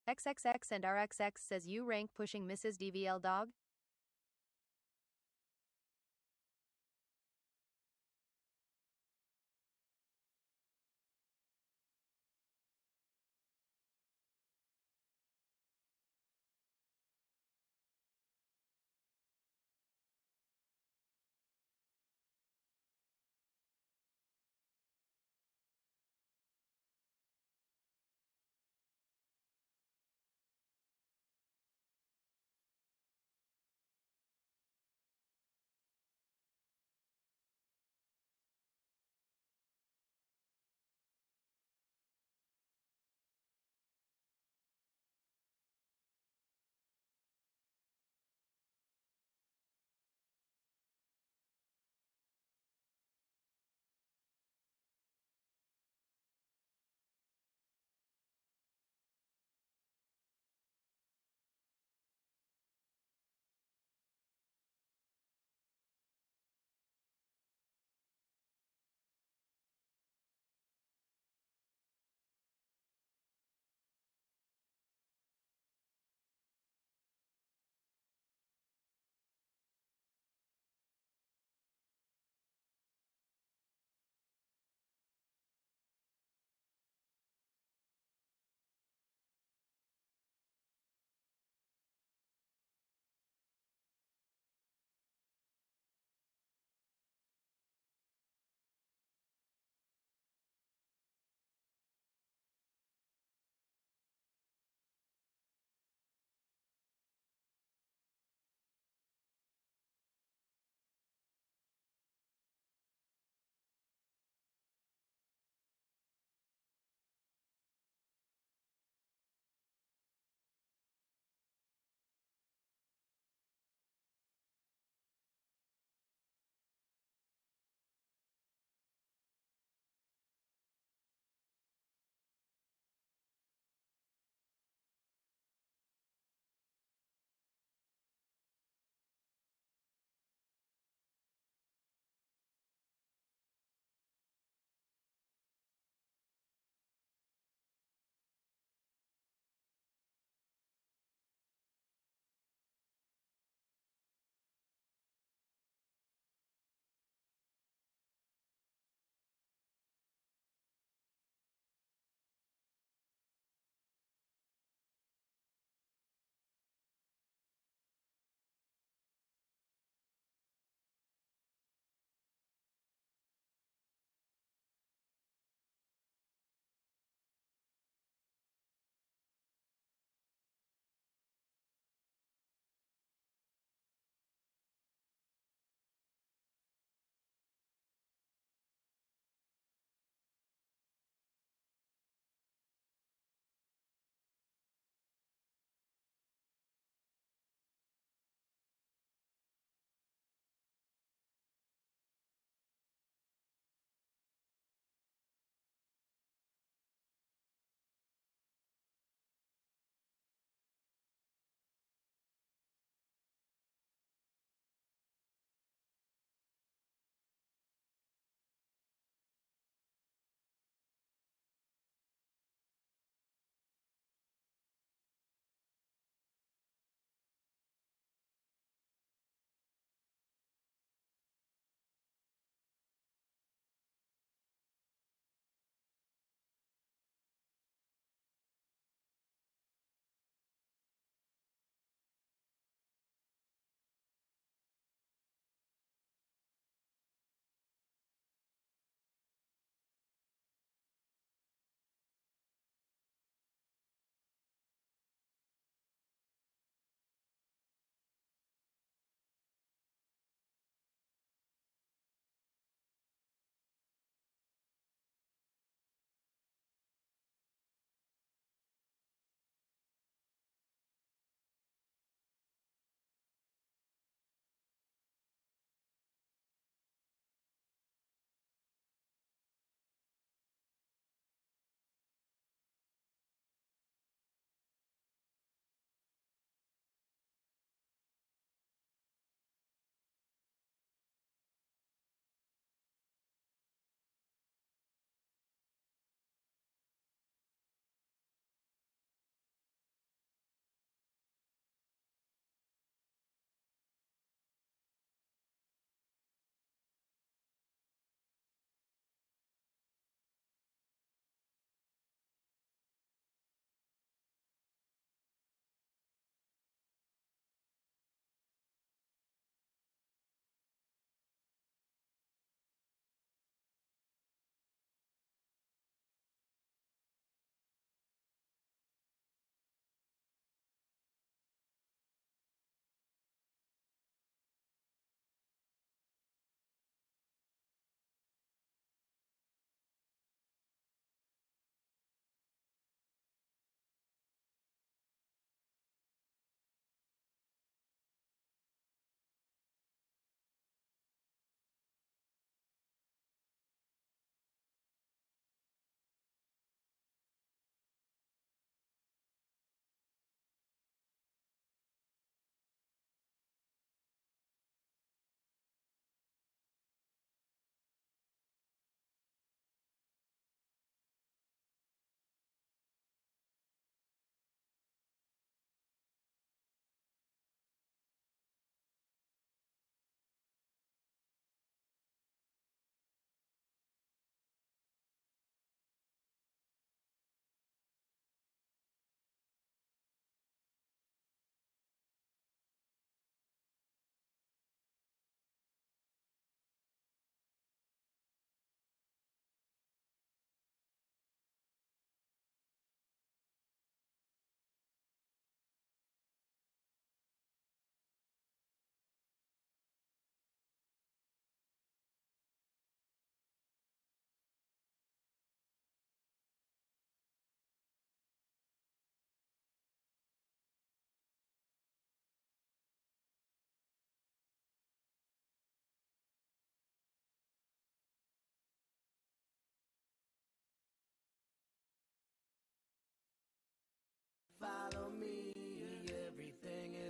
XXX and RXX says you rank pushing Mrs. DVL dog?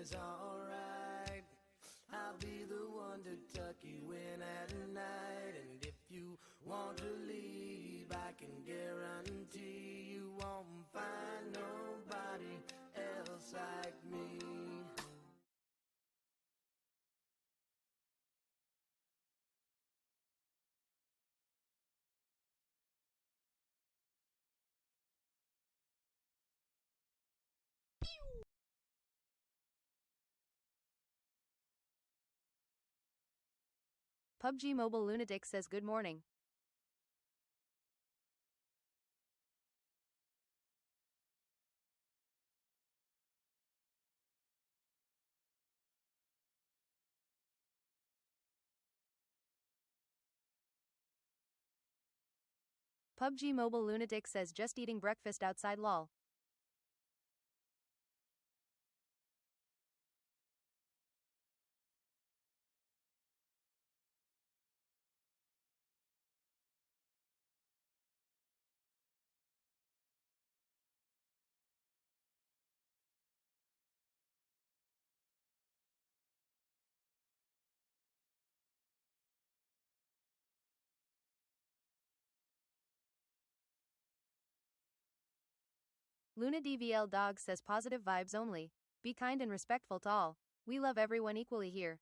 is alright. I'll be the one to tuck you in at night. And if you want to leave, I can guarantee you won't find nobody else like me. PUBG Mobile Lunatic says good morning. PUBG Mobile Lunatic says just eating breakfast outside lol. Luna DVL Dog says positive vibes only. Be kind and respectful to all. We love everyone equally here.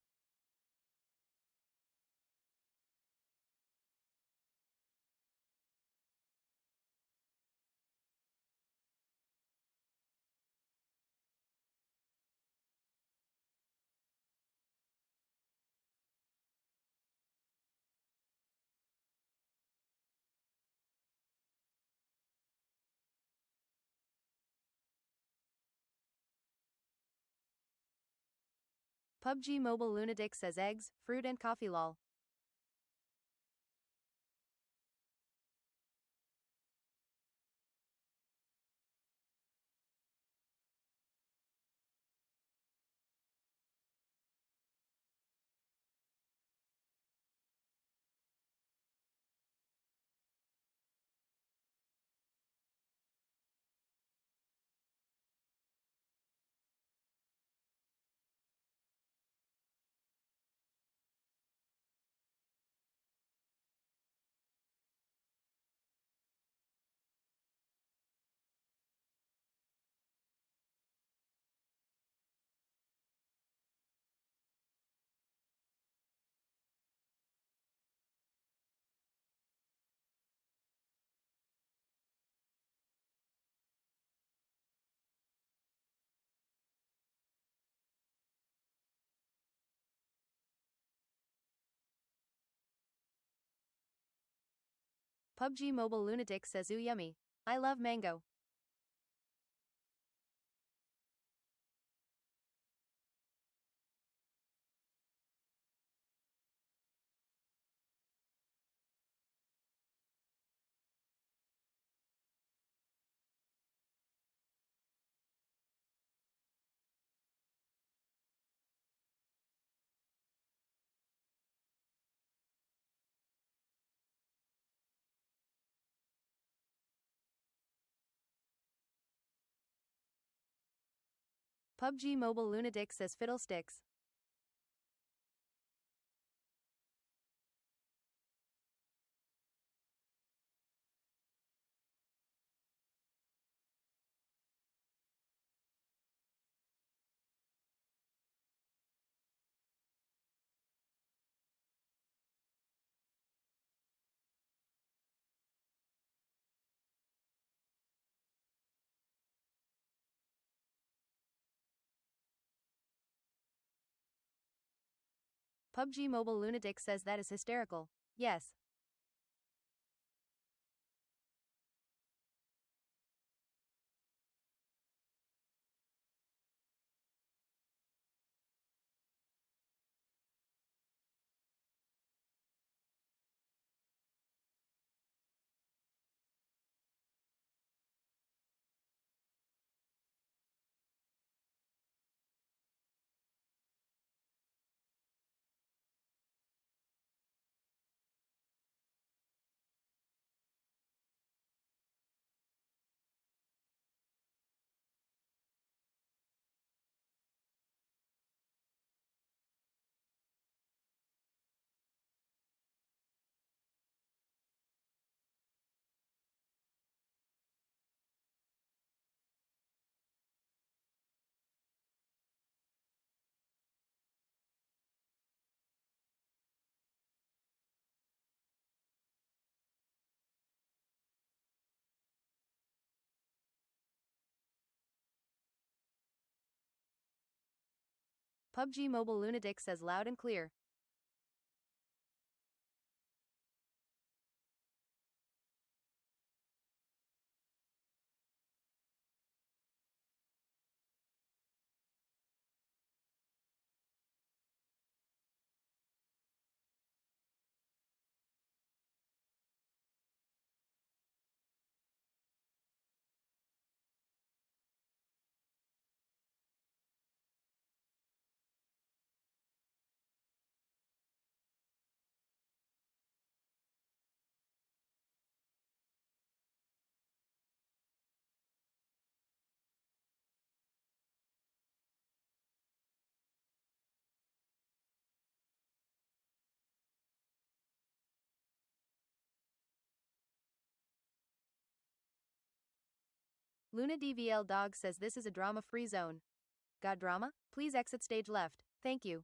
PUBG Mobile Lunatic says eggs, fruit and coffee lol. PUBG Mobile Lunatic says ooh yummy. I love mango. PUBG Mobile Lunatic says fiddlesticks. PUBG Mobile Lunatic says that is hysterical. Yes. PUBG Mobile Lunatic says loud and clear. Luna DVL Dog says this is a drama-free zone. Got drama? Please exit stage left. Thank you.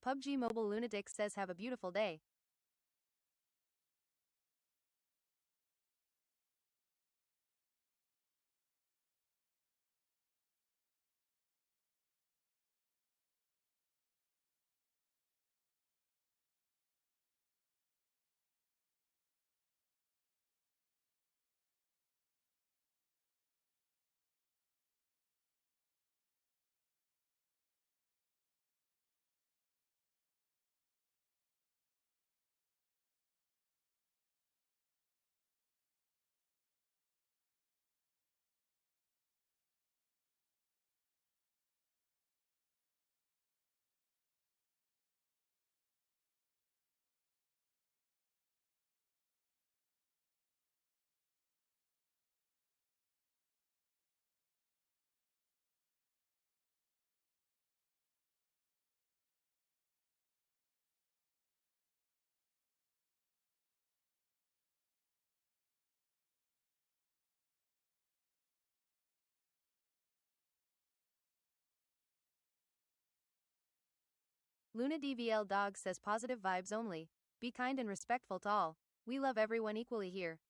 PUBG Mobile Lunatic says have a beautiful day. Luna DVL Dog says positive vibes only. Be kind and respectful to all. We love everyone equally here.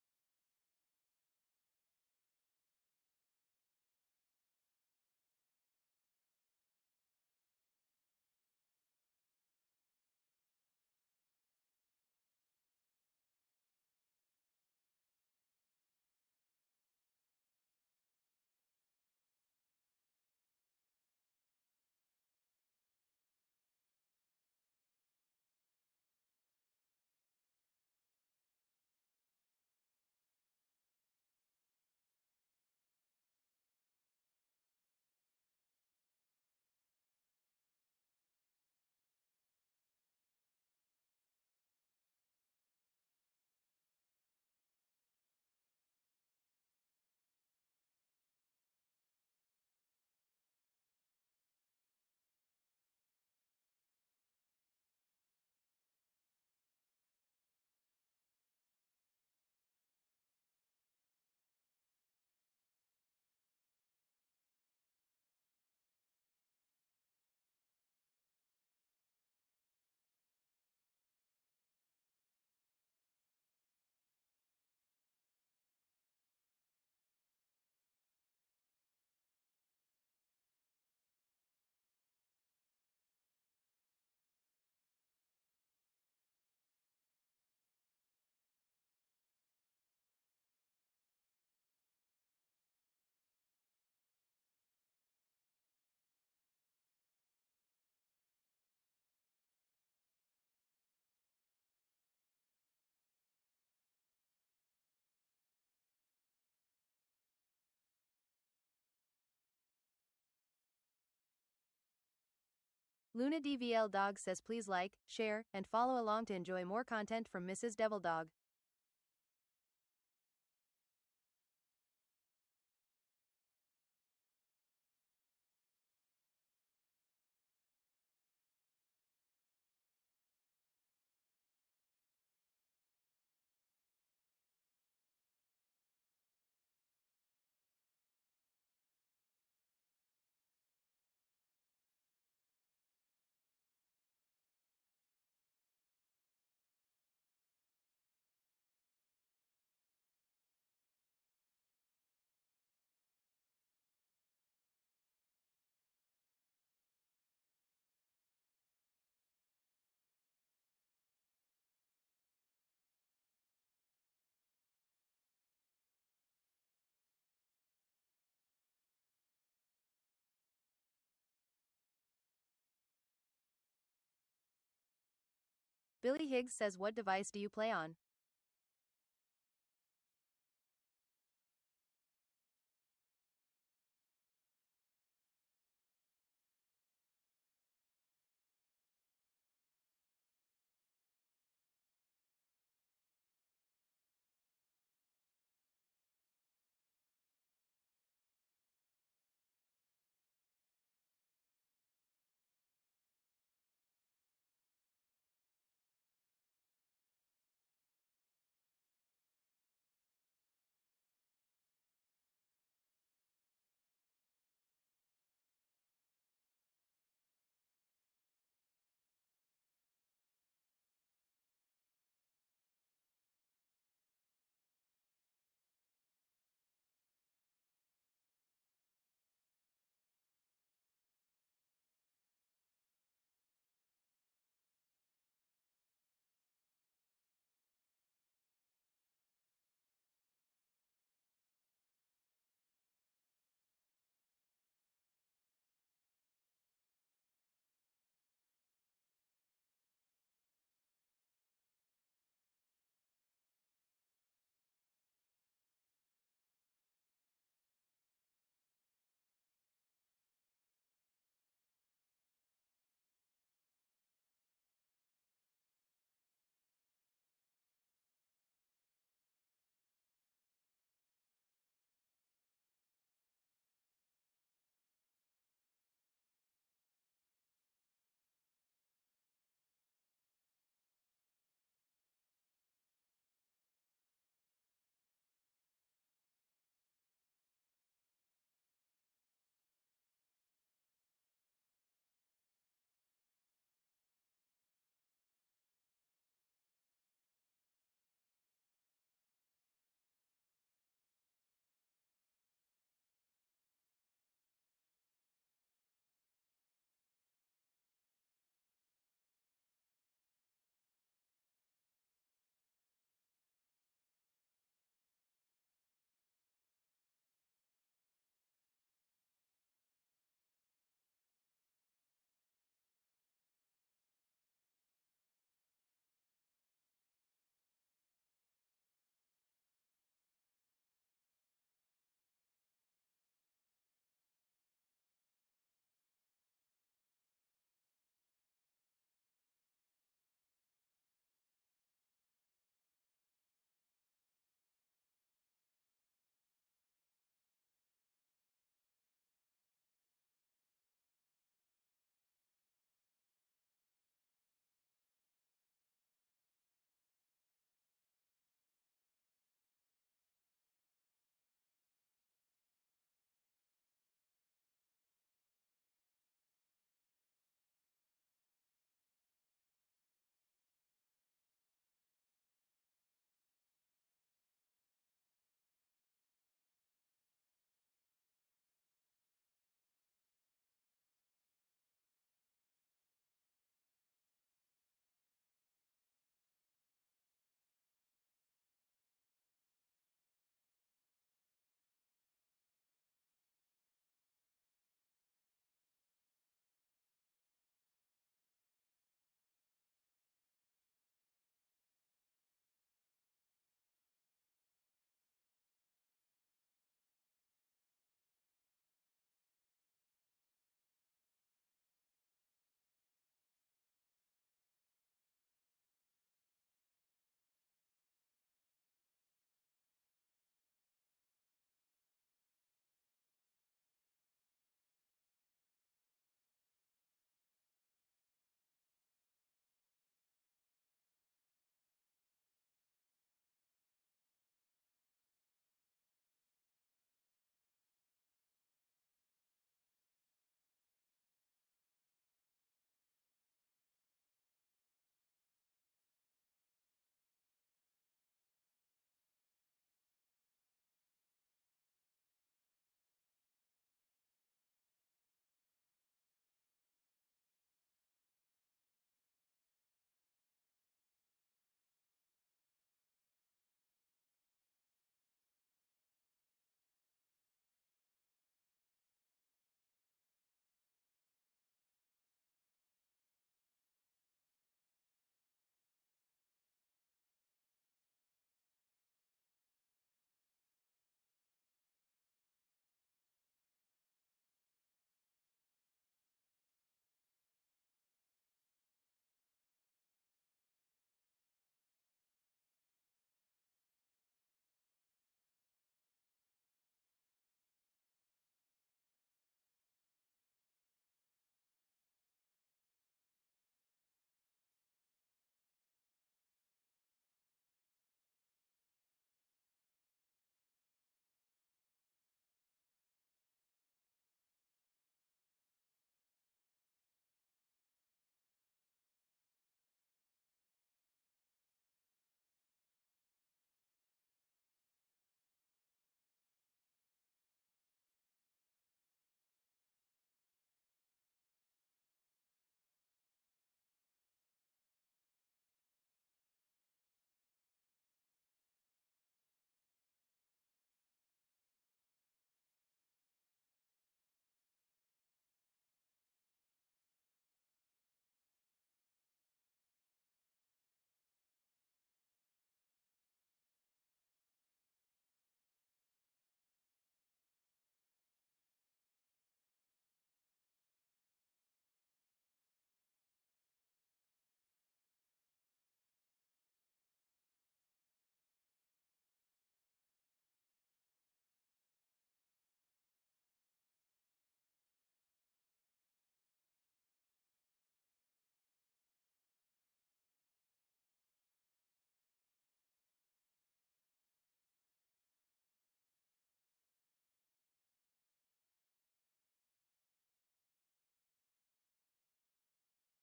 Luna DVL Dog says please like, share, and follow along to enjoy more content from Mrs. Devil Dog. Billy Higgs says what device do you play on?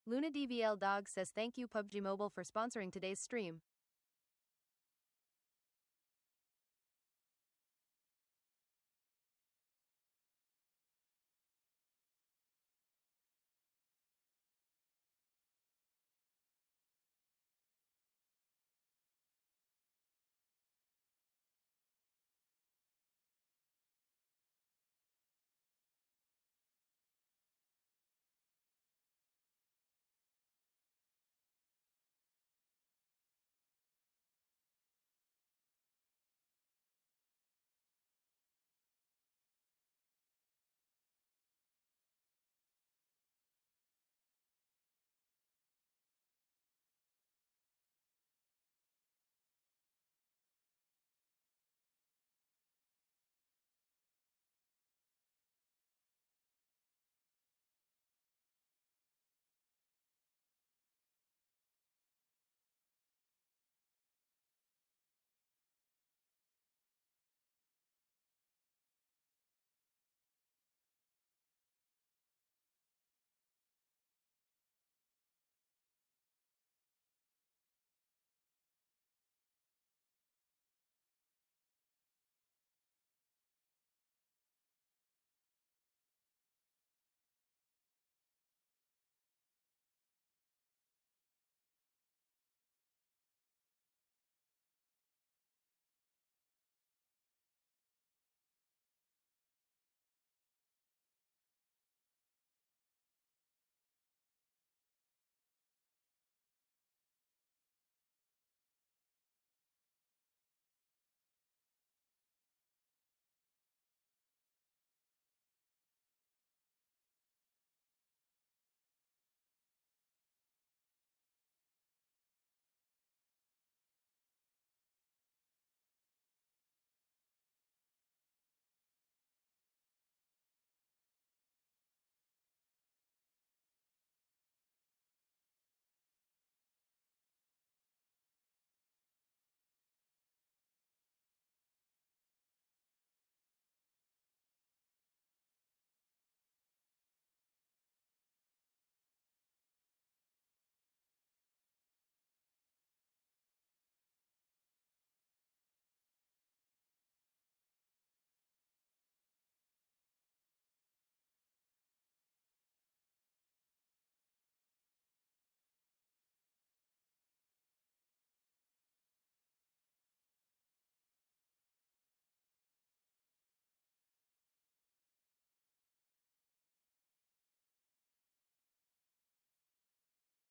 Luna DVL Dog says thank you PUBG Mobile for sponsoring today's stream.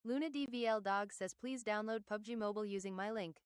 Luna DVL Dog says please download PUBG Mobile using my link.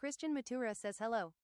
Christian Matura says hello.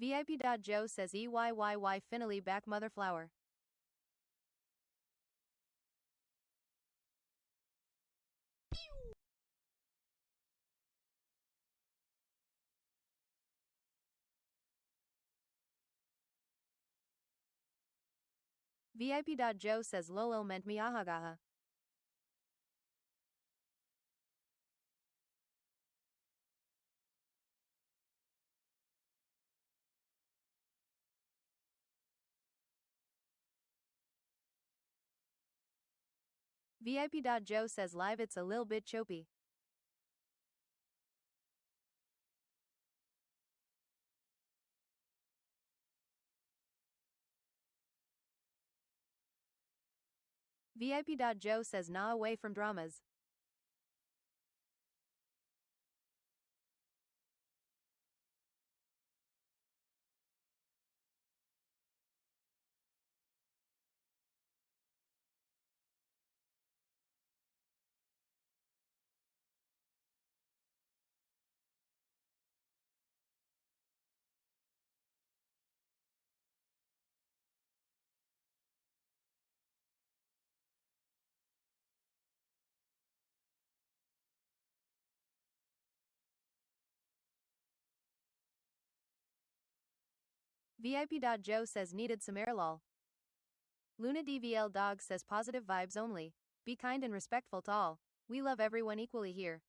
VIP.Joe says EYYY finally back mother flower. VIP.Joe says lol meant miyahagaha. VIP.Joe says live it's a lil bit choppy. VIP.Joe says nah away from dramas. VIP.Joe says needed some air lol. Luna DVL Dog says positive vibes only. Be kind and respectful to all. We love everyone equally here.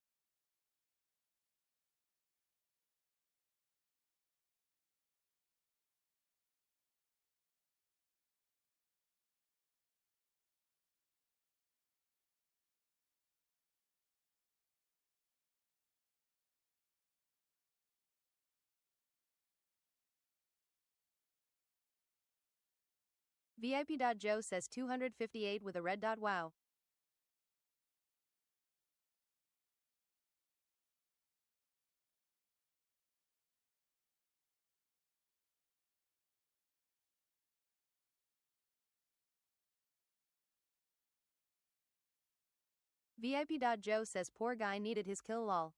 VIP.Joe says 258 with a red dot wow. VIP.Joe says poor guy needed his kill lol.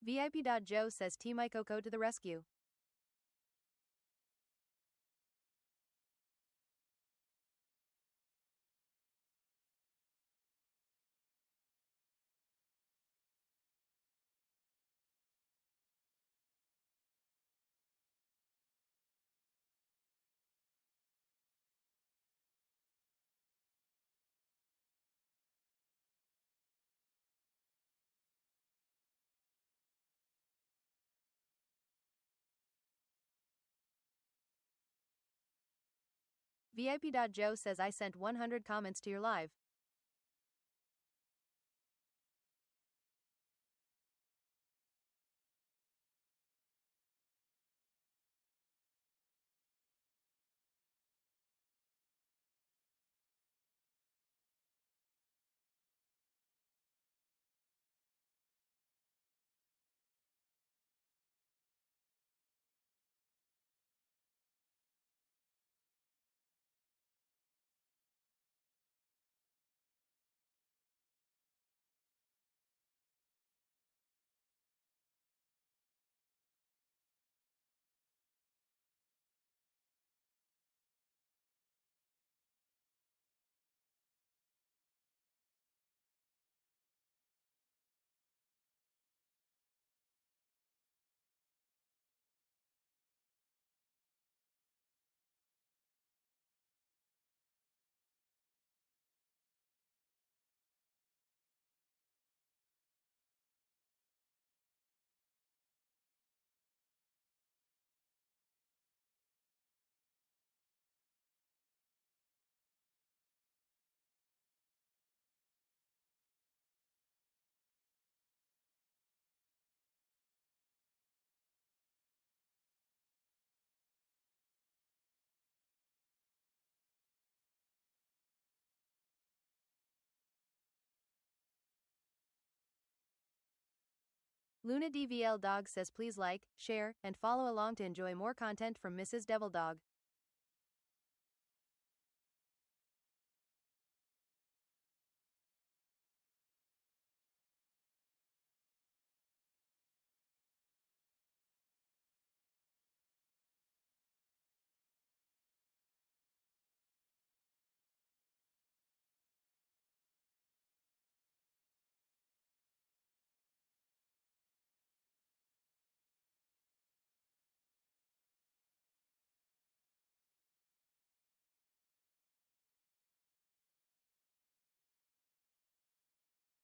VIP.Joe says Team Ikoko to the rescue. VIP.Joe says I sent 100 comments to your live. Luna DVL Dog says please like, share, and follow along to enjoy more content from Mrs. Devil Dog.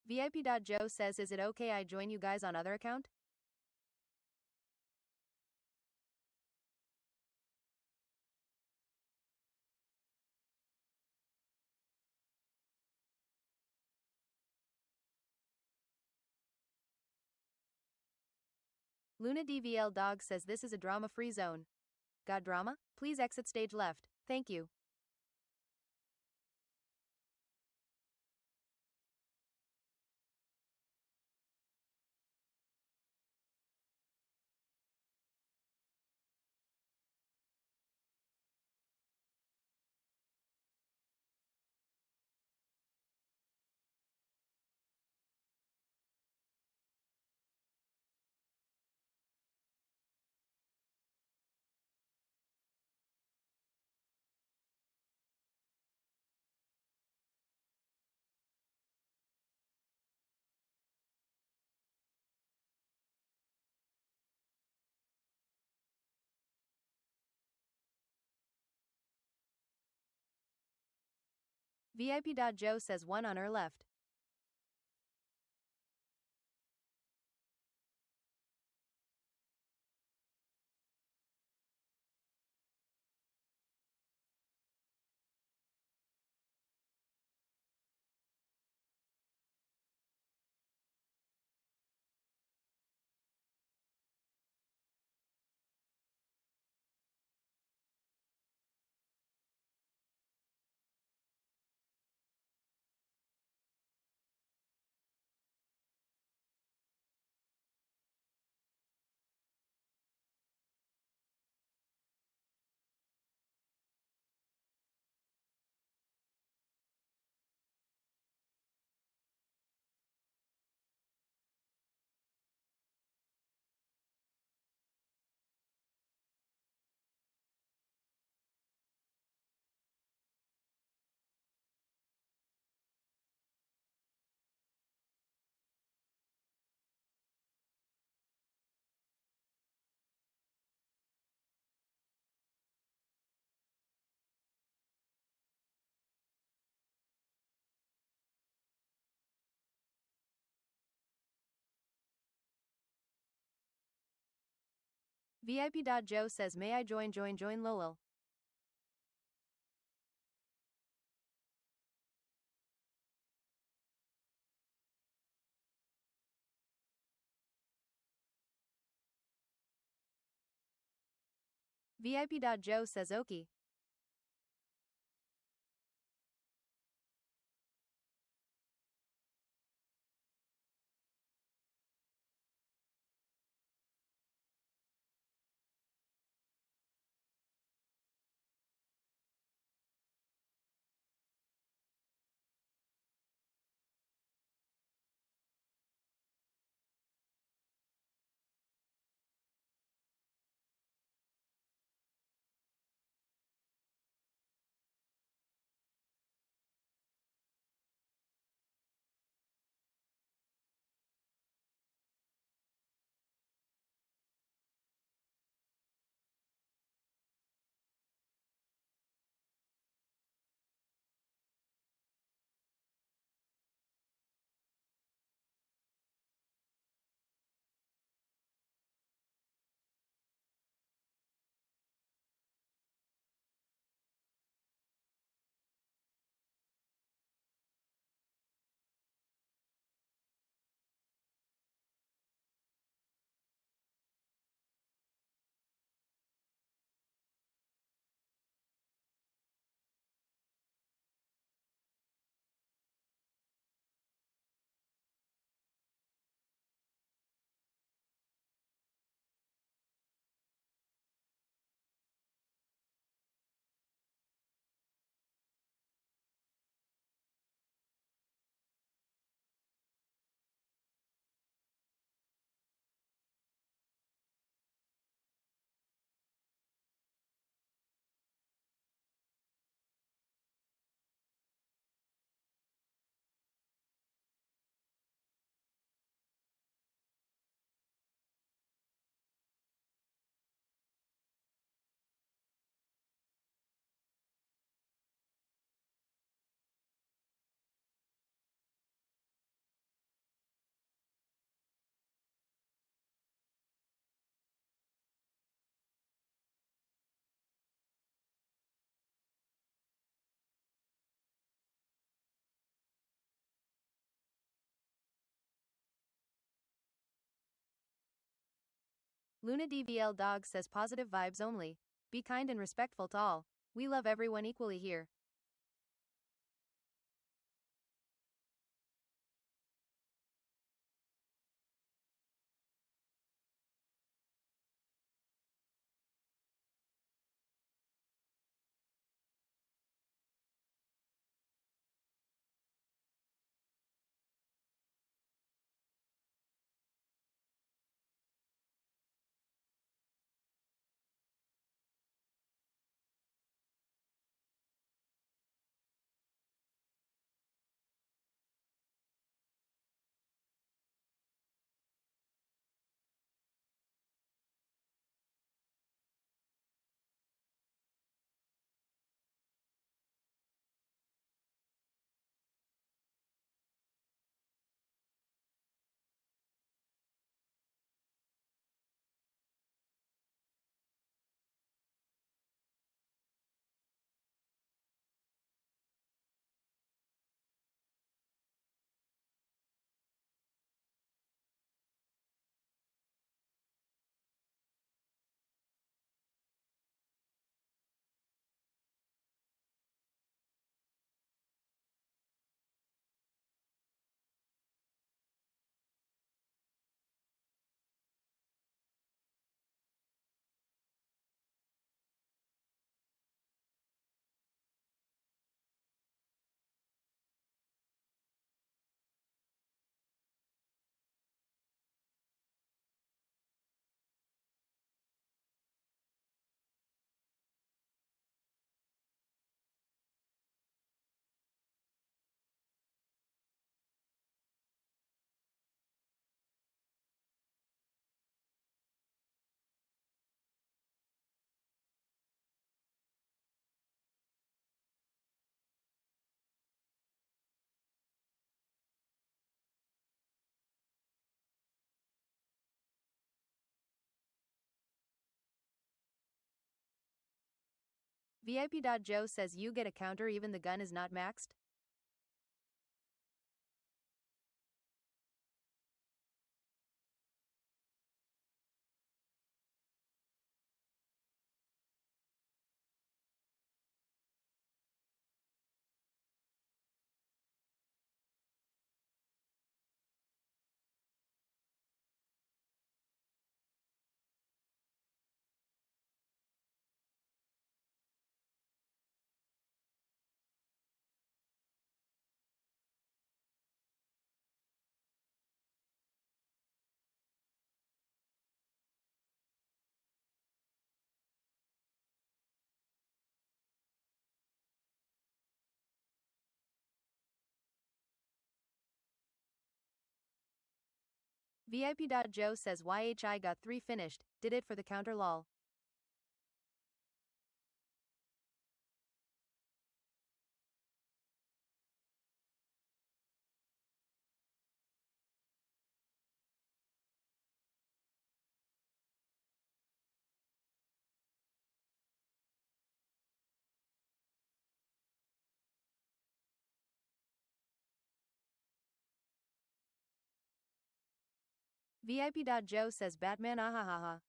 VIP.Joe says is it okay I join you guys on other account? Luna DVL Dog says this is a drama-free zone. Got drama? Please exit stage left. Thank you. VIP.Joe says one on her left. VIP.Joe says may I join lol. VIP.Joe says okay. Luna DVL Dog says positive vibes only. Be kind and respectful to all. We love everyone equally here. VIP.Joe says you get a counter even the gun is not maxed. VIP.Joe says YHI got 3 finished, did it for the counter lol. VIP.Joe says Batman ahahaha.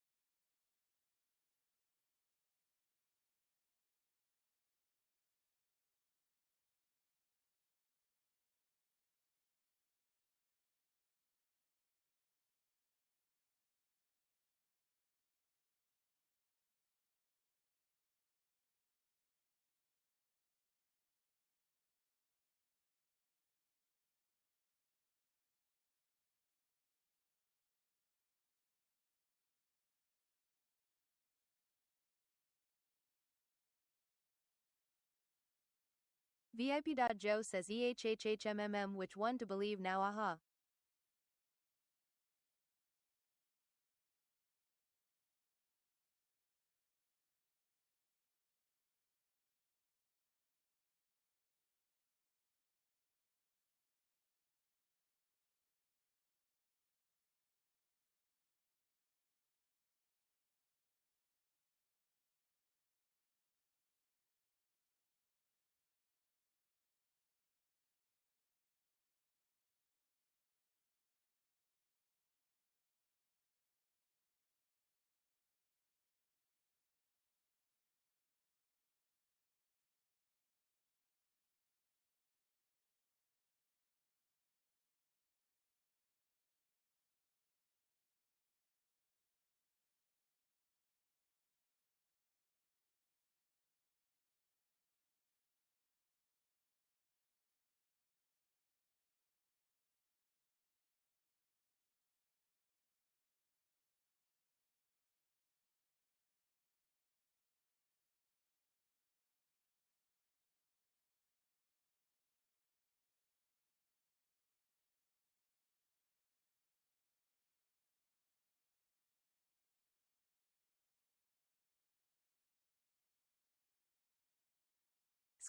VIP.Joe says EHHHMMM which one to believe now aha.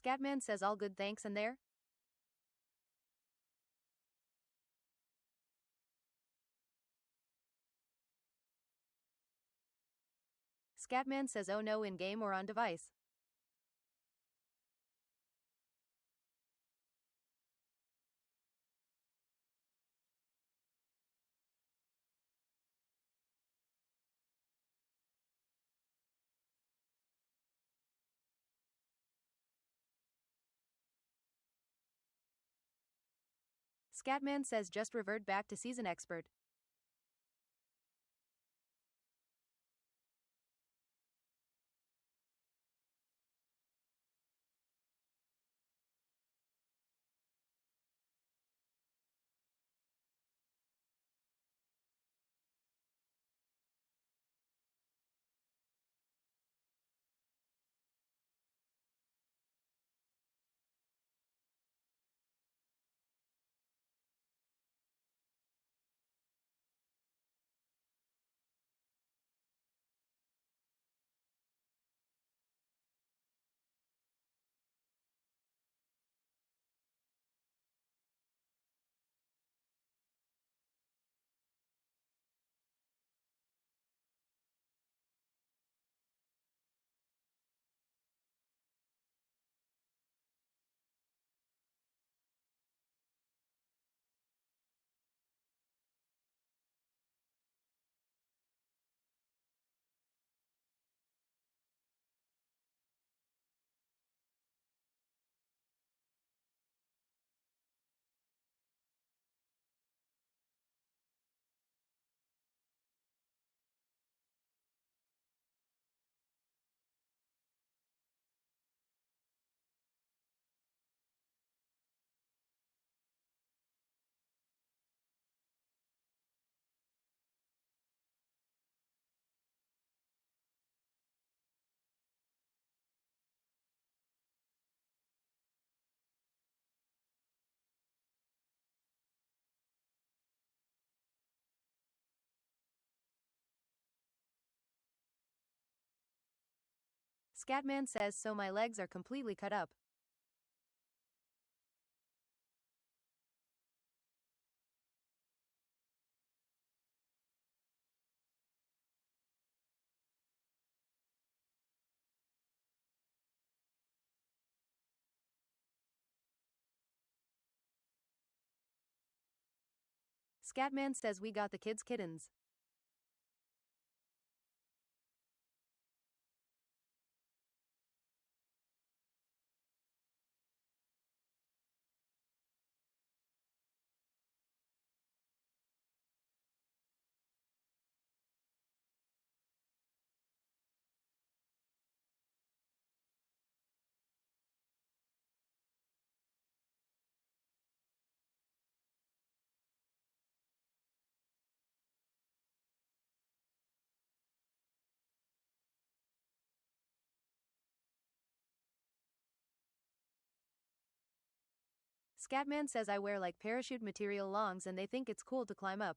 Scatman says all good thanks and there? Scatman says oh no in-game or on device. Scatman says just revert back to season expert. Scatman says so my legs are completely cut up. Scatman says we got the kids' kittens. Scatman says I wear like parachute material longs and they think it's cool to climb up.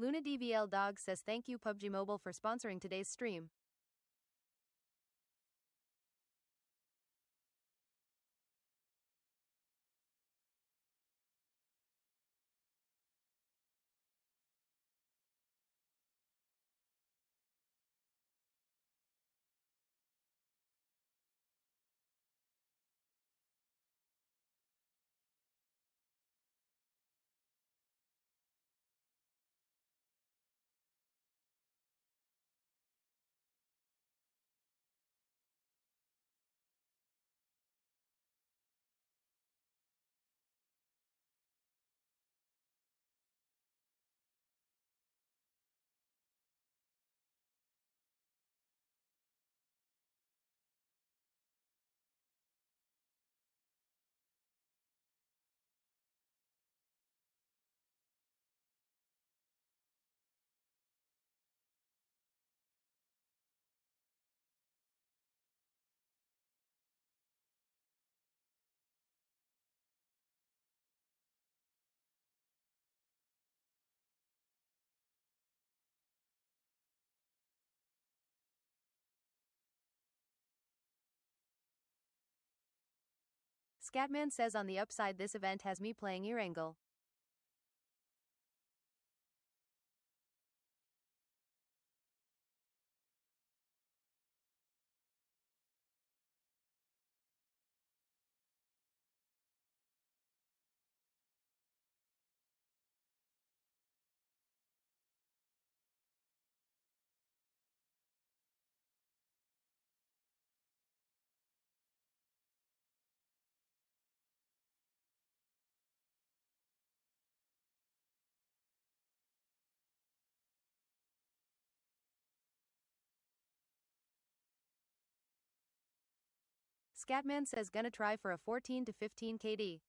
Luna DVL Dog says thank you PUBG Mobile for sponsoring today's stream. Scatman says on the upside this event has me playing Earangle. Scatman says gonna try for a 14 to 15 KD.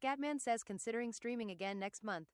Scatman says considering streaming again next month.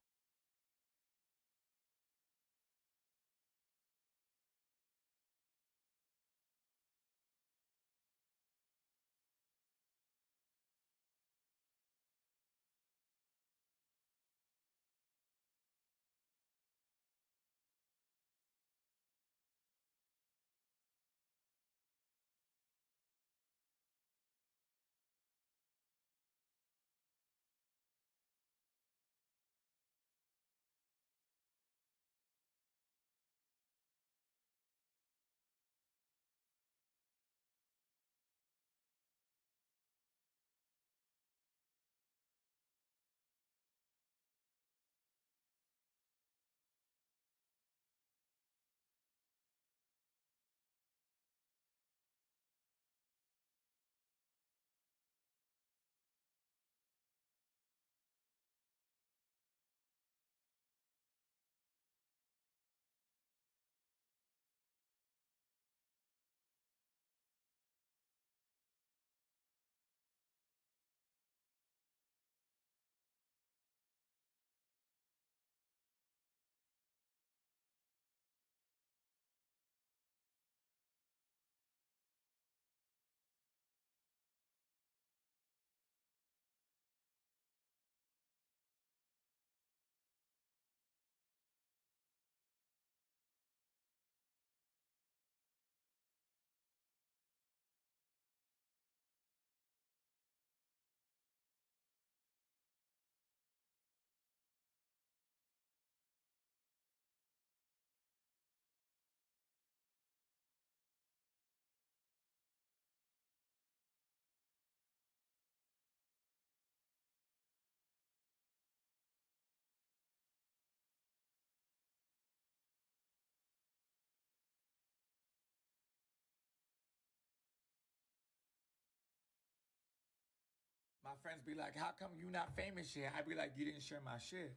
My friends be like, how come you not famous yet? I be like, you didn't share my shit.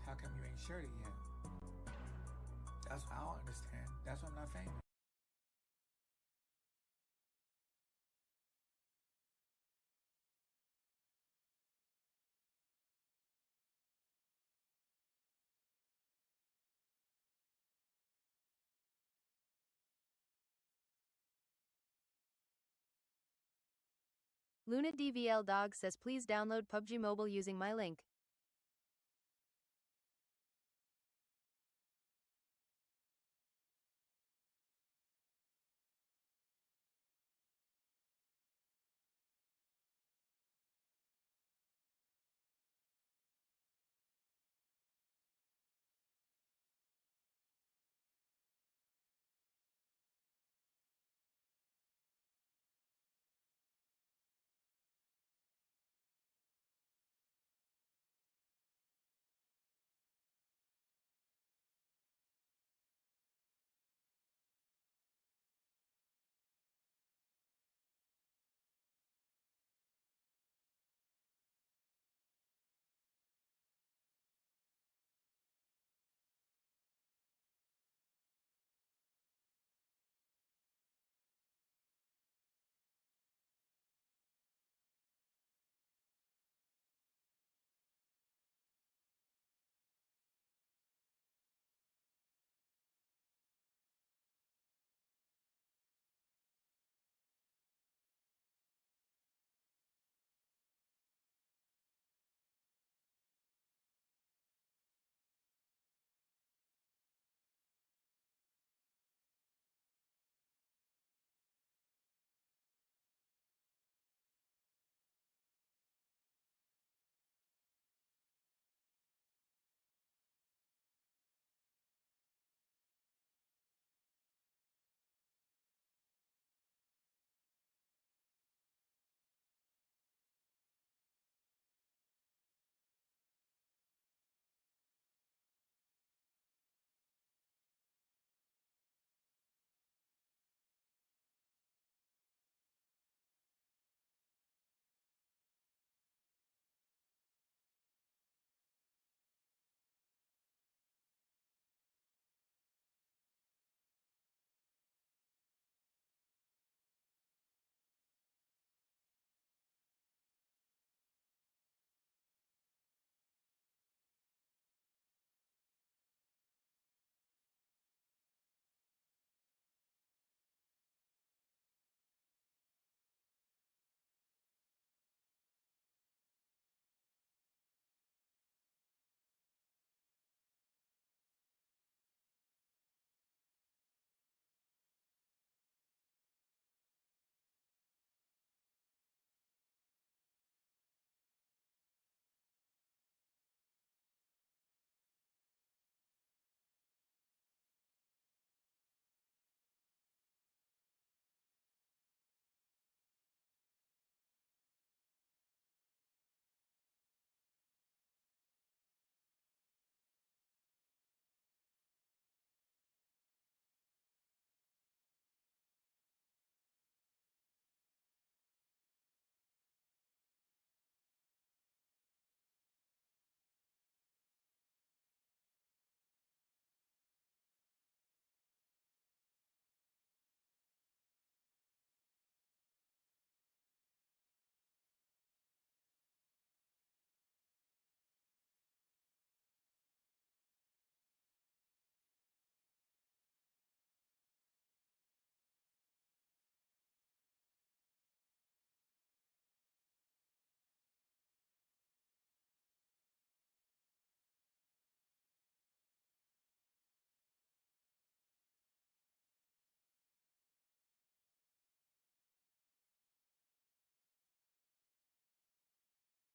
How come you ain't shared it yet? That's what I don't understand. That's why I'm not famous. Luna DVL Dog says please download PUBG Mobile using my link.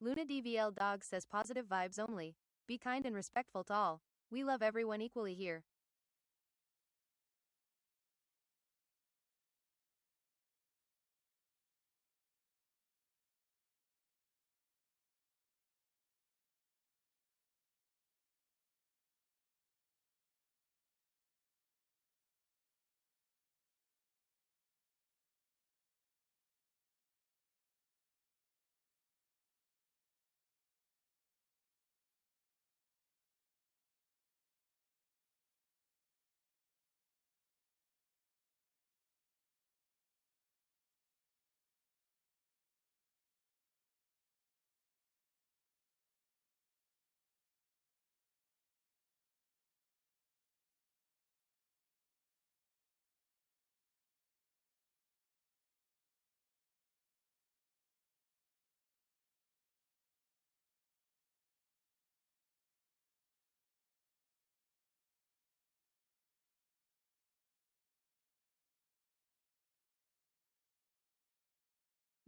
Luna DVL Dog says positive vibes only. Be kind and respectful to all. We love everyone equally here.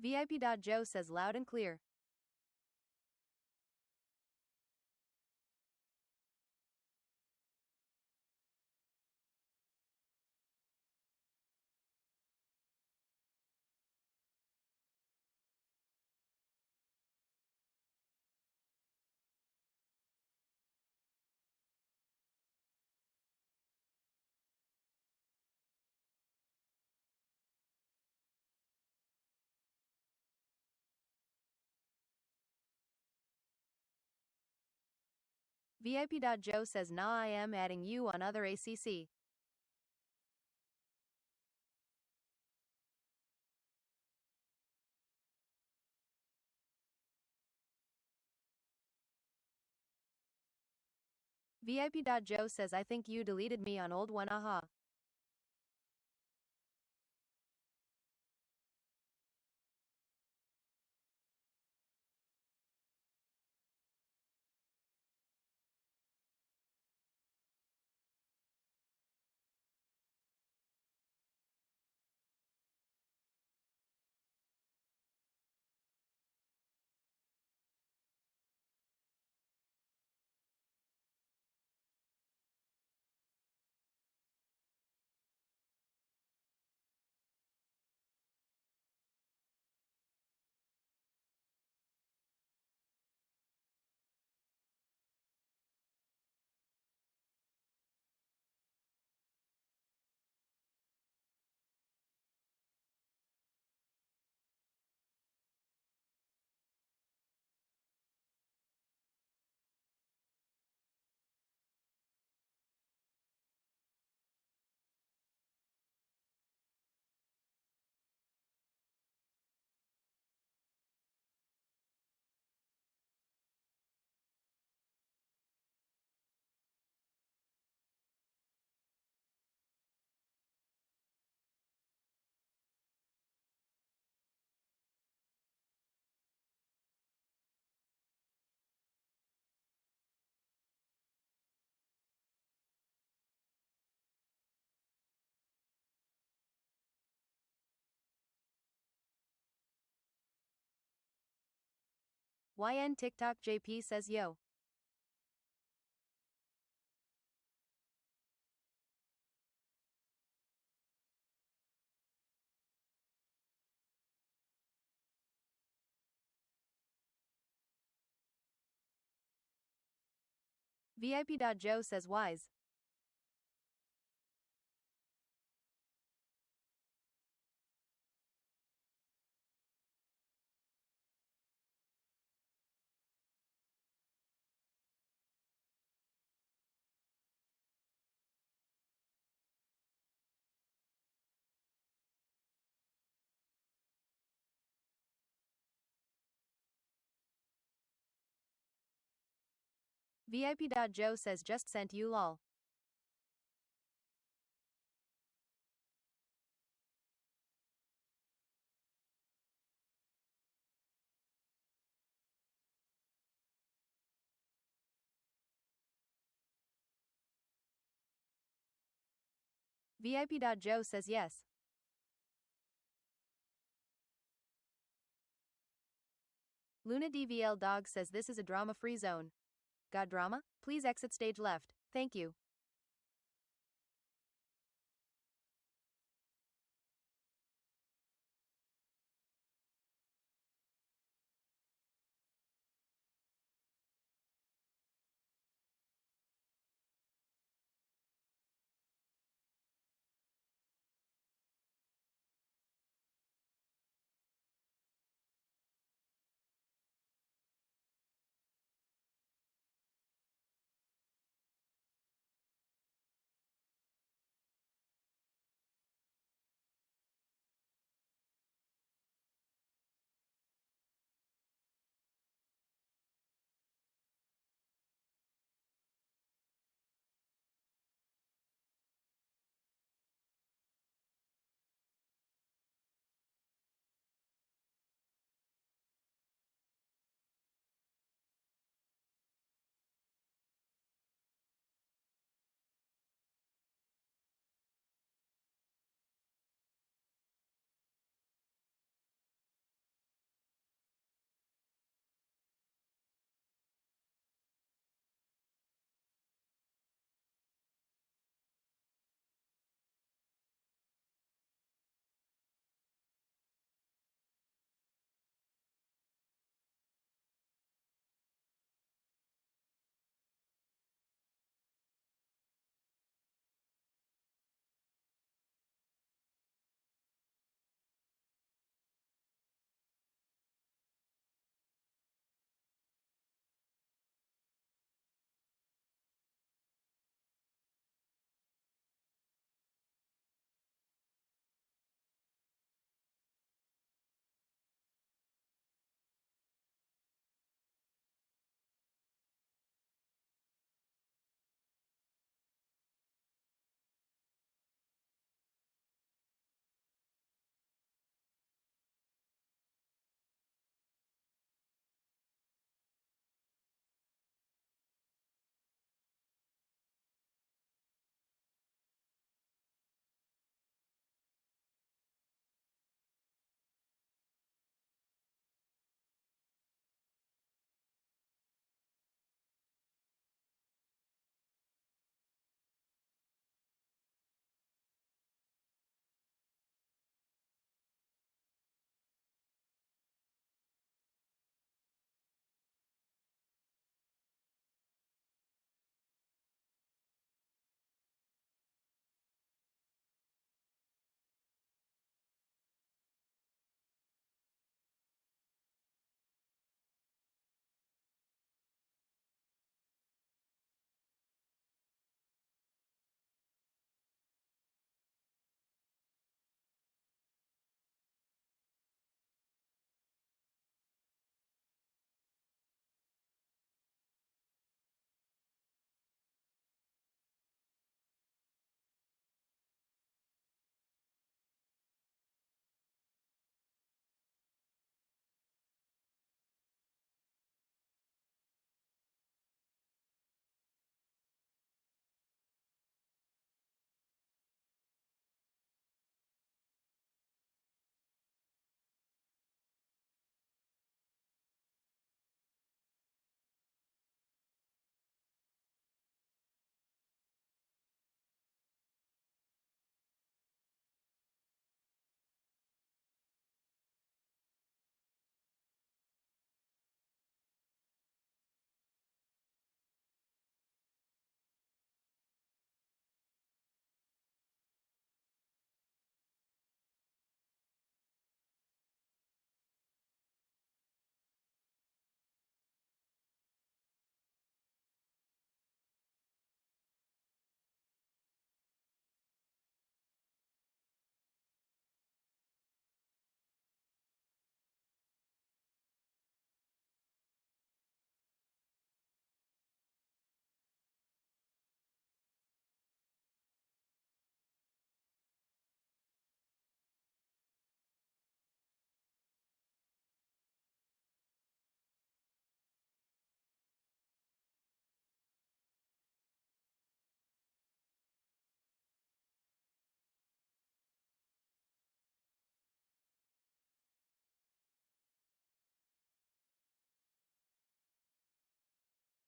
VIP.Joe says loud and clear. VIP.Joe says nah, I am adding you on other ACC. VIP.Joe says I think you deleted me on old one, aha. YN TikTok JP says yo. VIP.Joe says wise. VIP.Joe says just sent you lol. VIP.Joe says yes. Luna DVL Dog says this is a drama-free zone. Got drama? Please exit stage left. Thank you.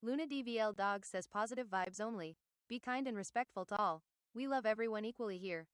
Luna DVL Dog says positive vibes only. Be kind and respectful to all. We love everyone equally here.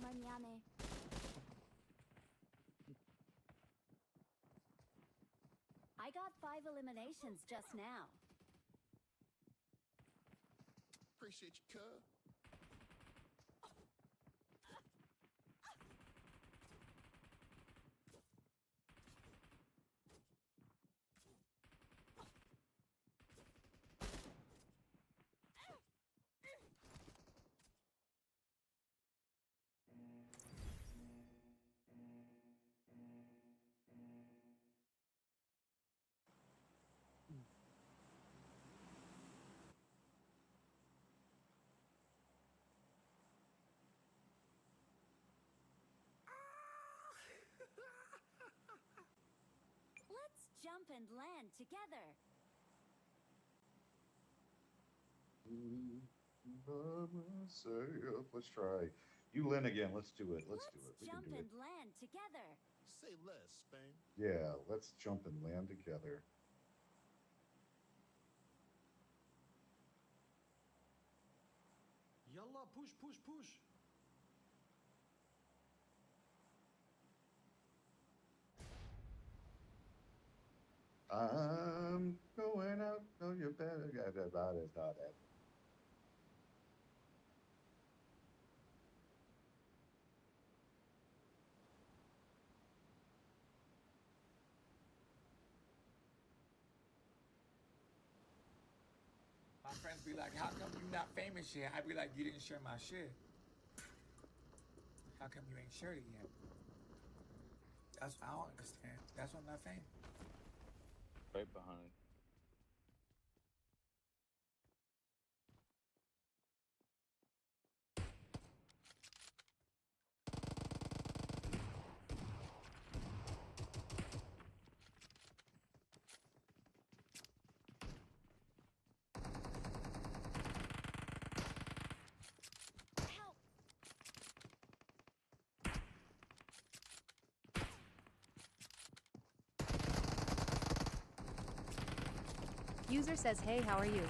Mañana. I got 5 eliminations just now. Appreciate you, cuz. Let's jump and land together. Let's try. You Lynn again. Let's do it. Let's do it. Let's We can jump do it. and land together. Say less, Spain. Yeah, let's jump and land together. Yalla, push, push, push. I'm going out. No, you better get about it. About it. My friends be like, how come you not famous yet? I be like, you didn't share my shit. How come you ain't shared it yet? That's what I don't understand. That's why I'm not famous. Right behind. Help! User says, hey, how are you?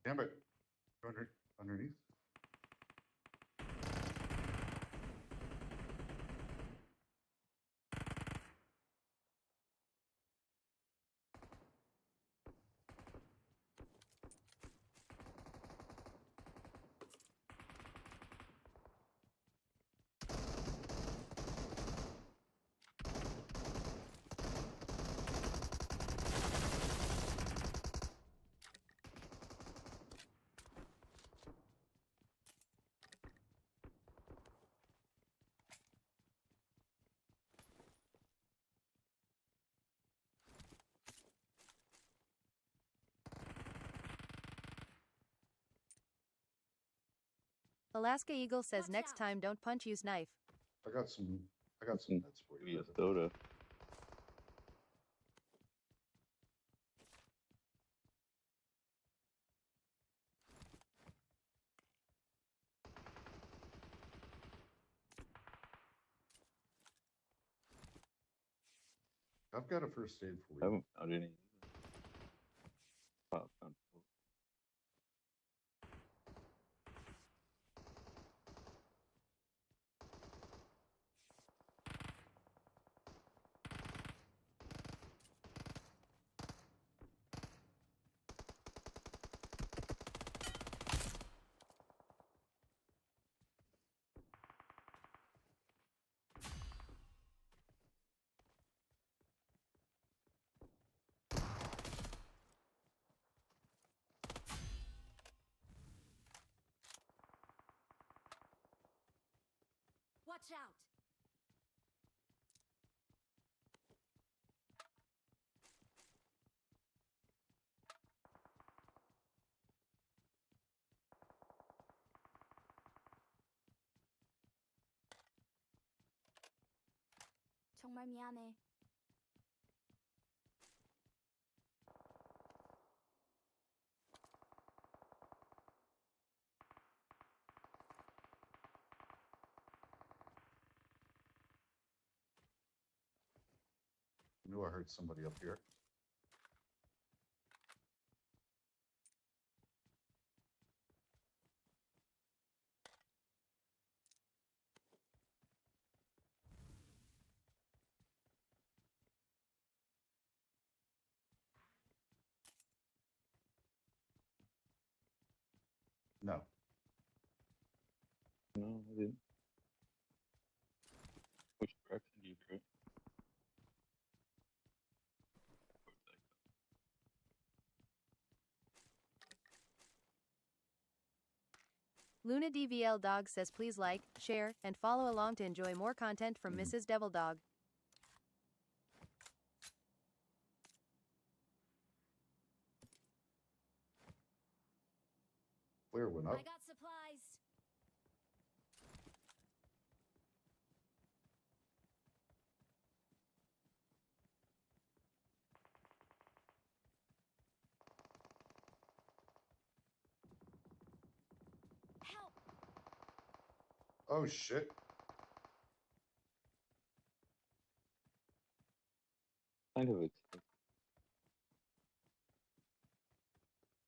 Damn it. Underneath. Alaska Eagle says Watch next out. time don't punch, use knife. I got some meds for Give me you. a soda. I've got a first aid for I you. haven't found any. Oh, found four. Watch out. 정말 미안해. I knew I heard somebody up here. No. No, I didn't. Which direction do you go? Luna DVL Dog says please like, share, and follow along to enjoy more content from Mrs. Devil Dog. Clear one I up. got supplies. Help. Oh shit. Kind of expect.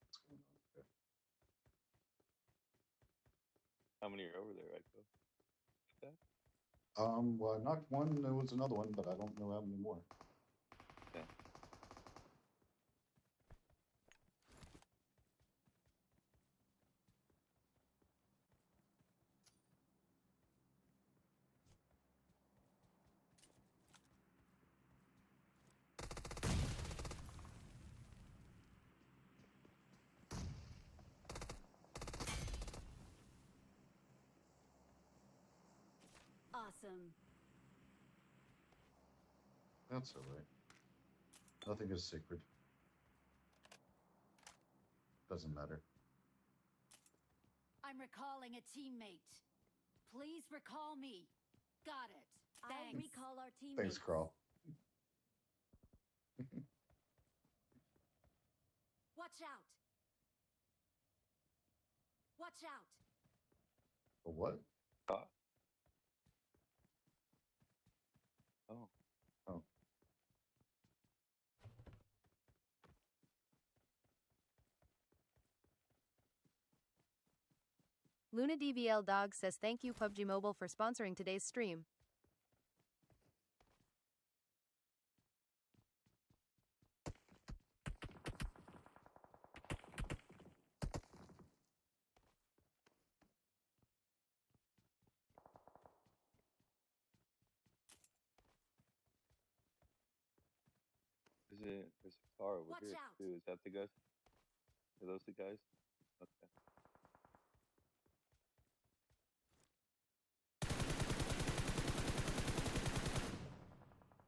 What's going on here? How many are over there, Echo? That? Well, I knocked one. There was another one, but I don't know how many more. Yeah. Awesome. That's all right. Nothing is sacred. Doesn't matter. I'm recalling a teammate. Please recall me. Got it. Thanks. I recall our teammates. Thanks, Crawl. Watch out. Watch out. For what? Ah. Oh. Oh. Luna DVL Dog says thank you PUBG Mobile for sponsoring today's stream. There's a car over Watch here out. too. Is that the guys? Are those the guys? Okay.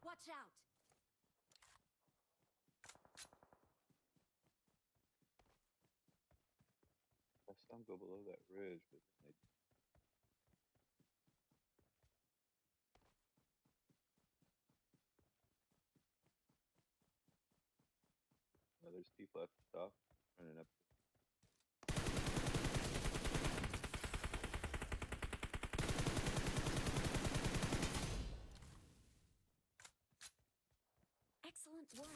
Watch out. I saw them go below that ridge, but then There's people at the top running up. Excellent work.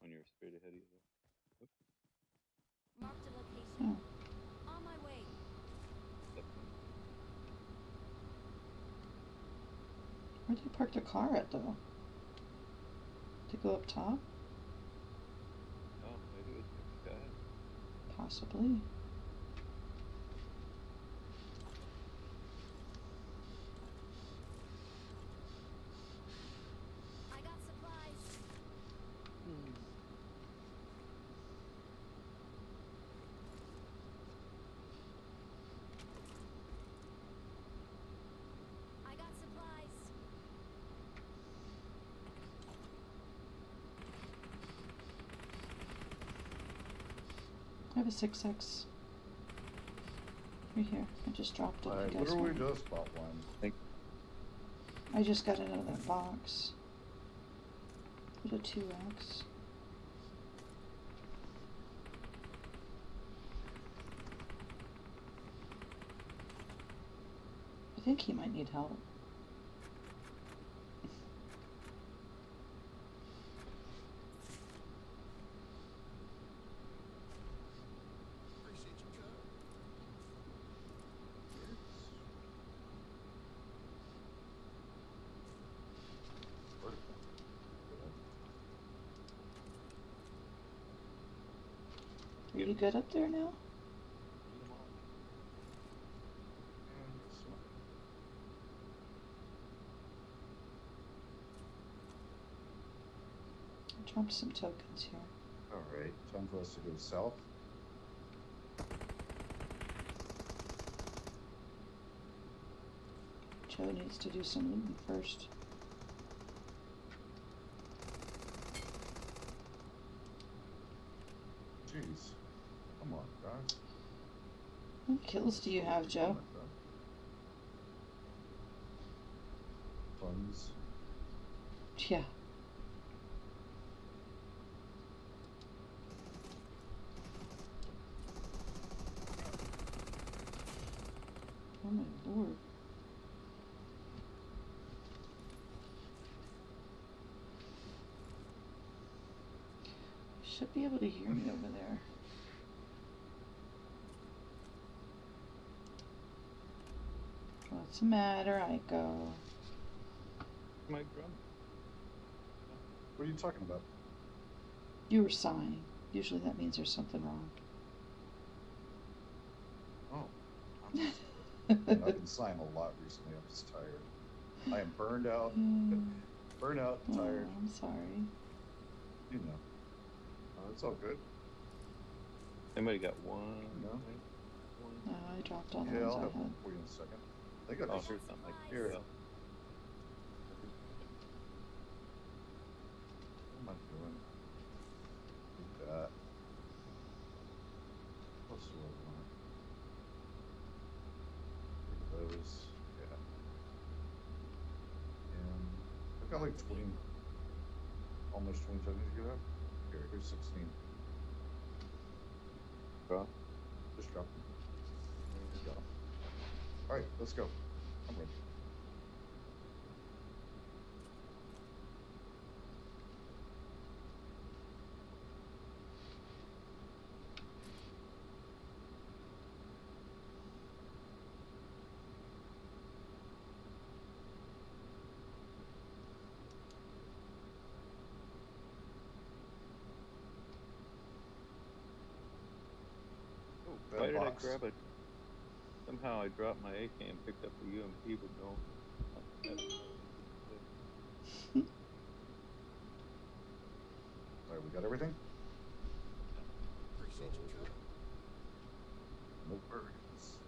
When you're straight ahead of you. Marked a location. Oh. On my way. Where'd they park their car at, though? To go up top? Oh, maybe it's the guy. Possibly. I got supplies. I got supplies. I have a 6X. Right here. I just dropped it. I You guys literally want it? just bought one. I just got it out of that box. Put a 2X. I think he might need help. Appreciate you, cuz. Are you good up there now? I dropped some tokens here. Alright, time for us to go south. Joe needs to do some looting first. Jeez. Come on, guys. How many kills do you have, Joe? Funds. Yeah. Oh my lord. You should be able to hear me over there. What's the matter, Aiko? My drum. What are you talking about? You were sighing. Usually that means there's something wrong. Oh. I've been sighing a lot recently. I'm just tired. I am burned out. Burned out, tired. Oh, I'm sorry. You know. It's all good. Anybody got one? No. No, I dropped all the Yeah, ones I'll I have one had. for you in a second. They got Oh, this. here's something like Here. here. What am I doing? Do that. What's the other one? Look at those. Yeah. And I've got like 20, almost 20 tokens to get up. Here's 16. Drop. Just drop them. Just got them. Alright, let's go. I'm ready. Oh, why did I grab it? Somehow I dropped my AK and picked up the UMP, but no. Alright, we got everything? Appreciate you, cuz. No worries.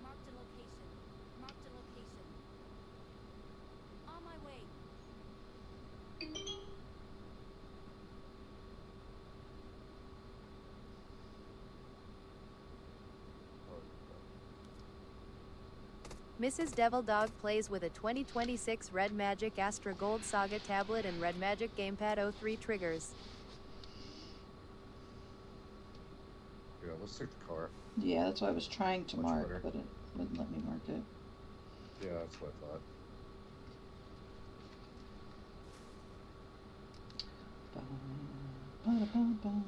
Marked a location. Marked a location. On my way. Mrs. Devil Dog plays with a 2026 Red Magic Astra Gold Saga tablet and Red Magic Gamepad 03 triggers. Yeah, let's take the car. Yeah, that's what I was trying to Much mark, better. but it wouldn't let me mark it. Yeah, that's what I thought. Ba-da-bum-bum.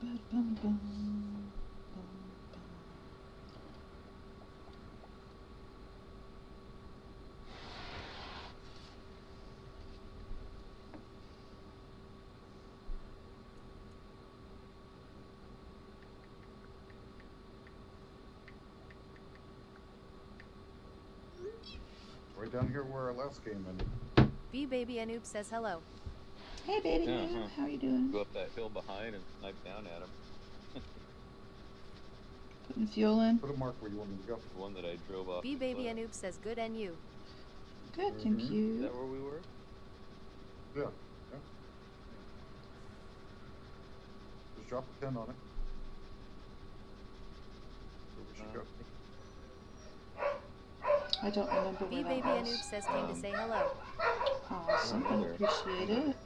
Ba-da-bum-bum. Right down here where our last game ended. V-Baby Anoop says hello. Hey, baby, Uh-huh. how are you doing? Go up that hill behind and snipe down at him. Putting fuel in? Put a mark where you want me to go. The one that I drove off. the V-Baby cliff. Anoop says good and you. Good, thank Mhm. Is you. that where we were? Yeah. Just drop a pin on it. Where we should go. I don't remember where V-Baby that Anoop was. says came to say hello. Awesome, I There. appreciate it.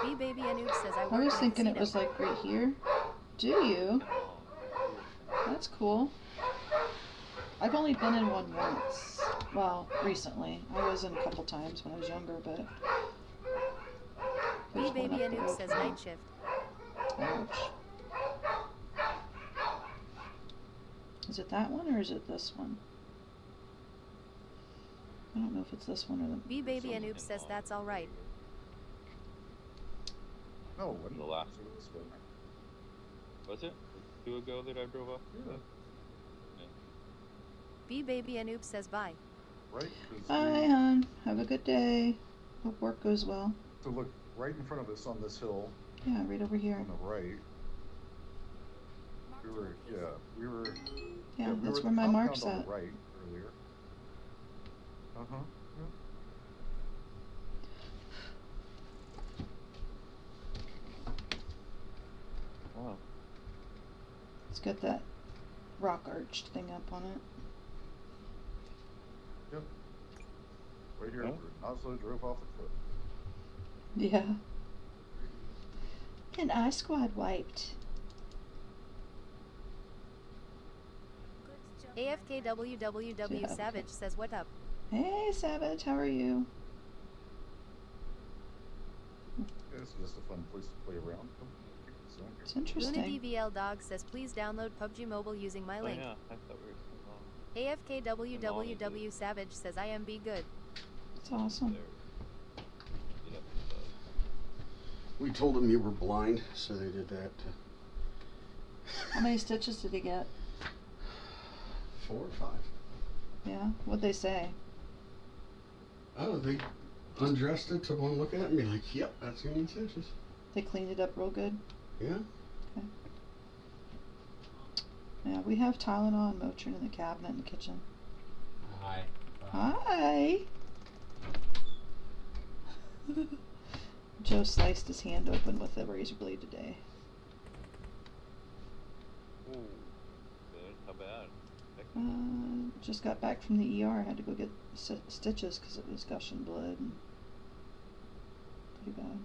V-Baby Anoop says I I work was in a thinking it casino. was like right here. Do you? That's cool. I've only been in one once. Well, recently. I was in a couple times when I was younger, but... there's one V-Baby up the Anoop road says from me. night shift. Ouch. Is it that one or is it this one? I don't know if it's this one or the... V-Baby Anoop says that's alright. No, when The last it was when Was it? Two ago that I drove off? Yeah. V-Baby Anoop says bye. Right? 'Cause Hi, hon. Have a good day. Hope work goes well. to look right in front of us on this hill Yeah, right over here. on the right. We were, we were. Yeah, we that's were where my compound mark's on at. the right earlier. Uh-huh. Yeah. Wow. It's got that rock arched thing up on it. Yep. Right here, Yeah. where Oslo drove off the cliff. Yeah. And I squad wiped. AFKWWW Yeah, Savage okay. says what up. Hey, Savage, how are you? Yeah, it's just a fun place to play around. It's Luna interesting. DVL Dog says please download PubgM Mobile using my Oh, link. yeah. I thought we were so long. AFKWWW Savage says I am be good. It's awesome. There. Yep. We told them you were blind, so they did that. How many stitches did he get? 4 or 5. Yeah? What'd they say? Oh, they undressed it, took one look at it, and be like, "Yep, that's gonna need stitches." They cleaned it up real good? Yeah. Okay. Yeah, we have Tylenol and Motrin in the cabinet in the kitchen. Hi. Hi! Joe sliced his hand open with a razor blade today. Ooh. Good. How bad? Just got back from the ER. I had to go get stitches because it was gushing blood. And pretty bad.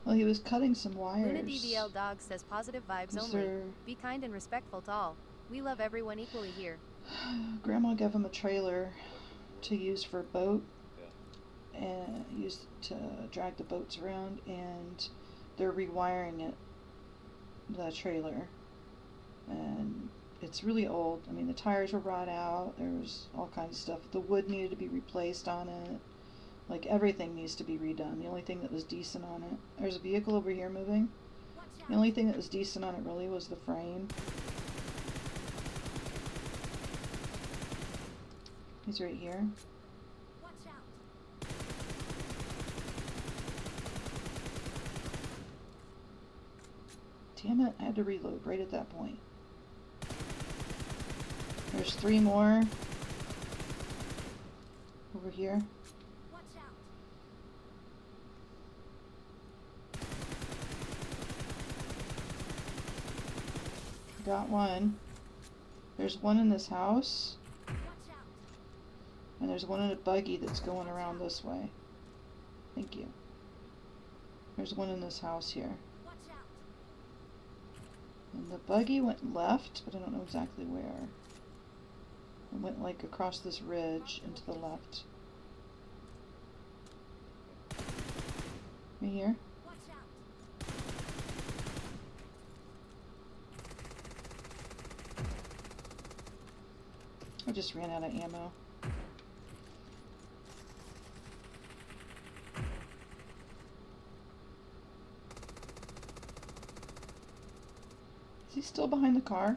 Well, he was cutting some wires. Luna DVL Dog says positive vibes Was only. there- Be kind and respectful to all. We love everyone equally here. Grandma gave him a trailer to use for a boat and used to drag the boats around, and they're rewiring it, the trailer, and it's really old. I mean, the tires were rot out, there's all kinds of stuff. The wood needed to be replaced on it, like everything needs to be redone. The only thing that was decent on it, there's a vehicle over here moving. The only thing that was decent on it really was the frame. He's right here. Watch out. Damn it, I had to reload right at that point. There's 3 more over here. Watch out. Got one. There's one in this house. Watch out. And there's one in a buggy that's going around this way. Thank you. There's one in this house here. Watch out. And the buggy went left, but I don't know exactly where. It went like across this ridge and to the left. Right here. Watch out. I just ran out of ammo. Is he still behind the car?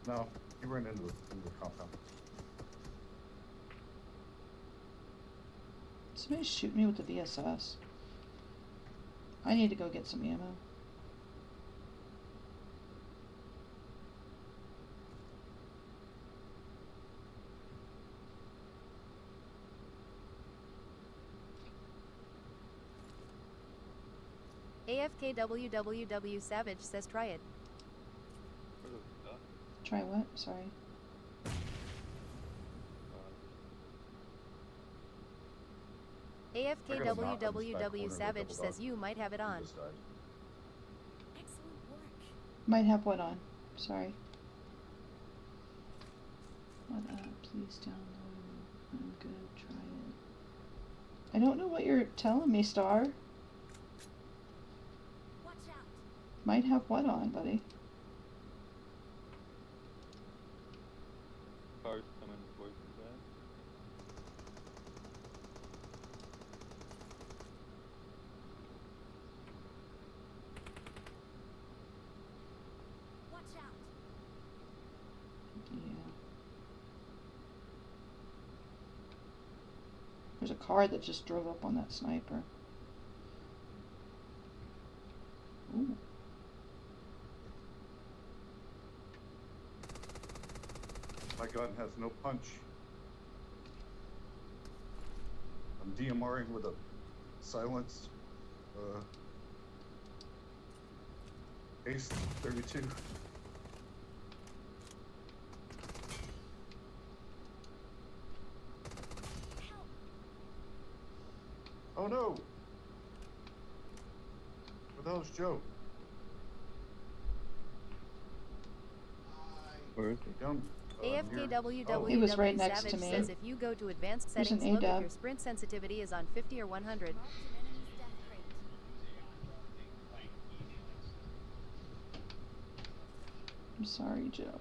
No, he ran into the compound. Somebody's shooting me with the VSS. I need to go get some ammo. AFKWWW Savage says try it. Try what? Sorry. AFKWWW Savage says you might have it He on. just died. Excellent work. Might have what on? Sorry. What please download. I'm good, try it. I don't know what you're telling me, Star. Watch out. Might have what on, buddy? Cars coming towards you guys. Watch out. Yeah. There's a car that just drove up on that sniper. Ooh. My gun has no punch. I'm DMRing with a silenced Ace 32. Help. Oh no! Where the hell's Joe? Where is he? Down. Near- AFKWWW He was right next Savage to me. says if you go to advanced There's an settings, look if ADAB. your sprint sensitivity is on 50 or 100. Marked an enemy's death crate. I'm sorry, Joe.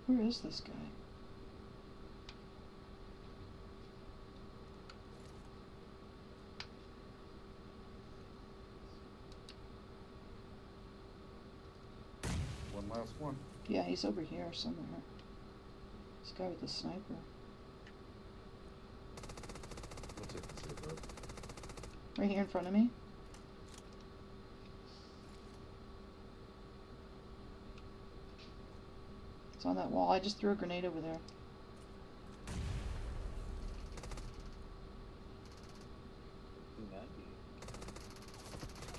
Where is this guy? One last one. Yeah, he's over here somewhere. This guy with the sniper. We'll take the safe road. Right here in front of me. It's on that wall. I just threw a grenade over there. Who that be?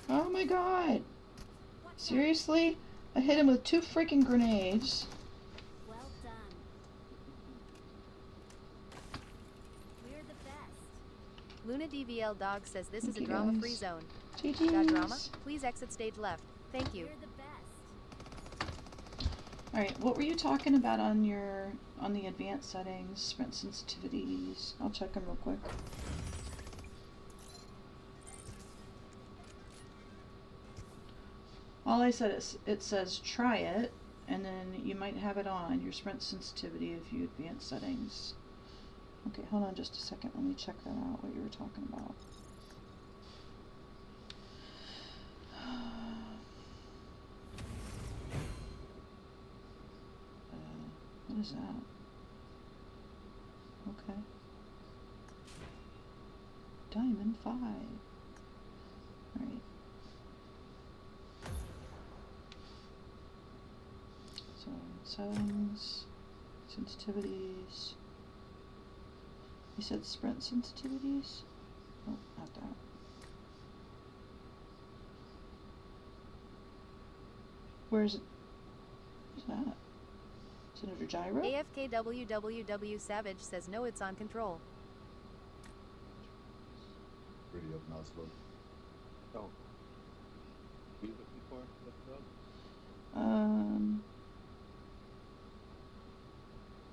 Oh my god! Watch out. Seriously? I hit him with 2 freaking grenades. Well done. We're the best. Luna DVL Dog says this is Thank a you, drama-free guys. zone. GG's. Got drama? Please exit stage left. Thank you. We're the best. Alright, what were you talking about on the advanced settings, sprint sensitivities? I'll check them real quick. All I said is it says try it, and then you might have it on your sprint sensitivity if you advance settings. Okay, hold on just a second. Let me check that out, what you were talking about. What is that? Okay. Diamond 5. Alright. So, settings, sensitivities. You said sprint sensitivities? Oh, not that. Where is it? What's that? Is it under gyro? AFKWWW Savage says no, it's on control. Pretty up mouse look. Oh. What are you looking for? What's up?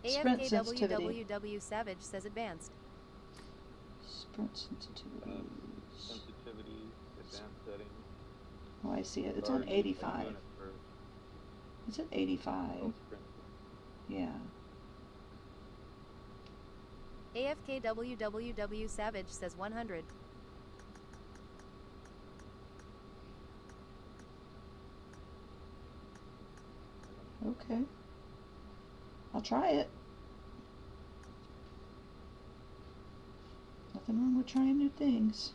Sprint sensitivity. AFKWWW Savage says advanced. Sprint sensitivity. Sensitivity, advanced settings. Oh, I see it. It's Or on are you 85. doing it for It's at 85. sprint? Yeah. AFKWWW Savage says 100. Okay. I'll try it. Nothing wrong with trying new things.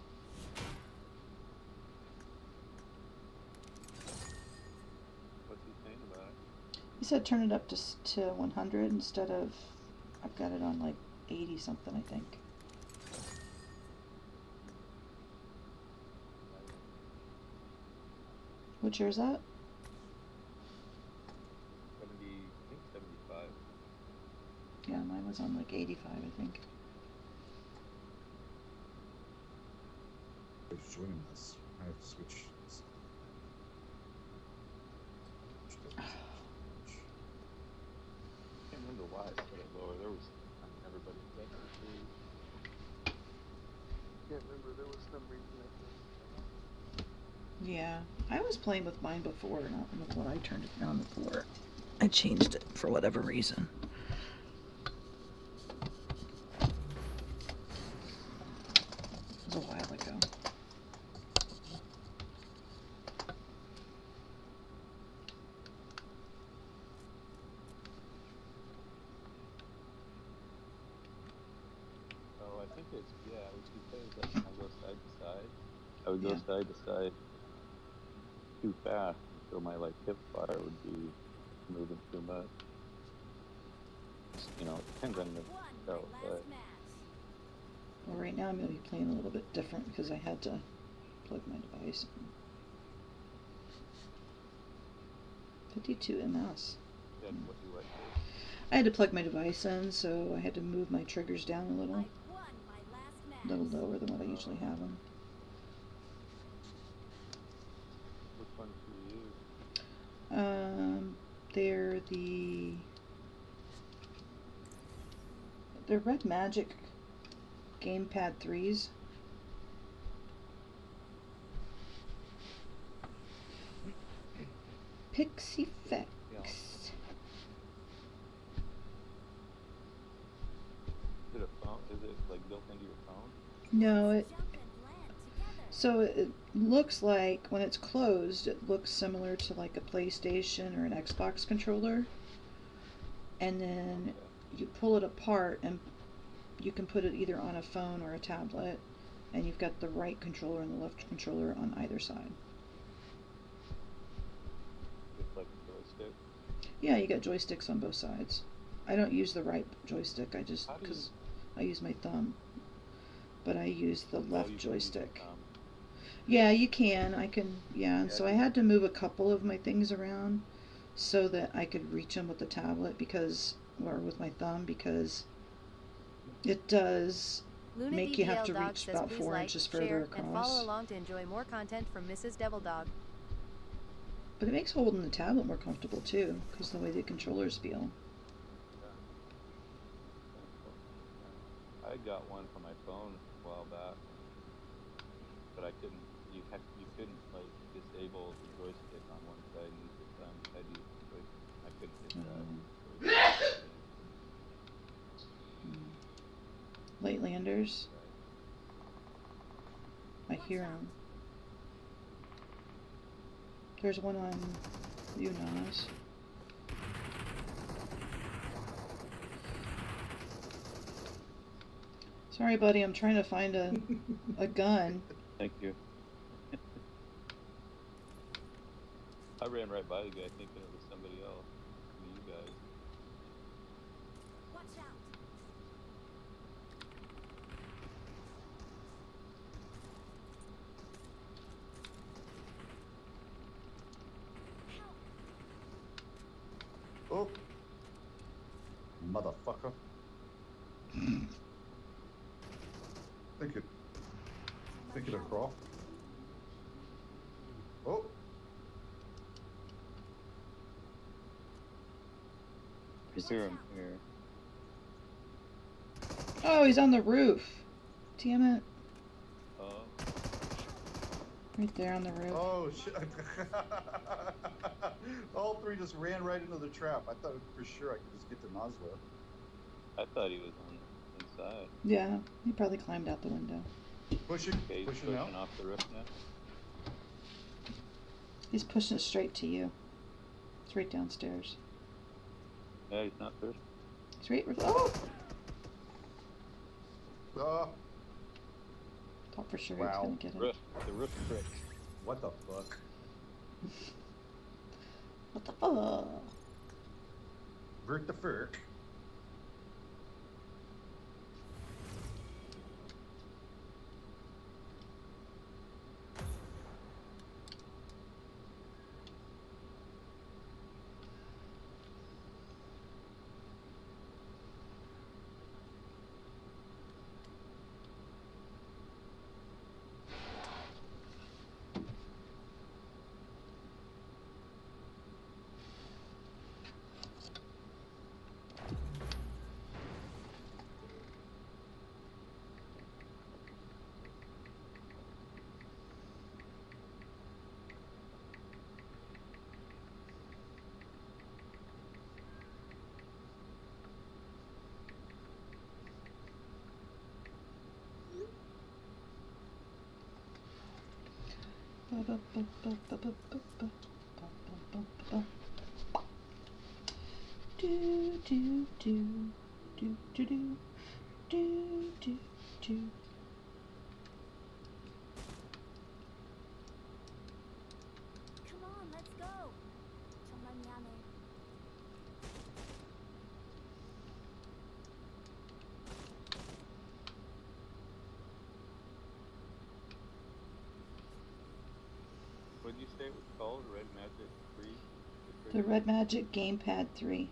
What's he saying about it? He said turn it up to 100 instead of, I've got it on like 80 something, I think. What's yours at? 70, I think 75. Yeah, mine was on like 85, I think. Thanks for joining us. I have to switch. I can't remember why I put it lower. There was everybody said that. Can't remember. There was some reason I think. Yeah, I was playing with mine before, not with what I turned it down before. I changed it for whatever reason. It was a while ago. Oh, I think it's, yeah, it was because like, when I go side to side, I would go Yeah. side to side too fast, so my like hip fire would be moving too much. You know, it depends on the show, but Well, right now I'm going to be playing a little bit different because I had to plug my device in. 52 ms. yeah, what you like. I had to plug my device in, so I had to move my triggers down a little lower than what I usually have them. Which ones do you use? They're Red Magic Gamepad 3s. Pixie Fex. Yeah. Is it a phone? Is it like built into your phone? No, so it looks like when it's closed, it looks similar to like a PlayStation or an Xbox controller. And then you pull it apart and you can put it either on a phone or a tablet, and you've got the right controller and the left controller on either side. It's like a joystick. Yeah, you got joysticks on both sides. I don't use the right joystick, I just, How do you- because I use my thumb. But I use the Oh, left you can use your joystick. thumb. Yeah, you can. I can, yeah. And Yeah, so I I can- had to move a couple of my things around so that I could reach them with the tablet or with my thumb, because it does Luna make you have DVL to Dog reach says about please 4 like, inches share, further and follow across. along to enjoy more content from Mrs. Devil Dog. But it makes holding the tablet more comfortable too, because the way the controllers feel. I got one for my phone a while back, but I couldn't. You couldn't like disable the joystick on one side and use the thumb. I had to use the joystick. I couldn't hit that. Lightlanders. I hear them. There's one on UNAS. Sorry, buddy, I'm trying to find a gun. Thank you. I ran right by the guy thinking it was somebody else. You guys. Watch out. Oh, motherfucker. Think it'll crawl. Oh. Hear him here. Oh, he's on the roof. Damn it. Oh. Right there on the roof. Oh shit! All three just ran right into the trap. I thought for sure I could just get to Noswell. I thought he was on inside. Yeah, he probably climbed out the window. Pushing, Okay, he's pushing out. off the roof now. He's pushing it straight to you. It's right downstairs. Yeah, he's not first. It's right. Oh! Thought for sure he was Wow. gonna get it. Roof. The roof trick. What the fuck? What the fuck? Vert the Furk. Do do do do do do do do do. Come on, let's go. 정말 미안해. What did you say it was called? Red Magic 3? The Red Magic Gamepad 3.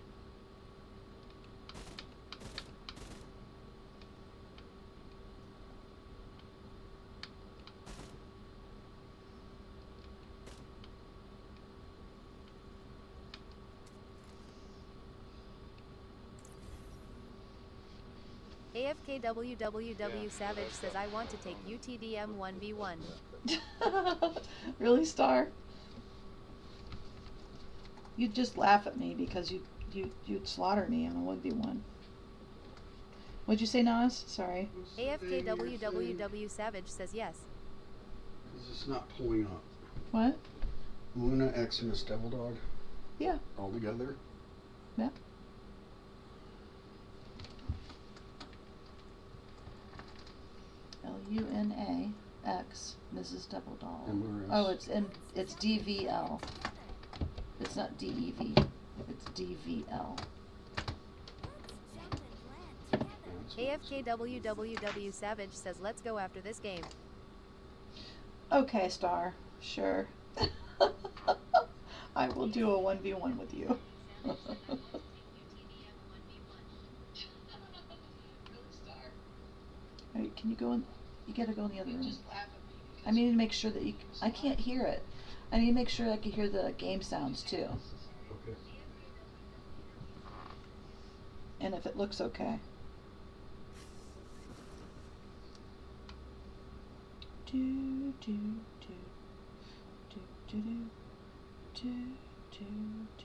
AFKWWW Savage says I want to take UTDM 1v1. Really, Star? You'd just laugh at me because you'd slaughter me on a 1v1. What'd you say, Nas? Sorry. AFKWWW Savage says yes. Because it's not pulling up. What? Luna X Miss Devil Dog Yeah. all together. Yeah. Luna X Mrs. Double Doll. MRS. Oh, it's DVL. It's not DEV. It's DVL. AFKWWW Savage says let's go after this game. Okay, Star. Sure. I will do a 1v1 with you. Alright, can you go in? You gotta go in the other room. I need to make sure that I can't hear it. I need to make sure I can hear the game sounds too. Okay. And if it looks okay. Do do do do do do do do do.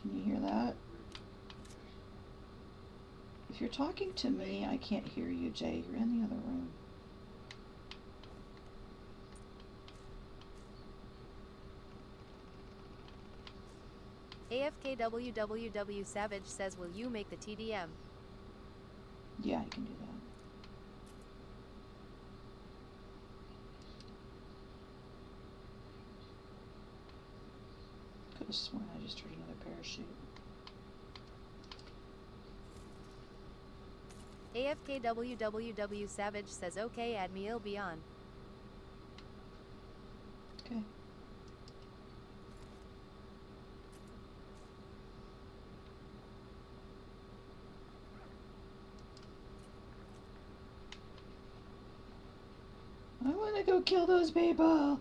Can you hear that? If you're talking to me, I can't hear you, Jay. You're in the other room. AFKWWW Savage says will you make the TDM? Yeah, I can do that. Could have sworn I just heard another parachute. AFKWWW Savage says okay, add me, it'll be on. Okay. I want to go kill those people.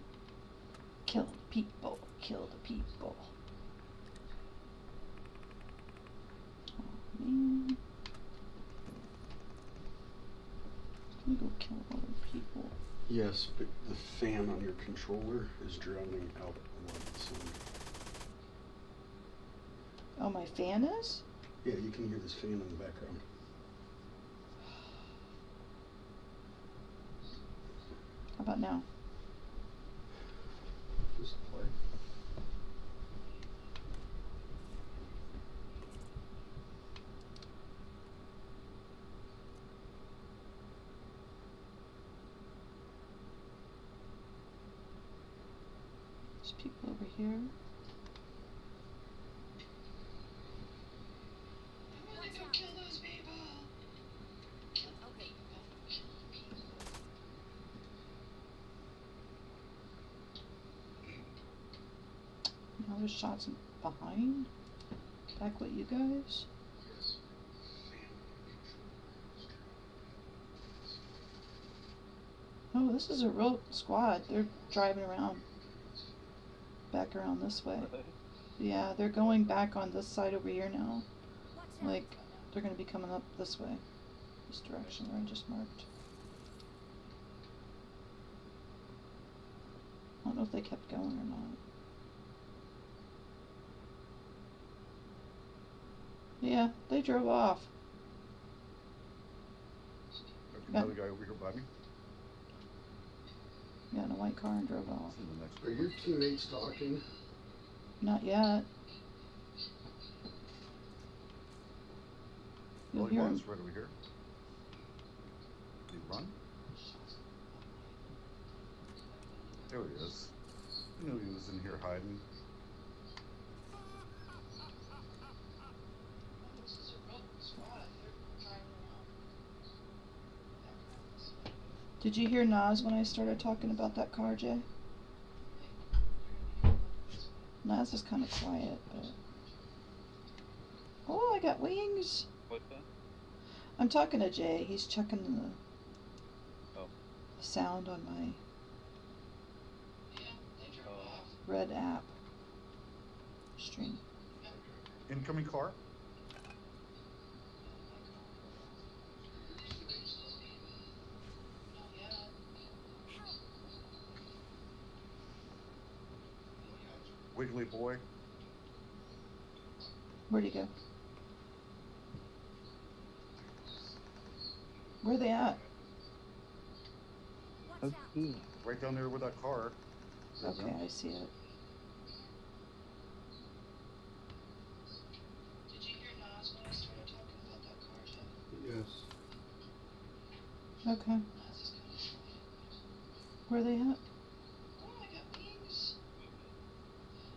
Kill the people. Kill the people. Oh, man. I'm gonna go kill all the people. Yes, but the fan on your controller is drowning out a lot of the sound. Oh, my fan is? Yeah, you can hear this fan in the background. How about now? Just play. There's people over here. I want to go kill those people. Okay. Now there's shots behind. Back with you guys. Oh, this is a real squad. They're driving around. Back around this way. Yeah, they're going back on this side over here now. Like, they're going to be coming up this way. This direction where I just marked. I don't know if they kept going or not. Yeah, they drove off. Another guy over here by me. Yeah, in a white car and drove off. In the next Are your teammates talking? Not yet. You'll Well, he hear was him. right over here. Did he run? There he is. I knew he was in here hiding. Did you hear Nas when I started talking about that car, Jay? Nas is kind of quiet, but... Oh, I got wings! What's that? I'm talking to Jay. He's checking the sound on my red app stream. Incoming car. Wiggly boy. Where'd he go? Where are they at? Let's see. Right down there with that car. Okay, I see it. Did you hear Nas when I started talking about that car, Jay? Yes. Okay. Where are they at? Oh, I got wings.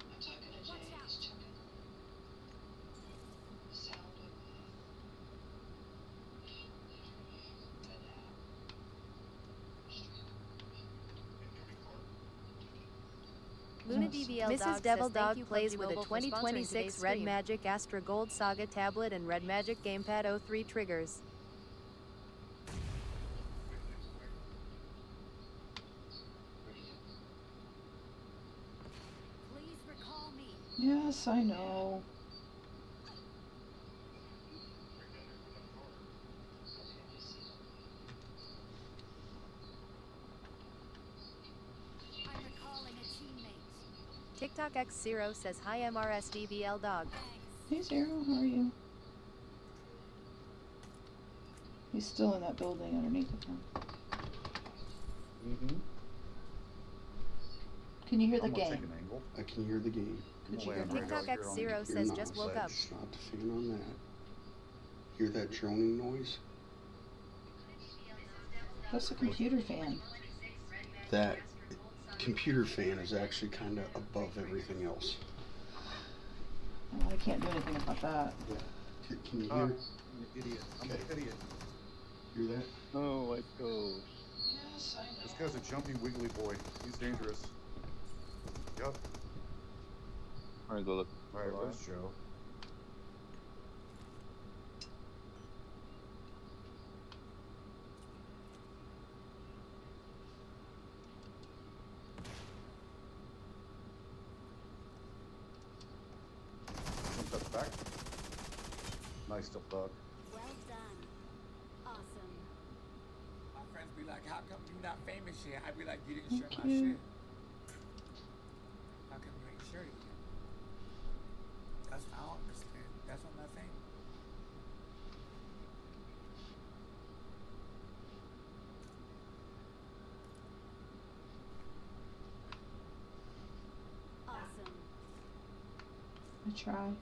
I'm talking to Jay. He's checking the sound of Luna DVL Mrs. Devil Dog plays with a 2026 Red Magic Astra Gold Saga tablet and Red Magic Gamepad 03 triggers. Please recall me. Yes, I know. I'm recalling a teammate. TikTok X0 says hi MRSDVL Dog. Hey Zero, how are you? He's still in that building underneath of him. Mm-hmm. Can you hear the I'm gonna take game? an angle. I can hear the game. Could you Land hear right TikTok out here on X0 the- says Hear just Nas. woke up. Not the fan on that. Hear that droning noise? That's a computer fan. That computer fan is actually kind of above everything else. Oh, I can't do anything about that. Can you Ah, hear? I'm an idiot. I'm an Okay. idiot. do that. Oh, let's go. Yes, I know. This guy's a jumpy, wiggly boy. He's dangerous. Yep. I'm gonna go look. Alright, where's Joe? Jump that back. Nice still dog. Well done. Awesome. My friends be like, how come you not famous yet? I'd be like, you didn't share my you. shit. How come you ain't shared it yet? That's I don't understand. That's what I'm not saying. Awesome. I try.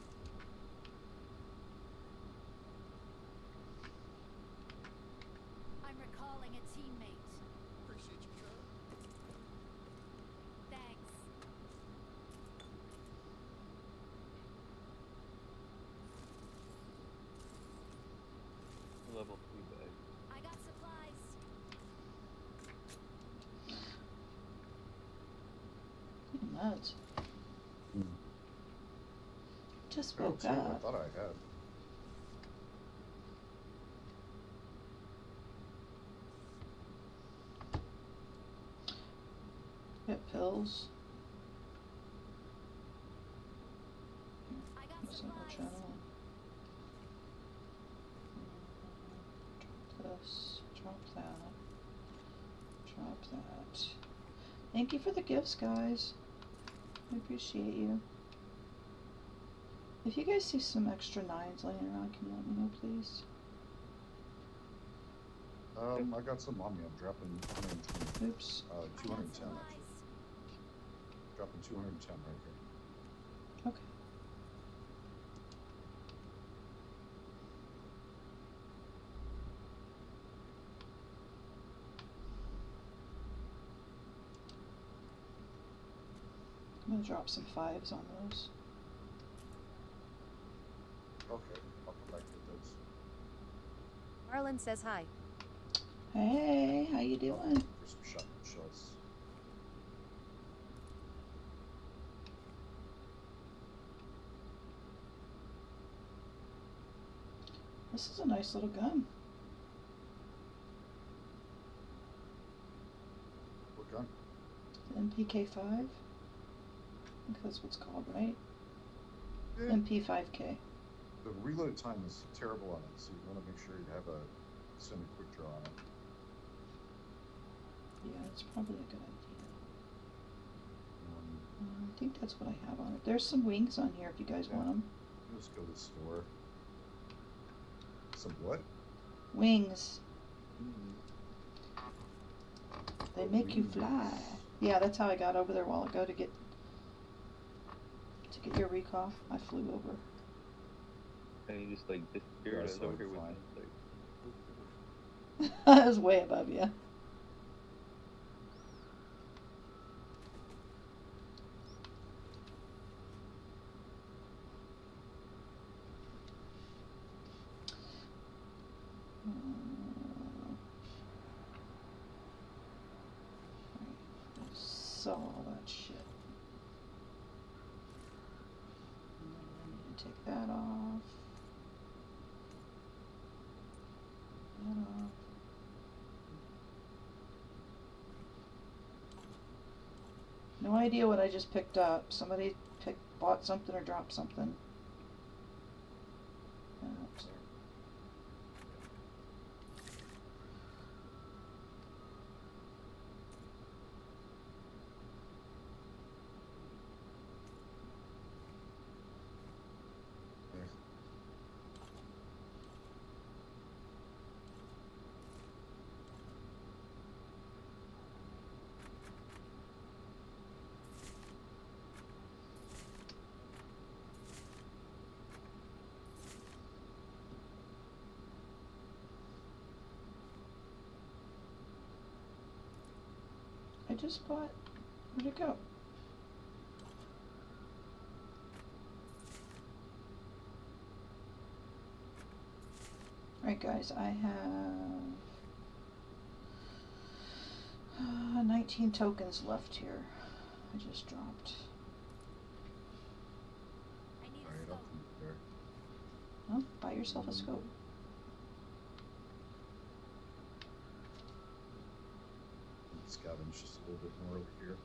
I'm recalling a teammate. Appreciate you, cuz. Thanks. Level 3 bag. I got supplies. Nuts. Just Oh, woke two, I up. thought I had. Get pills. I got Single supplies. channel. Drop this. Drop that. Drop that. Thank you for the gifts, guys. I appreciate you. If you guys see some extra 9s laying around, can you let me know, please? I got some on me. I'm dropping 120. Oops. 210 actually. Dropping 210 right here. Okay. I'm gonna drop some 5s on those. Okay, I'll come back to those. Arlen says hi. Hey, how you doing? For some shotgun shells. This is a nice little gun. What gun? MPK5. I think that's what's called, right? Yeah. MP5K. The reload time is terrible on it, so you want to make sure you have a semi-quick draw on it. Yeah, it's probably a good idea. I think that's what I have on it. There's some wings on here if you guys want them. Let's go to the store. Some what? Wings. They Oh, make you wings. fly. Yeah, that's how I got over there a while ago to get your recall. I flew over. And you just like disappeared. I was over here with me. Like, I was way above you. Saw all that shit. And then I need to take that off. That off. No idea what I just picked up. Somebody bought something or dropped something. Oops. I just bought. Where'd it go? Alright guys, I have 19 tokens left here. I just dropped. I need Alright, a I'll scope. come there. Well, buy yourself a scope. Scavenge just a little bit more over here.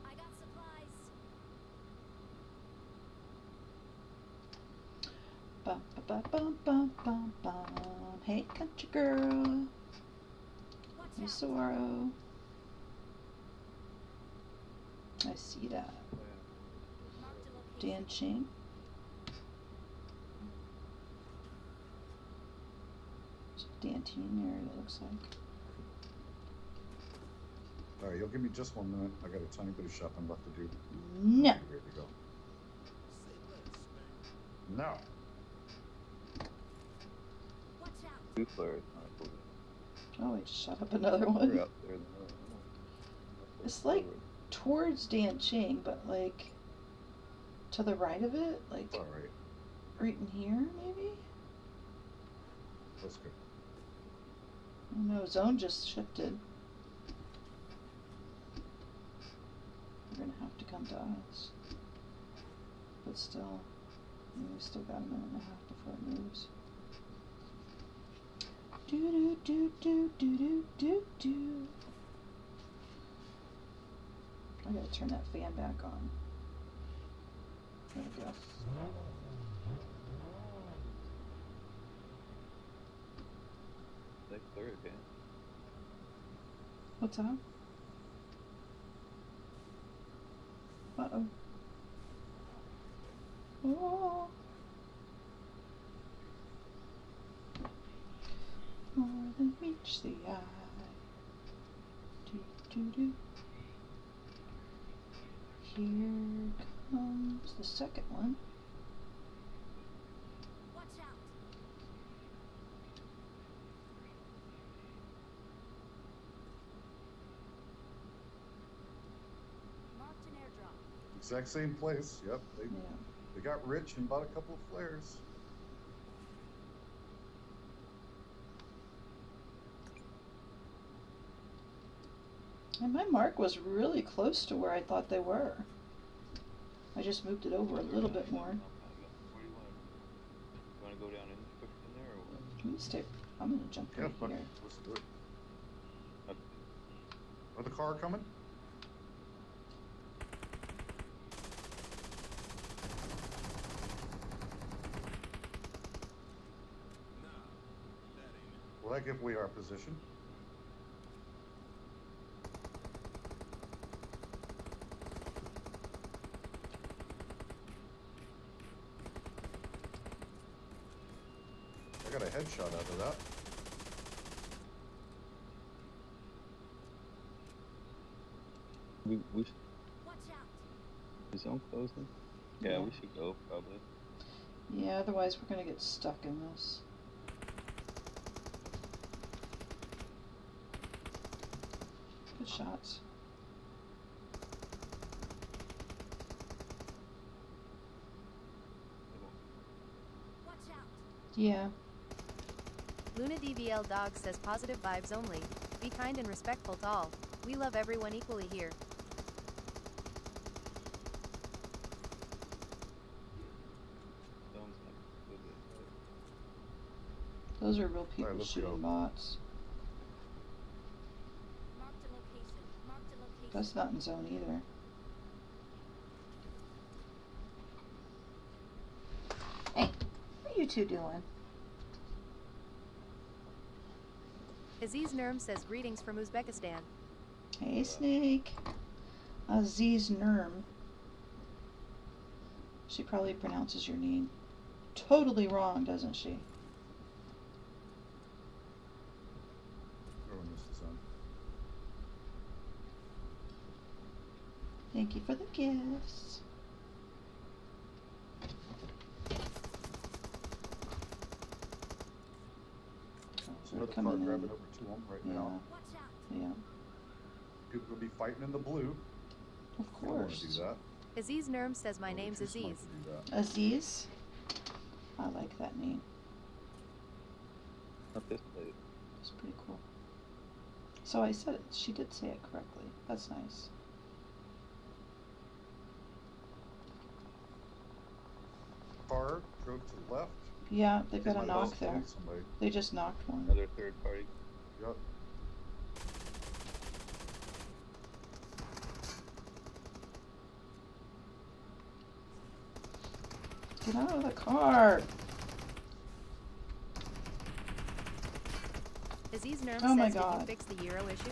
I got supplies. Bum, ba, bum, bum, bum, bum. Hey, country girl. Watch Hey, out. Soro. I see that. Marked a location. Dan Ching. There's a Dantine there, it looks like. Alright, you'll give me just 1 minute. I got a tiny bit of shopping left to do. No. Here we go. No. Watch out. 2 flares, I believe. Oh, I just shot up another They're one. out there. It's like towards Dan Ching, but like to the right of it, like Alright, right in here, maybe? that's good. Oh no, zone just shifted. You're gonna have to come to us. But still, we still got a minute and a half before it moves. Do do do do do do do. I gotta turn that fan back on. There we go. They clear it, Dan. What's up? Uh-oh. Oh. More than meets the eye. Do, do, do. Here comes the second one. Watch out. Marked an airdrop. Exact same place. Yep. Yeah. They got rich and bought a couple of flares. And my mark was really close to where I thought they were. I just moved it over a little bit more. Where do you want to go down in there or what? Can you stay? I'm gonna jump Yeah, right fuck it. here. Let's do it. Okay. Another car coming? Will that give away our position? I got a headshot out of that. We should, Watch out. is zone closing? Yeah, we should go probably. Yeah, otherwise we're gonna get stuck in this. Good shots. Watch out. Yeah. Luna DVL Dog says positive vibes only. Be kind and respectful to all. We love everyone equally here. Zone's not good yet, Those are real people let's shooting go. bots. Marked a location. Marked a location. That's not in zone either. Hey, what are you two doing? Aziz Nurm says greetings from Uzbekistan. Hey, Snake. Aziz Nurm. She probably pronounces your name totally wrong, doesn't she? Everyone misses on. Thank you for the gifts. So the car Coming in. grabbing over to them right now. Watch out. Yeah, People will be fighting in the blue. of You don't want to do course. that. Aziz Nerm says my Don't be name's too smart Aziz. to do that. Aziz? I like that name. Not this place. It's pretty cool. So I said it. She did say it correctly. That's nice. Car drove to the left. Yeah, they've They got a might have knock there. killed somebody. They just knocked one. Another third party. Yep. Get out of the car! Aziz Nerm Oh my says, did you God. fix the Euro issue?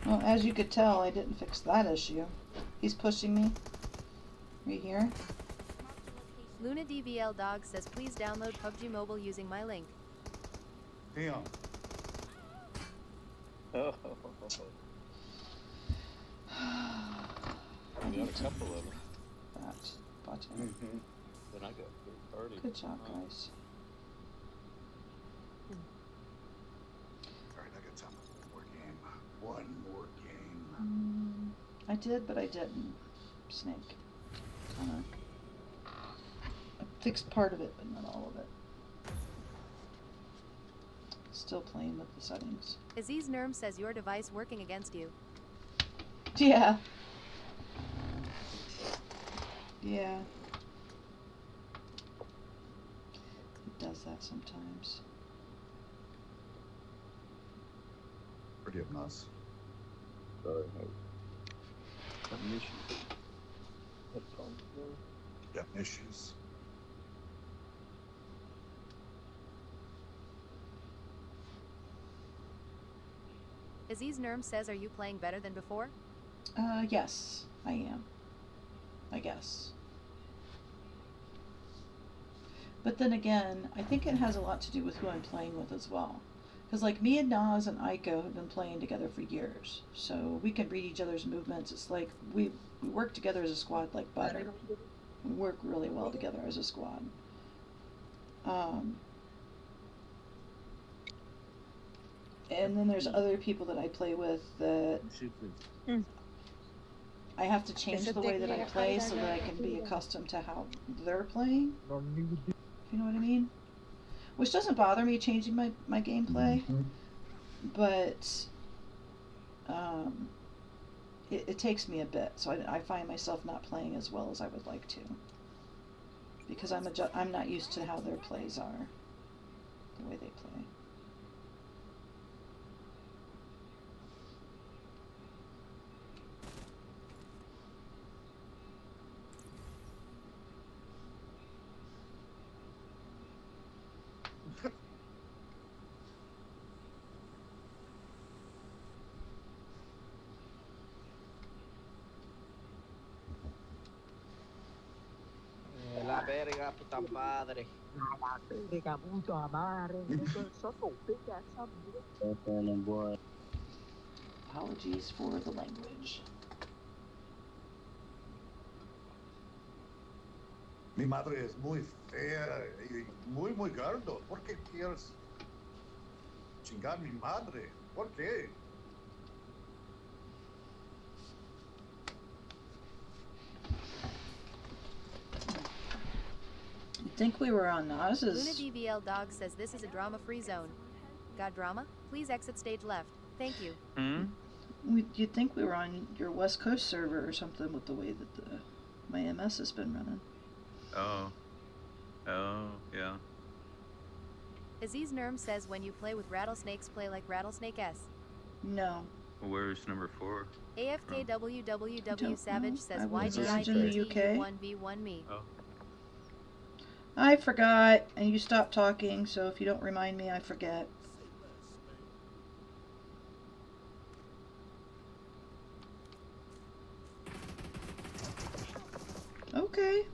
Well, as you could tell, I didn't fix that issue. He's pushing me. Right here. Marked a location. Luna DVL Dog says, please download PUBG Mobile using my link. Damn. Oh. I We got need a to couple of them. that button. Mm-hmm. Then I got third party. Good job, Oh. guys. Alright, I got time for one more game. One more game. I did, but I didn't. Snake. I fixed part of it, but not all of it. Still playing with the settings. Aziz Nerm says your device working against you. Yeah. Yeah. It does that sometimes. Forgive us. Sorry. Got an issue. That's all. Got issues. Aziz Nerm says, are you playing better than before? Yes, I am. I guess. But then again, I think it has a lot to do with who I'm playing with as well. Because like me and Nas and Aiko have been playing together for years. So we can read each other's movements. It's like we work together as a squad like butter. We work really well together as a squad. And then there's other people that I play with that I have to change the way that I play so that I can be accustomed to how they're playing. If you know what I mean? Which doesn't bother me changing my gameplay, but it takes me a bit. So I find myself not playing as well as I would like to. Because I'm not used to how their plays are, the way they play. La verga, puta madre. Verga, puta madre. Apologies for the language. Mi madre es muy fea y muy, muy gordo. ¿Por qué quieres chingar mi madre? ¿Por qué? You'd think we were on Luna Nas's. DVL Dog says this is a drama-free zone. Got drama? Please exit stage left. Thank you. You'd think we were on your West Coast server or something with the way that my MS has been running. Oh, yeah. Aziz Nerm says when you play with rattlesnakes, play like Rattlesnake S. No. Where's number 4? AFKWWW Savage says I was in the YGITTU UK. 1v1 me. Oh. I forgot, and you stopped talking, so if you don't remind me, I forget. Okay.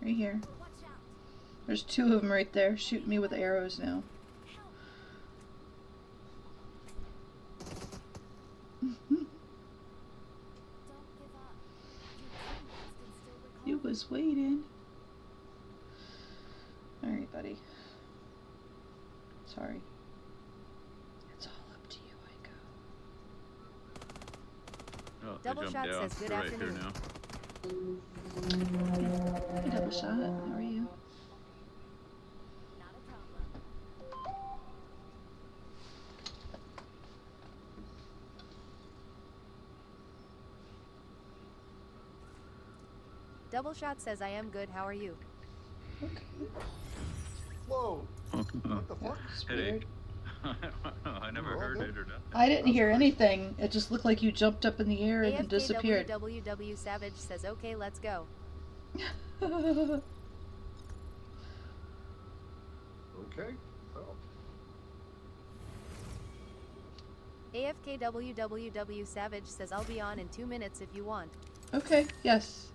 Right here. Watch out. There's 2 of them right there, shooting me with arrows now. Don't give up. Your teammates can still recall You was waiting. Alright, buddy. Sorry. Oh, they Double jumped Shot down. says good They're right here afternoon. now. Hey, Double Shot. How are you? Not a problem. Double Shot says I am good. How are you? Whoa! What the fuck? That's Headache. weird. I never We're all heard good? it or nothing. I didn't hear anything. It just looked like you jumped up in the air and then disappeared. AFKWWW Savage says okay, let's go. Okay. Well, AFKWWW Savage says I'll be on in 2 minutes if you want. Okay, yes.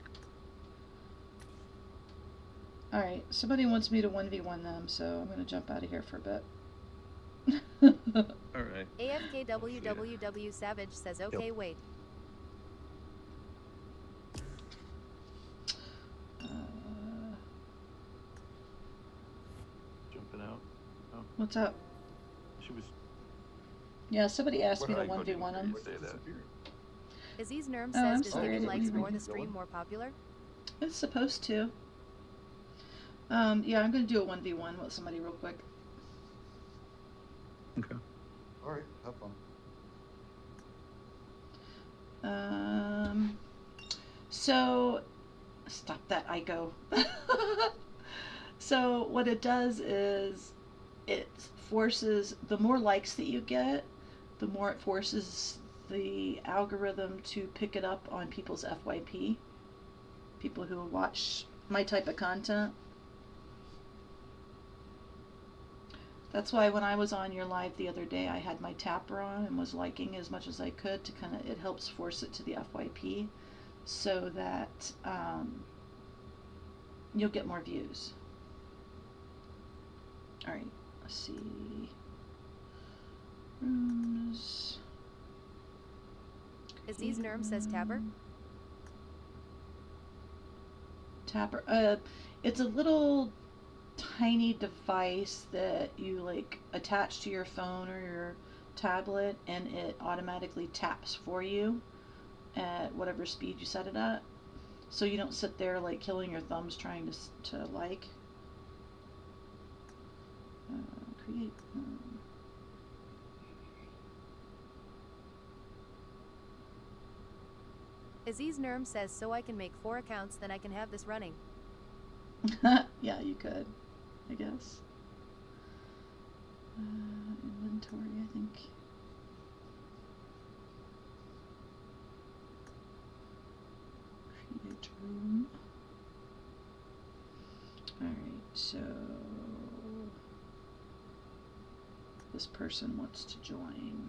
Alright, somebody wants me to 1v1 them, so I'm gonna jump out of here for a bit. Alright. AFKWWW Savage says okay, wait. Jumping out. Oh, What's up? she was. Yeah, somebody asked me to I couldn't 1v1 them. say that. Aziz Nerm Oh, I'm says does sorry, I giving didn't likes mean more to- the stream more popular? It's supposed to. Yeah, I'm gonna do a 1v1 with somebody real quick. Okay. alright, have fun. So, stop that, Ico. So what it does is it forces, the more likes that you get, the more it forces the algorithm to pick it up on people's FYP, people who watch my type of content. That's why when I was on your live the other day, I had my tapper on and was liking as much as I could to kind of, it helps force it to the FYP so that you'll get more views. Alright, let's see. Rooms. Aziz Nerm says Tabber? Tapper. It's a little tiny device that you like attach to your phone or your tablet, and it automatically taps for you at whatever speed you set it at, so you don't sit there like killing your thumbs trying to like create. Aziz Nerm says so I can make 4 accounts, then I can have this running. Yeah, you could, I guess. Inventory, I think. Create room. Alright, so this person wants to join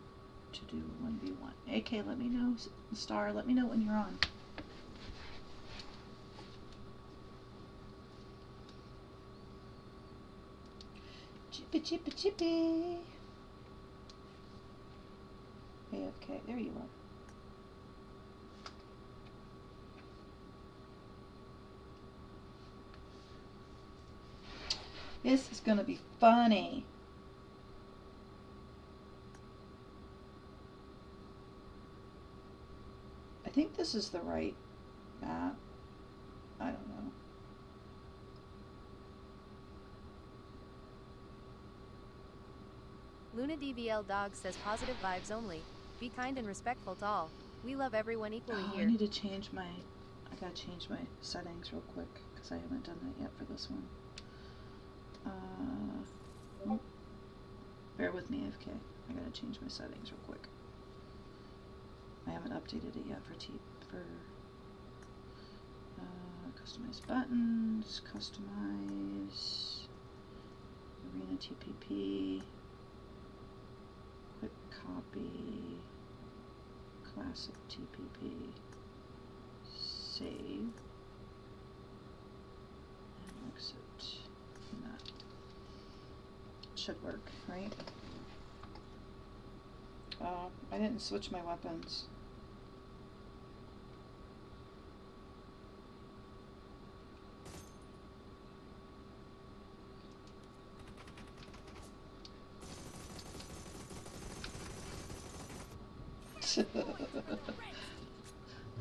to do 1v1. AK, let me know. Star, let me know when you're on. Chippy, chippy, chippy. AFK, there you are. This is gonna be funny. I think this is the right map. I don't know. Luna DVL Dog says positive vibes only. Be kind and respectful to all. We love everyone equally Oh, here. I need to change my, I gotta change my settings real quick because I haven't done that yet for this one. Bear with me, AFK. I gotta change my settings real quick. I haven't updated it yet for customize buttons, customize arena TPP, quick copy, classic TPP, save, and exit. And that should work, right? I didn't switch my weapons.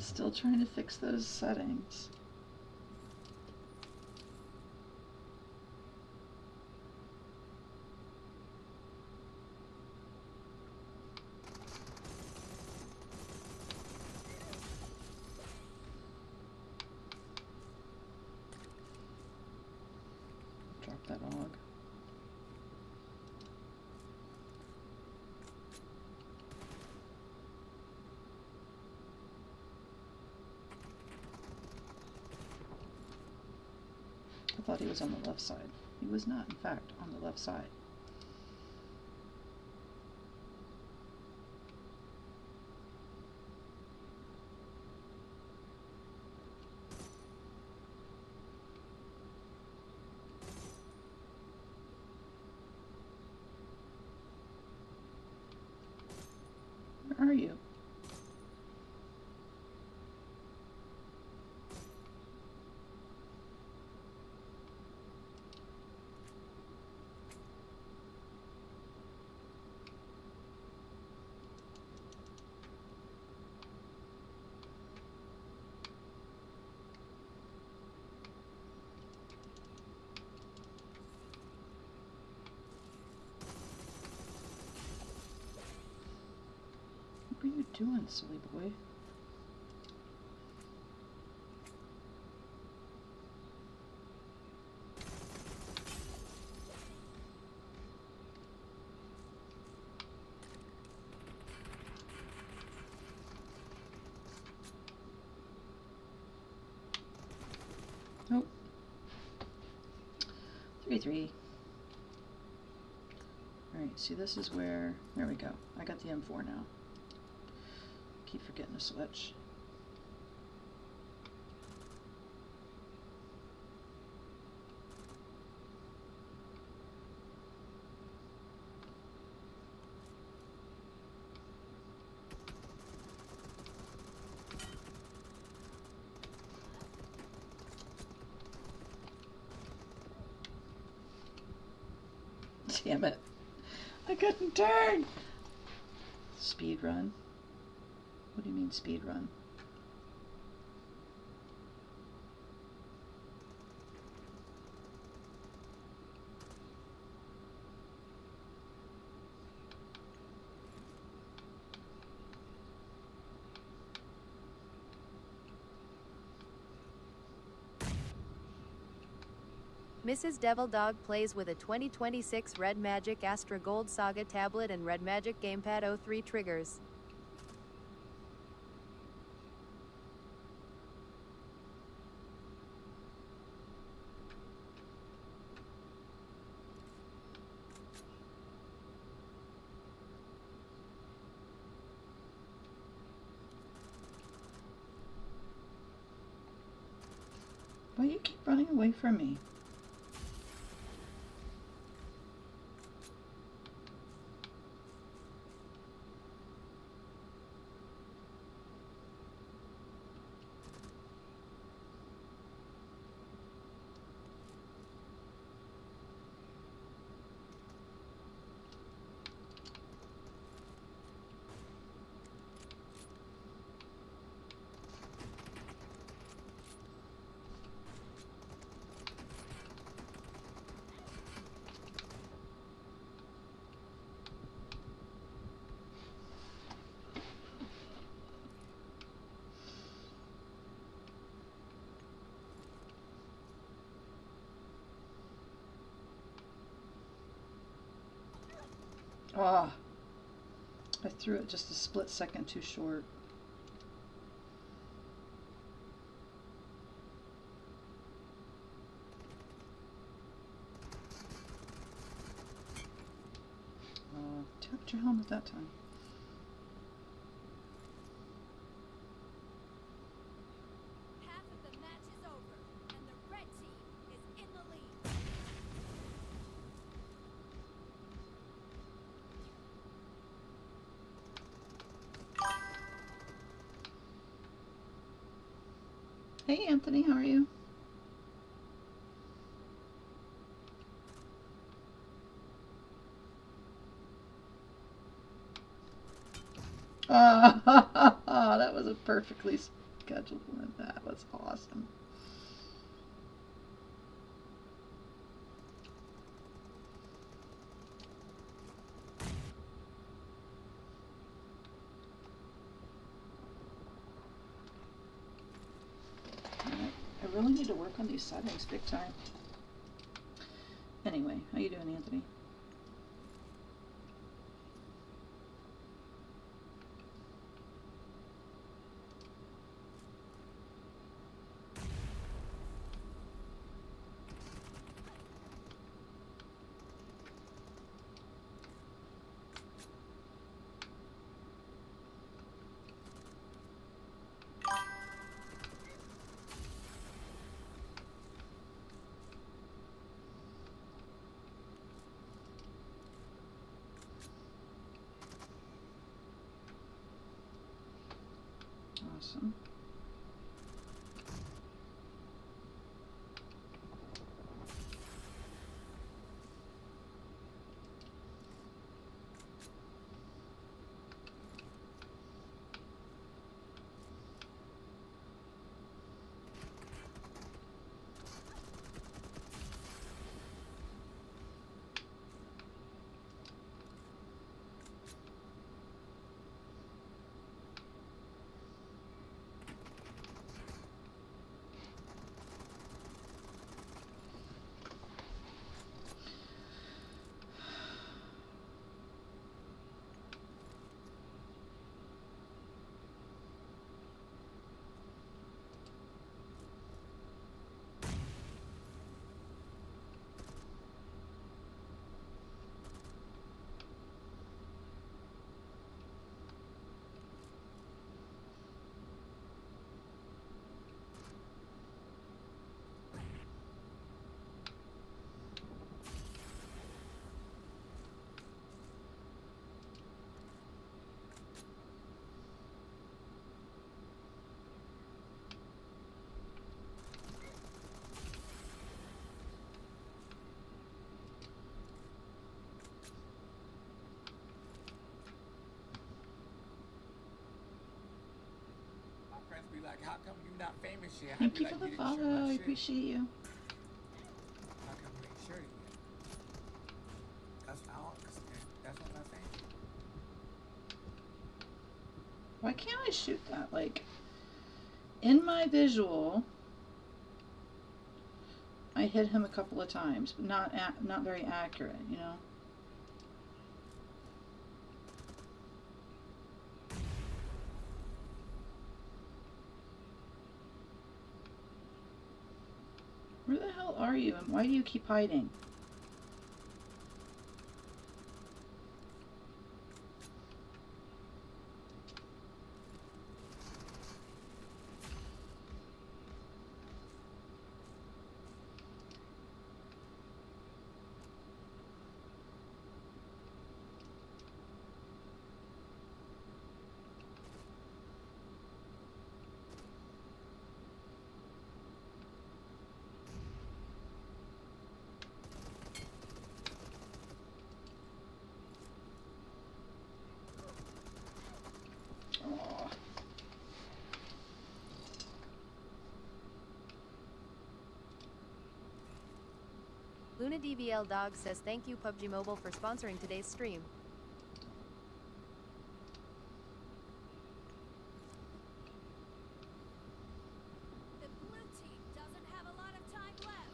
Still trying to fix those settings. Drop that log. I thought he was on the left side. He was not, in fact, on the left side. Where are you? What are you doing, silly boy? Nope. 3-3. Alright, see, this is where... There we go. I got the M4 now. Keep forgetting to switch. Damn it. I couldn't turn! Speed run? What do you mean speed run? Mrs. Devil Dog plays with a 2026 Red Magic Astra Gold Saga tablet and Red Magic Gamepad 03 triggers. Why do you keep running away from me? Ah, I threw it just a split second too short. Tapped your helmet that time. Half of the match is over, and the red team is in the lead. Hey Anthony, how are you? That was a perfectly scheduled one. That was awesome. I really need to work on these settings big time. Anyway, how you doing, Anthony? Awesome. Friends be like, how come you not famous yet? Thank be you like, for the you didn't share follow. my I shit. appreciate you. How come you ain't shared it yet? That's I don't understand. That's what I'm saying. Why can't I shoot that? Like, in my visual, I hit him a couple of times, but not very accurate, you know? Where the hell are you, and why do you keep hiding? Oh. Luna DVL Dog says thank you PUBG Mobile for sponsoring today's stream. The blue team doesn't have a lot of time left.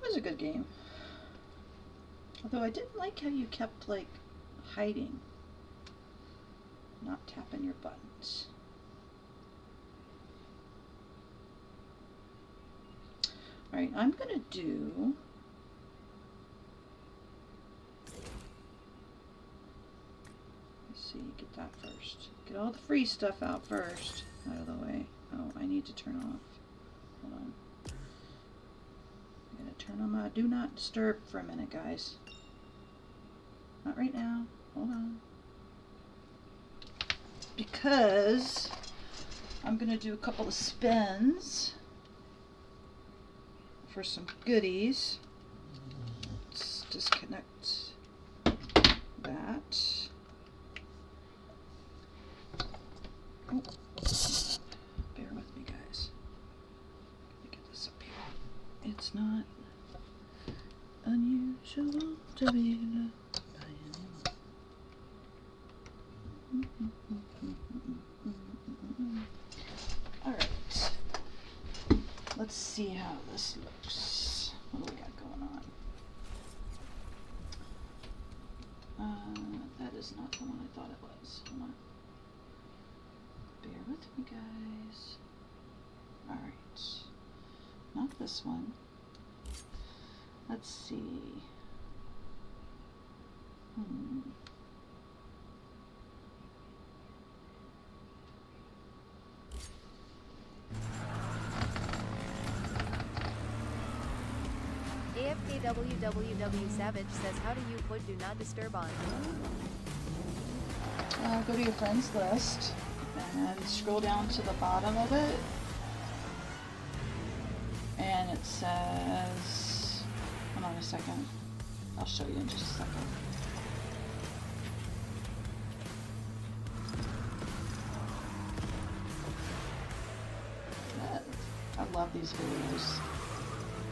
It was a good game. Although I didn't like how you kept, like, hiding. Not tapping your buttons. Alright, I'm gonna do... see, get that first. Get all the free stuff out first. Out of the way. Oh, I need to turn off. Hold on. I'm gonna turn on my do not disturb for a minute, guys. Not right now. Hold on. Because I'm gonna do a couple of spins for some goodies. Let's disconnect that. Oh, bear with me, guys. Let me get this up here. It's not unusual to be loved by anyone. Alright. Let's see how this looks. What do we got going on? That is not the one I thought it was. Hold on. Bear with me, guys. Alright. Not this one. Let's see. AFKWWW Savage says, how do you put do not disturb on? Go to your friends list and scroll down to the bottom of it. And it says, hold on a second. I'll show you in just a second. I love these videos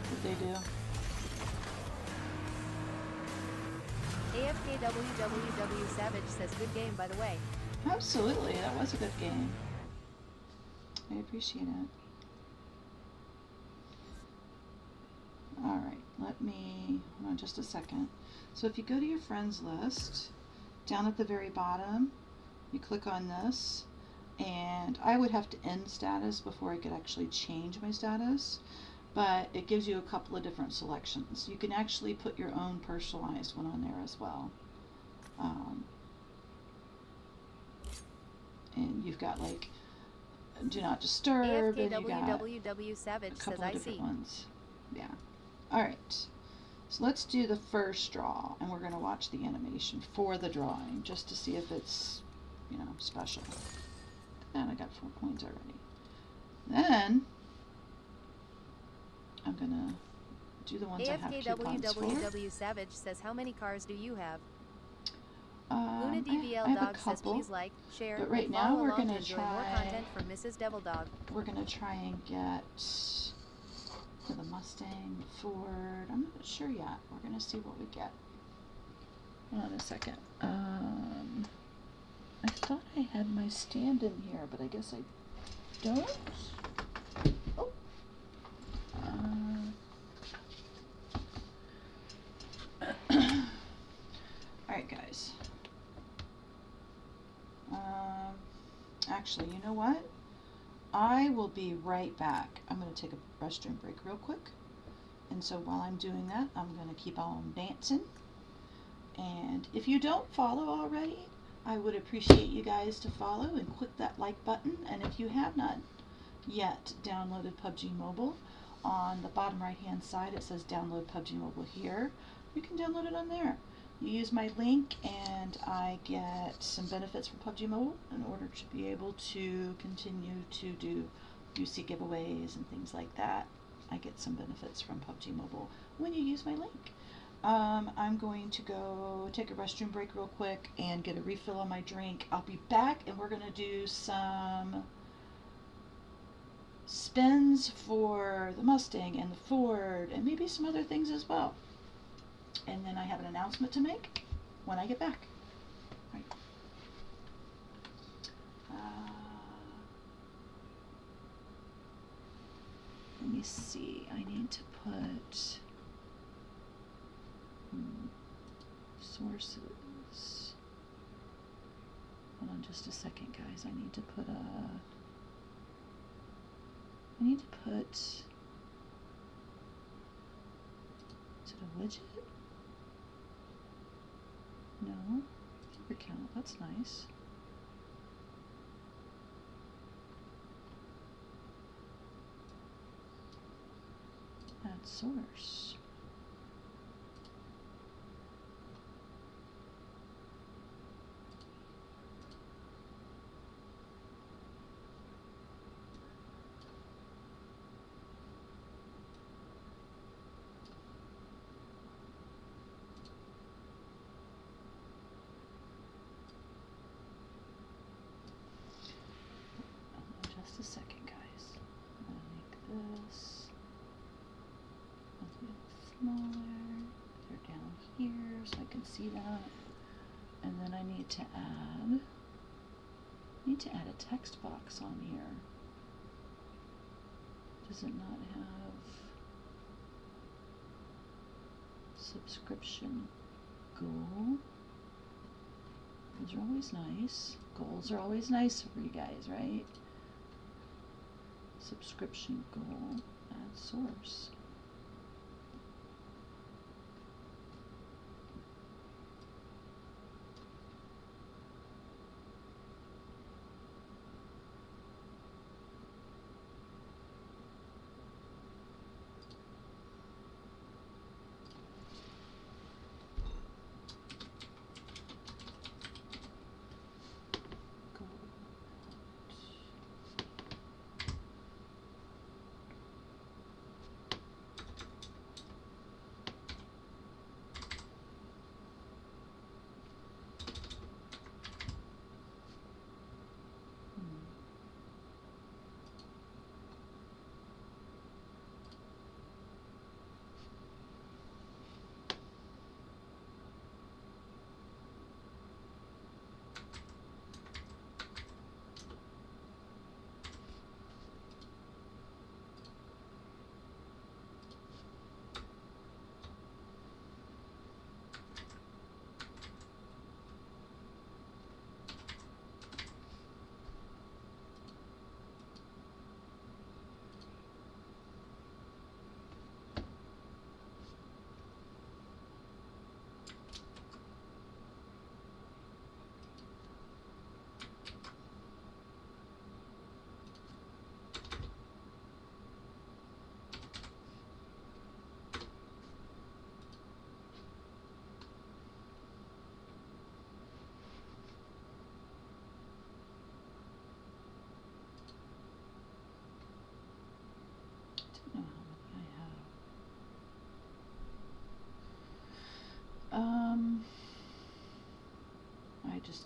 that they do. AFKWWW Savage says, good game, by the way. Absolutely, that was a good game. I appreciate it. Alright, let me, hold on just a second. So if you go to your friends list, down at the very bottom, you click on this, and I would have to end status before I could actually change my status, but it gives you a couple of different selections. You can actually put your own personalized one on there as well. And you've got like do not disturb, and you got Savage a couple says, of different ones. Yeah. Alright, so let's do the first draw, and we're going to watch the animation for the drawing, just to see if it's, you know, special. And I got 4 points already. Then, I'm going to do the ones I have coupons for. AFKWWW Savage says, how many cars do you have? Luna I DVL have a Dog says, couple, please like, share, but right and now follow we're along going to to enjoy more try, content from Mrs. Devil Dog. we're going to try and get for the Mustang, Ford, I'm not sure yet. We're going to see what we get. Hold on a second. I thought I had my stand in here, but I guess I don't. Oh. Alright, guys. Actually, you know what? I will be right back. I'm going to take a restroom break real quick. And so while I'm doing that, I'm going to keep on dancing. And if you don't follow already, I would appreciate you guys to follow and click that like button. And if you have not yet downloaded PubG Mobile, on the bottom right hand side it says download PubG Mobile here. You can download it on there. You use my link and I get some benefits from PubG Mobile in order to be able to continue to do UC giveaways and things like that. I get some benefits from PubG Mobile when you use my link. I'm going to go take a restroom break real quick and get a refill on my drink. I'll be back and we're going to do some spins for the Mustang and the Ford and maybe some other things as well. And then I have an announcement to make when I get back. Right. Let me see. I need to put sources. Hold on just a second, guys. I need to put is it a widget? No. account. That's nice. Add source. Just a second, guys. I'm gonna make this a little smaller. They're down here so I can see that. And then I need to add a text box on here. Does it not have subscription goal? Those are always nice. Goals are always nice for you guys, right? Subscription goal, add source.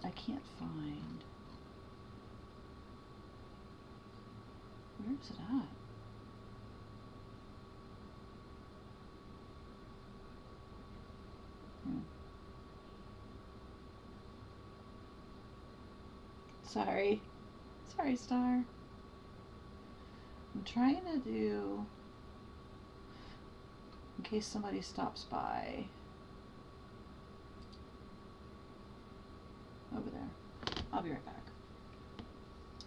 I can't find. Where is it at? Sorry. Sorry, Star. I'm trying to do, in case somebody stops by. Over there. I'll be right back. I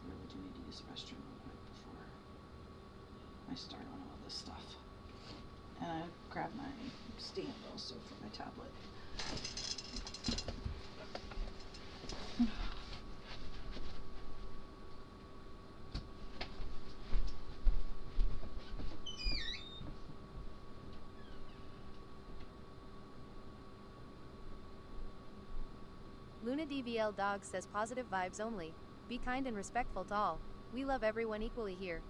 really do need to use the restroom real quick before I start on all this stuff. And I grabbed my stand also for my tablet. Luna DVL Dog says positive vibes only. Be kind and respectful to all. We love everyone equally here.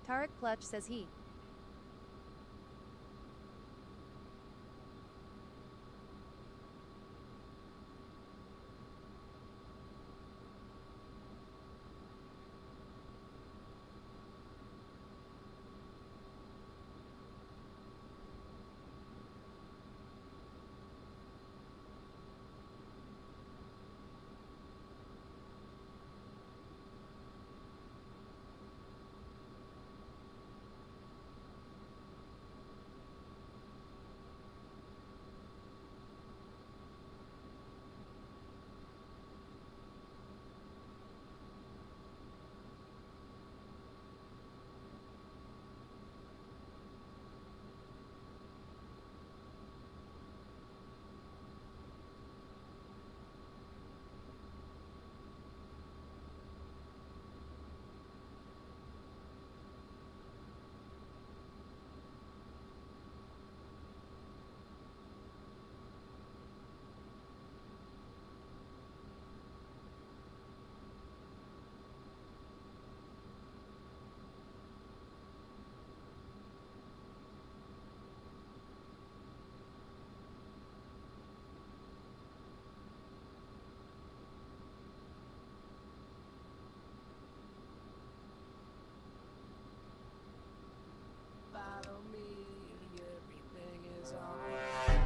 Tarek Clutch says he. Follow me, everything is alright.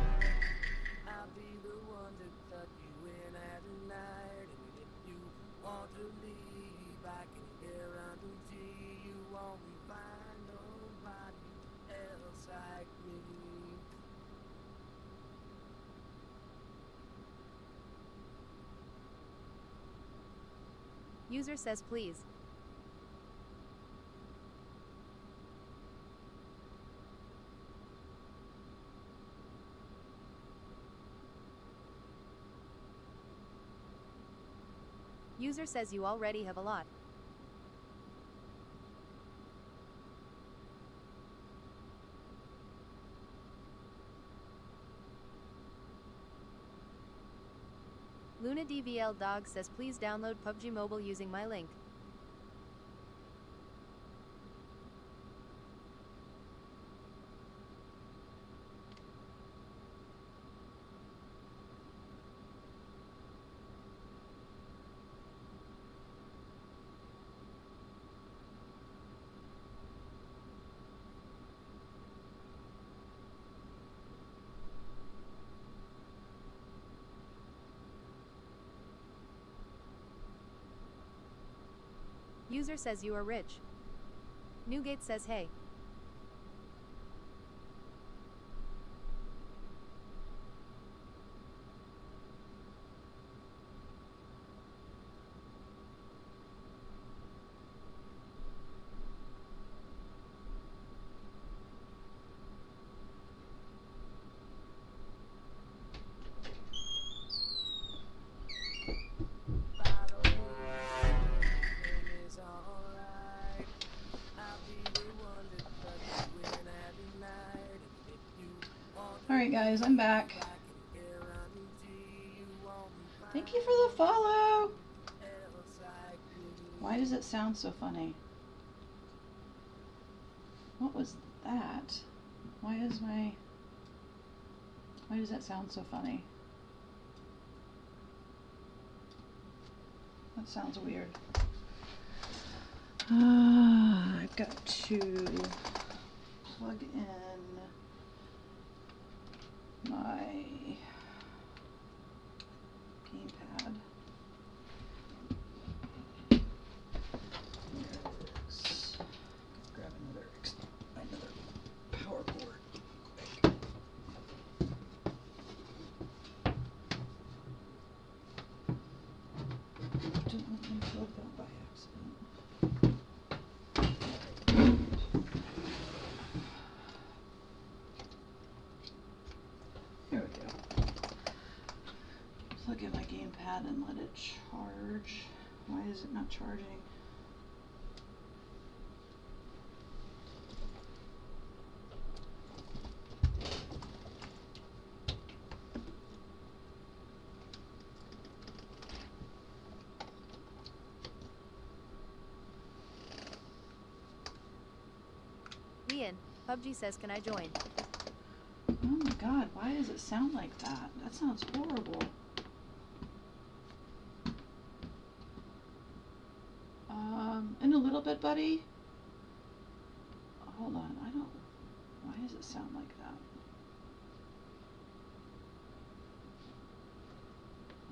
I'll be the one to tuck you in at night. And if you want to leave, I can guarantee you won't find nobody else like me. User says please. User says you already have a lot. Luna DVL Dog says please download PUBG Mobile using my link. User says you are rich. Newgate says hey. Alright guys, I'm back. Thank you for the follow! Why does it sound so funny? What was that? Why does that sound so funny? That sounds weird. I've got to plug in my gamepad. Grab another power cord. Don't let me plug that by accident. There we go. Plug in my gamepad and let it charge. Why is it not charging? PubgM says, can I join? Oh my god, why does it sound like that? That sounds horrible. In a little bit, buddy. Hold on, I don't... Why does it sound like that?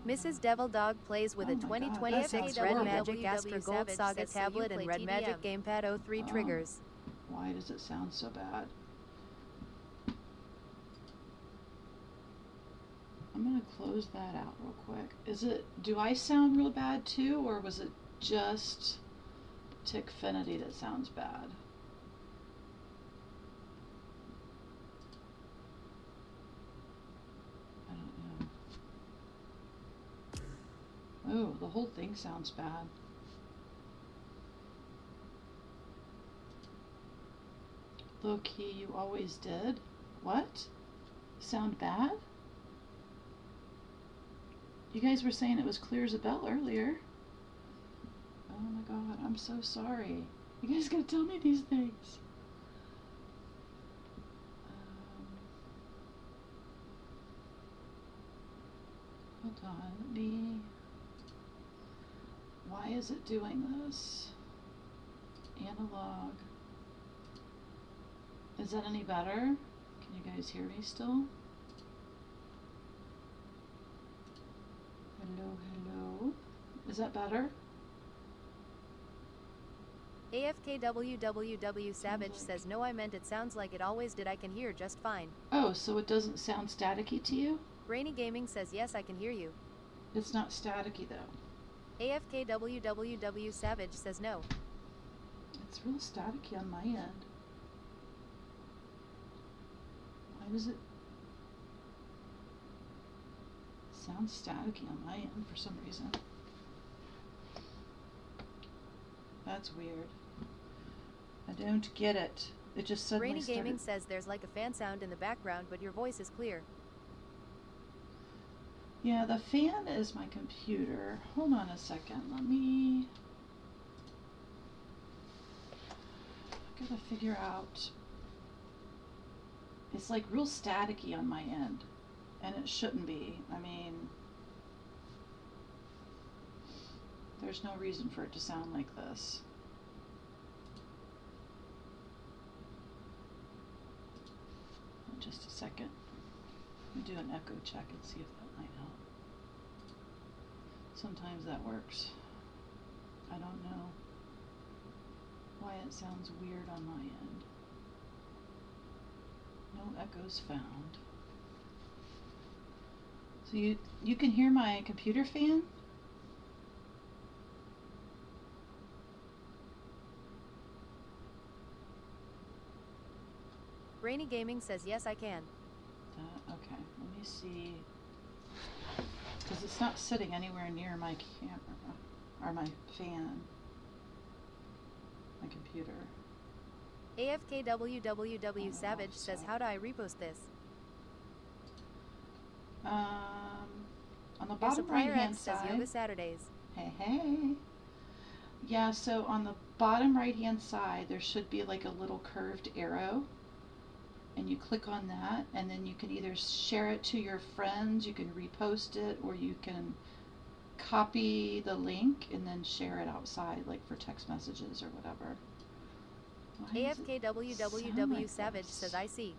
Mrs. Devil Dog plays with Oh a my God, that 2026 sounds Red horrible. Magic Astra Gold Saga tablet and Red Magic Gamepad 03 Oh. triggers. Why does it sound so bad? I'm gonna close that out real quick. Do I sound real bad too, or was it just Tickfinity that sounds bad? I don't know. Oh, the whole thing sounds bad. Low key, you always did? What? Sound bad? You guys were saying it was clear as a bell earlier. Oh my god, I'm so sorry. You guys gotta tell me these things. Hold on, let me... Why is it doing this? Analog. Is that any better? Can you guys hear me still? Hello, hello. Is that better? AFKWWW Savage says, no, I meant it sounds like it always did. I can hear just fine. Oh, so it doesn't sound staticky to you? Rainy Gaming says, yes, I can hear you. It's not staticky though. AFKWWW Savage says no. It's real staticky on my end. Why does it sound staticky on my end for some reason? That's weird. I don't get it. It just suddenly Rainy started... Gaming says there's like a fan sound in the background, but your voice is clear. Yeah, the fan is my computer. Hold on a second. Let me... I gotta figure out... It's like real staticky on my end. And it shouldn't be. I mean... There's no reason for it to sound like this. Just a second. Let me do an echo check and see if that might help. Sometimes that works. I don't know why it sounds weird on my end. No echoes found. So you can hear my computer fan? Rainy Gaming says, yes, I can. Okay, let me see. Because it's not sitting anywhere near my camera, or my fan. My computer. AFKWWW Savage says, how do I repost this? On the Your bottom supplier right-hand X says side. Yoga Saturdays. Hey, hey. Yeah, so on the bottom right-hand side, there should be like a little curved arrow. And you click on that, and then you can either share it to your friends, you can repost it, or you can copy the link and then share it outside, like for text messages or whatever. AFKWWW Savage says, I see.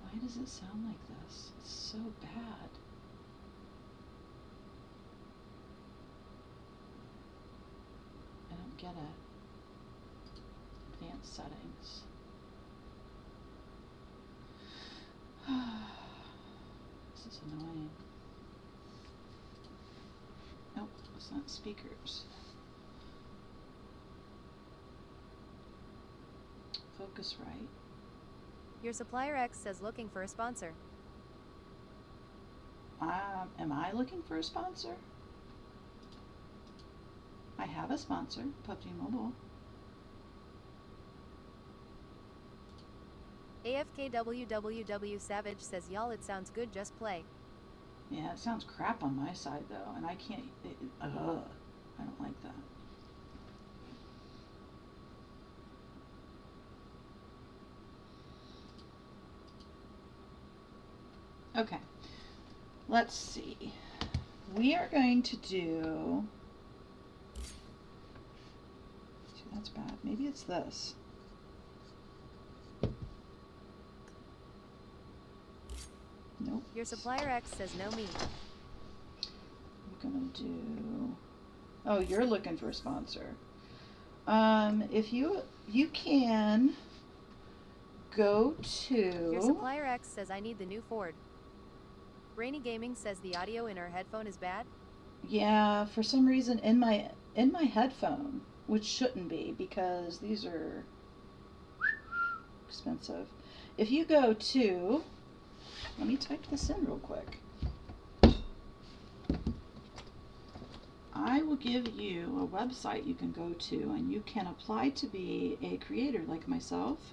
Why does it sound like this? It's so bad. I don't get it. Advanced settings. This is annoying. Nope, it's not speakers. Focusrite. Your supplier X says looking for a sponsor. Am I looking for a sponsor? I have a sponsor, PubgM Mobile. AFKWWW Savage says, y'all, it sounds good, just play. Yeah, it sounds crap on my side though, and I can't. I don't like that. Okay, let's see. We are going to do. See, that's bad. Maybe it's this. Nope. Your supplier X says no meat. I'm gonna do. Oh, you're looking for a sponsor. If you can go to. Your supplier X says I need the new Ford. Brainy Gaming says the audio in her headphone is bad. Yeah, for some reason in my headphone, which shouldn't be because these are expensive. If you go to, let me type this in real quick. I will give you a website you can go to and you can apply to be a creator like myself.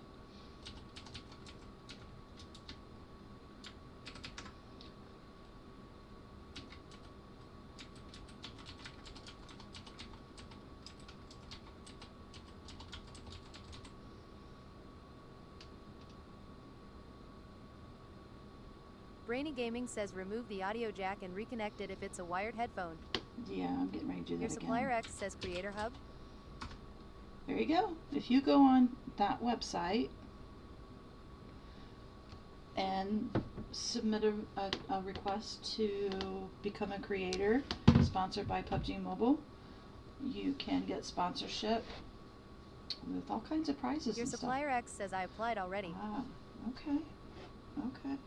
Brainy Gaming says remove the audio jack and reconnect it if it's a wired headphone. Yeah, I'm getting ready to do that Your supplier again. X says Creator Hub. There you go. If you go on that website and submit a request to become a creator sponsored by PubgM Mobile, you can get sponsorship with all kinds of prizes Your and stuff. supplier X says I applied already. Ah, okay. Okay.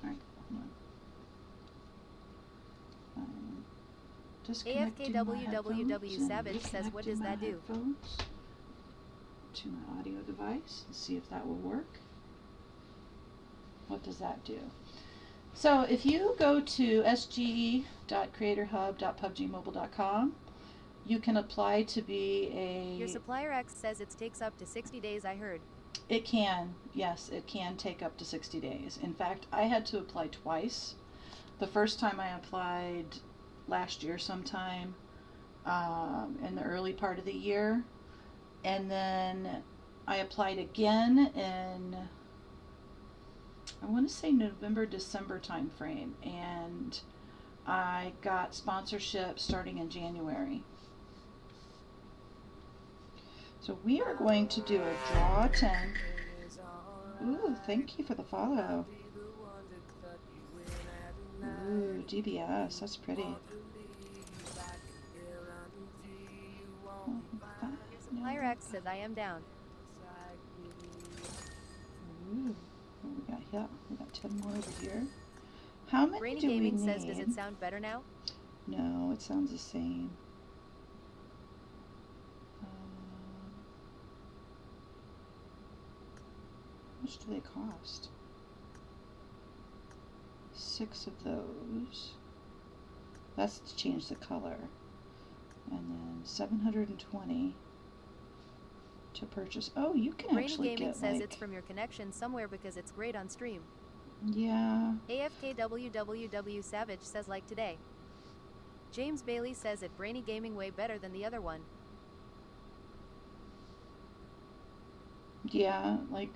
Alright, hold on. Disconnecting my AFKWWW headphones Savage and says what does reconnecting that my do? headphones to my audio device and see if that will work. What does that do? So if you go to sg.creatorhub.pubgmobile.com, you can apply to be a... Your supplier X says it takes up to 60 days, I heard. It can, yes, it can take up to 60 days. In fact, I had to apply twice. The first time I applied last year sometime in the early part of the year, and then I applied again in, I want to say November, December time frame, and I got sponsorship starting in January. So we are going to do a draw 10. Ooh, thank you for the follow. Ooh, DBS, that's pretty. Your supplier X says I am down. Ooh, what we got here? We got 10 more over here. How many Brainy do we Gaming need? says does it sound better now? No, it sounds the same. How much do they cost? 6 of those. That's to change the color. And then 720 to purchase. Oh, you can Brainy actually Gaming get says like... it's from your connection somewhere because it's great on stream. Yeah. AFKWWW Savage says like today. James Bailey says it Brainy Gaming way better than the other one. Yeah, like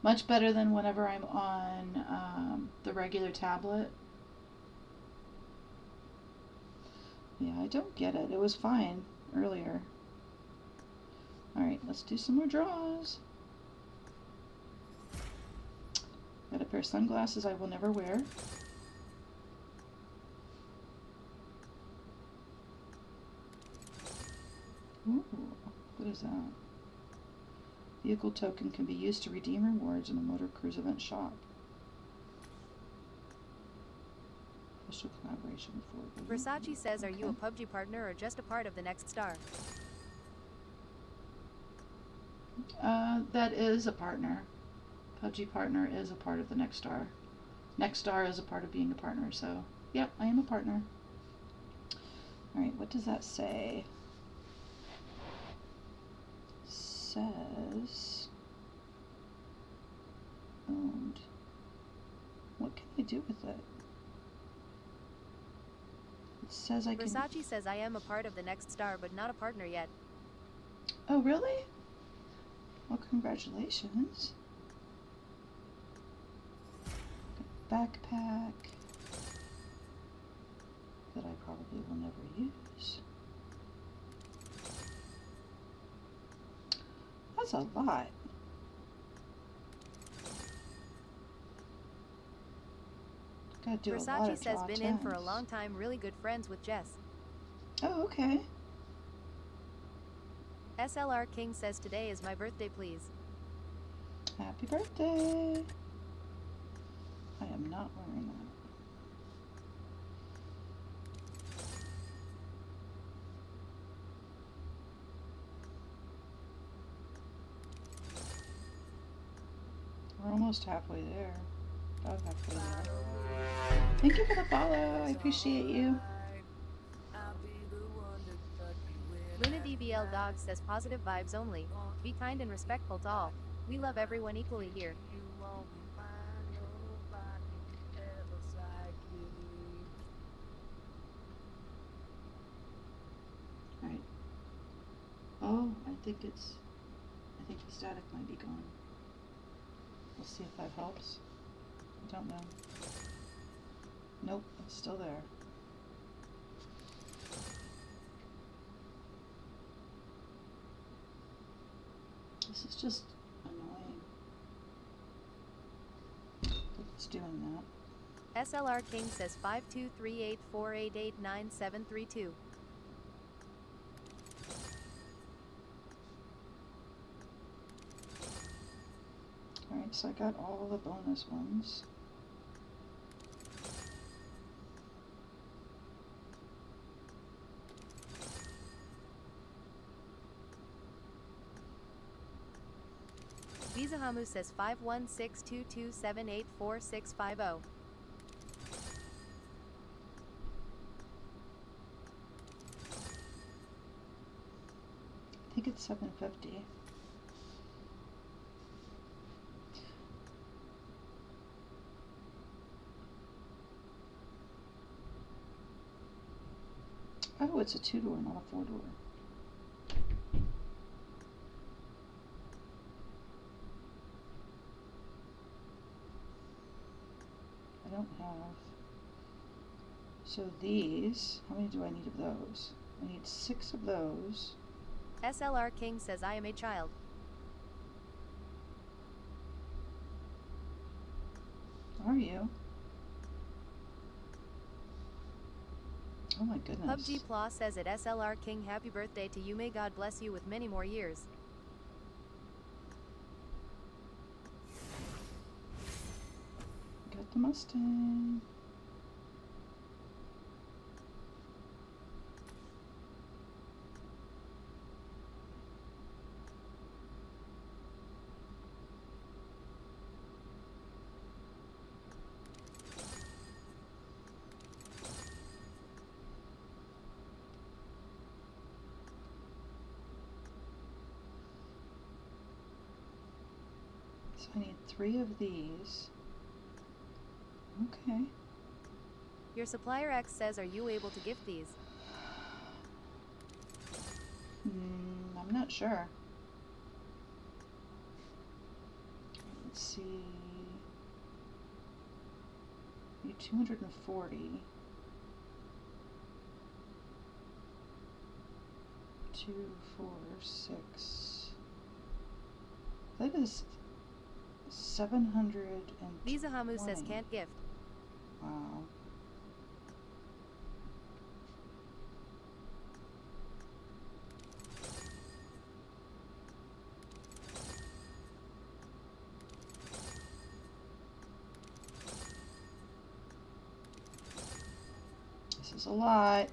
much better than whenever I'm on the regular tablet. Yeah, I don't get it. It was fine earlier. Alright, let's do some more draws. Got a pair of sunglasses I will never wear. Ooh, what is that? Vehicle token can be used to redeem rewards in a Motor Cruise event shop. Official collaboration with Ford. Versace says are you a PUBG partner or just a part of the next star? That is a partner. PUBG partner is a part of the next star. Next star is a part of being a partner, so yep, I am a partner. Alright, what does that say? Says owned. What can I do with it? It says I can... Versace says I am a part of the next star, but not a partner yet. Oh, really? Well, congratulations. Backpack that I probably will never use. That's a lot. Gotta do a lot Versace of says draw been in for a 10s. long time, really good friends with Jess. Oh, okay. SLR King says today is my birthday, please. Happy birthday. I am not wearing that. We're almost halfway there. About halfway there. Thank you for the follow. I appreciate you. Luna DBL Dog says positive vibes only. Be kind and respectful to all. We love everyone equally here. Alright. Oh, I think the static might be gone. We'll see if that helps. I don't know. Nope, it's still there. This is just annoying. It's doing that. SLR King says 523848899732. Alright, so I got all the bonus ones. Visa Hamu says 51622784650. I think it's 750. Oh, it's a 2-door, not a 4-door. I don't have. So these, how many do I need of those? I need 6 of those. SLR King says I am a child. Are you? Oh my goodness. PubgM Plus says at SLR King happy birthday to you, may God bless you with many more years. Got the Mustang. So I need 3 of these. Okay. Your supplier X says, are you able to gift these? I'm not sure. Let's see. Need 240. 2, 4, 6. That is 720. Visa Hamu says can't gift. Wow. This is a lot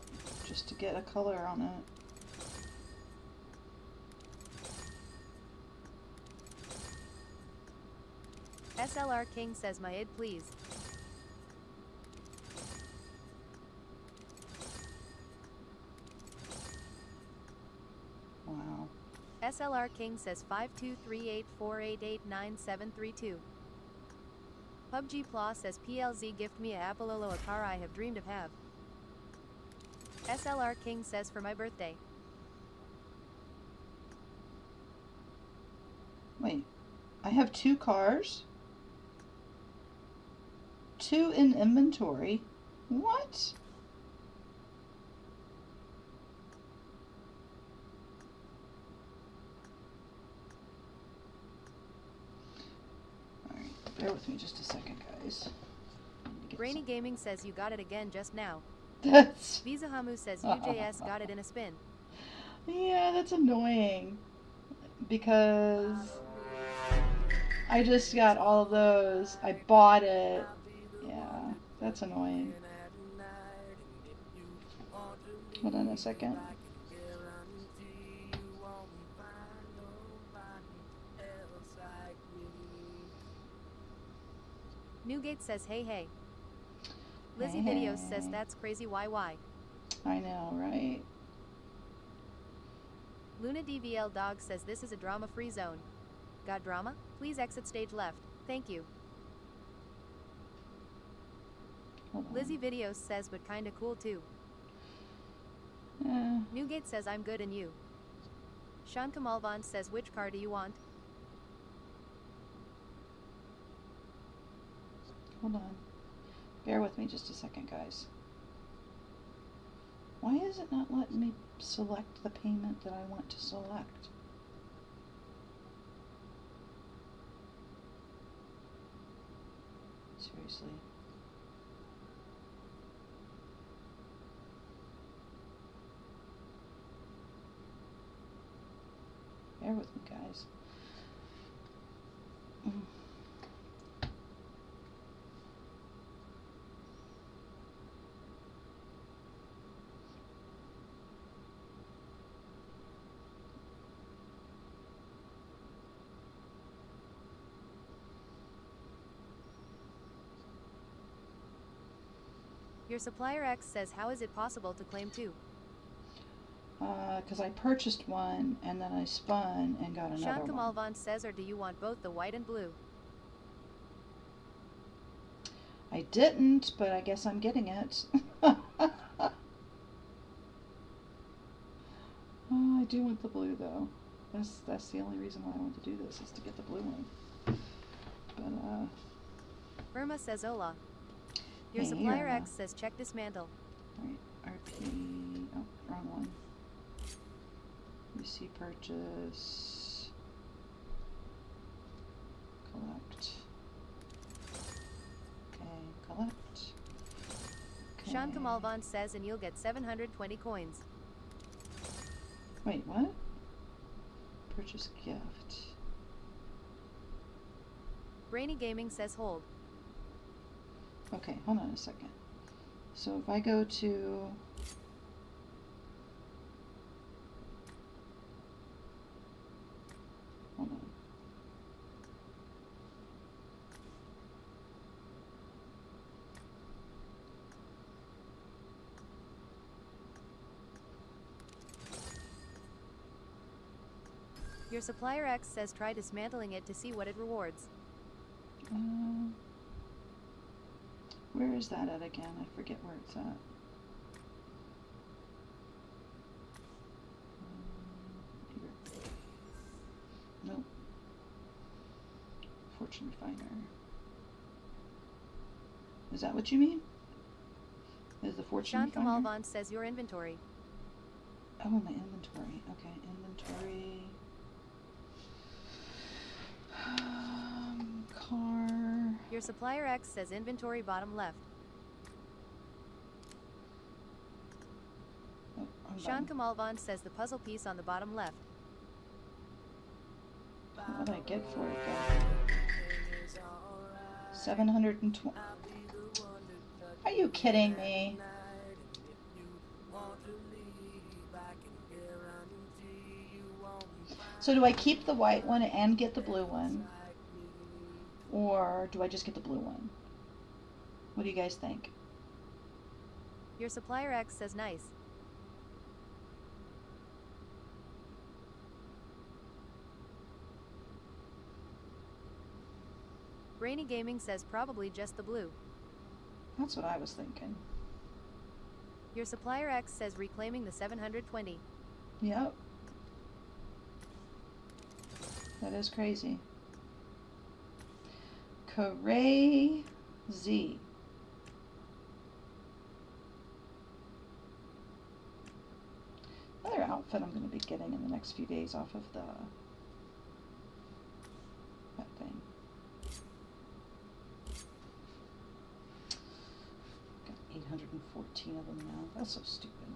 just to get a color on it. SLR King says my id please. Wow. SLR King says 52384889732. PubgM Plus says PLZ gift me a Apololo, a car I have dreamed of have. SLR King says for my birthday. Wait, I have 2 cars? 2 in inventory? What? Alright, bear with me just a second, guys. Brainy Gaming says you got it again just now. That's... Vizahamu says UJS got it in a spin. Yeah, that's annoying. Because I just got all of those. I bought it. Yeah, that's annoying. Hold on a second. Newgate says hey hey. Lizzie Hey, Videos hey. says that's crazy why. I know, right? Luna DVL Dog says this is a drama-free zone. Got drama? Please exit stage left. Thank you. Hold on. Lizzie Videos says but kinda cool too. Newgate says I'm good and you. Sean Kamalvan says which car do you want? Hold on. Bear with me just a second, guys. Why is it not letting me select the payment that I want to select? Seriously. Bear with me, guys. Your supplier X says how is it possible to claim two? Because I purchased one and then I spun and got another Sean one. Kamalvan says or do you want both the white and blue? I didn't, but I guess I'm getting it. Oh, I do want the blue though. That's the only reason why I want to do this, is to get the blue one. But Irma says hola. Your Hey, supplier Irma. X says check dismantle. Alright, RP, oh, wrong one. UC purchase. Collect. Okay, collect. Okay. Sean Kamalvan says and you'll get 720 coins. Wait, what? Purchase gift. Brainy Gaming says hold. Okay, hold on a second. So if I go to hold on. Your supplier X says try dismantling it to see what it rewards. Where is that at again? I forget where it's at. Here. Nope. Fortune Refiner. Is that what you mean? Is the Fortune Sean Refiner? Kamalvan says your inventory. Oh, my inventory. Okay, inventory. Car. Your supplier X says inventory bottom left. Oh, I'm Sean done. Kamalvan says the puzzle piece on the bottom left. What did I get for it though? 720. Are you kidding me? So do I keep the white one and get the blue one? Or do I just get the blue one? What do you guys think? Your supplier X says nice. Brainy Gaming says probably just the blue. That's what I was thinking. Your supplier X says reclaiming the 720. Yep. That is crazy. Crazy. Another outfit I'm going to be getting in the next few days off of that thing. Got 814 of them now. That's so stupid.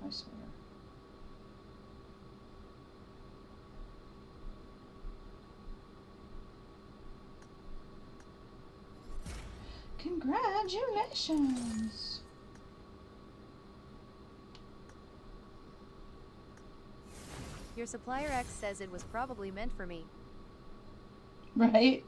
I swear. Congratulations! Your supplier X says it was probably meant for me. Right?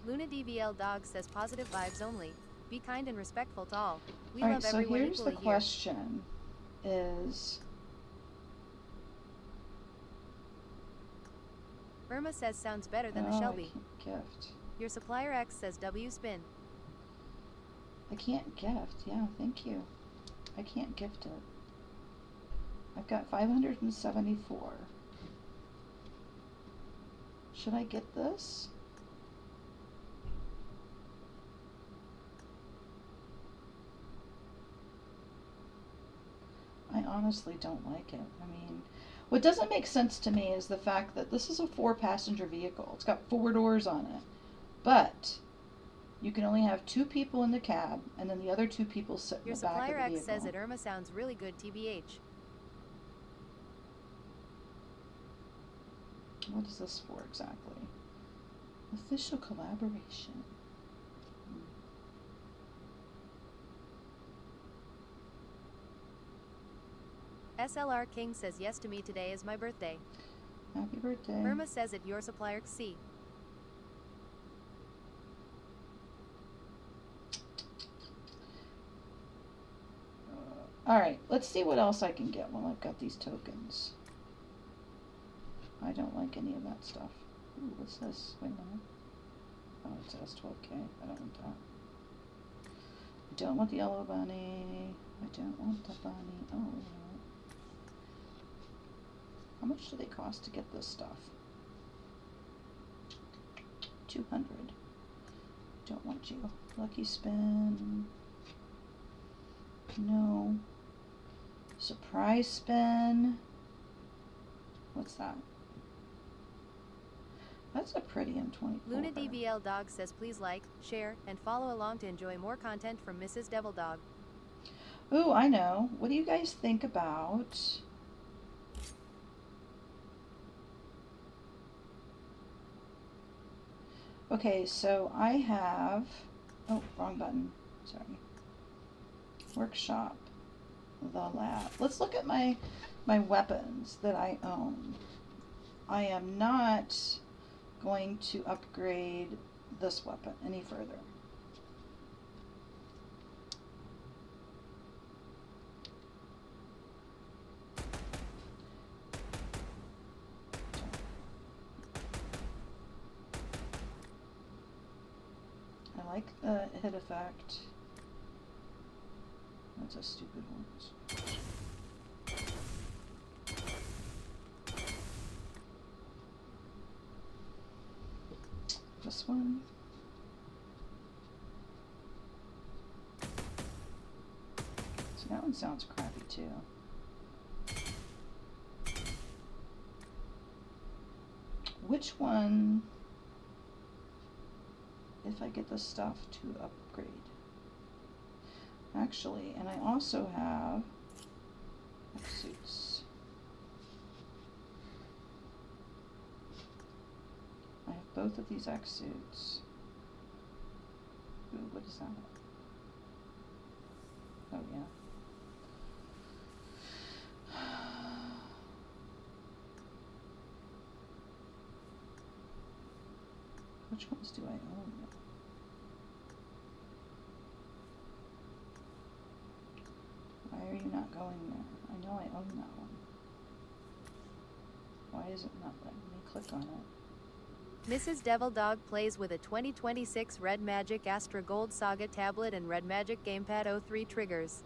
Luna DVL Dog says positive vibes only. Be kind and respectful to all. We All right, love so everyone here's the equally here. question is... Irma says sounds better than the Oh, Shelby. I can't gift. Your supplier X says W spin. I can't gift. Yeah, thank you. I can't gift it. I've got 574. Should I get this? I honestly don't like it. I mean, what doesn't make sense to me is the fact that this is a 4-passenger vehicle. It's got 4 doors on it. But you can only have 2 people in the cab, and then the other 2 people sit in Your the back of the supplier vehicle. X says that Irma sounds really good TBH. What is this for exactly? Official collaboration. SLR King says yes to me, today is my birthday. Happy birthday. Irma says it, your supplier C. Alright, let's see what else I can get while I've got these tokens. I don't like any of that stuff. Ooh, what's this? Wait a minute. Oh, it says 12K. I don't want that. I don't want the yellow bunny. I don't want the bunny. Oh, wait a minute. How much do they cost to get this stuff? 200. Don't want you. Lucky spin. No. Surprise spin. What's that? That's a pretty M24. Luna DVL Dog says please like, share, and follow along to enjoy more content from Mrs. Devil Dog. Ooh, I know. What do you guys think about... Okay, so I have... Oh, wrong button. Sorry. Workshop. The lab. Let's look at my weapons that I own. I am not going to upgrade this weapon any further. I like the hit effect. That's a stupid one. This one. So that one sounds crappy too. Which one, if I get the stuff to upgrade? Actually, and I also have suits. I have both of these X suits. Ooh, what is that? Oh yeah. Which ones do I own? Why are you not going there? I know I own that one. Why is it not letting me click on it? Mrs. Devil Dog plays with a 2026 Red Magic Astra Gold Saga tablet and Red Magic Gamepad 03 triggers.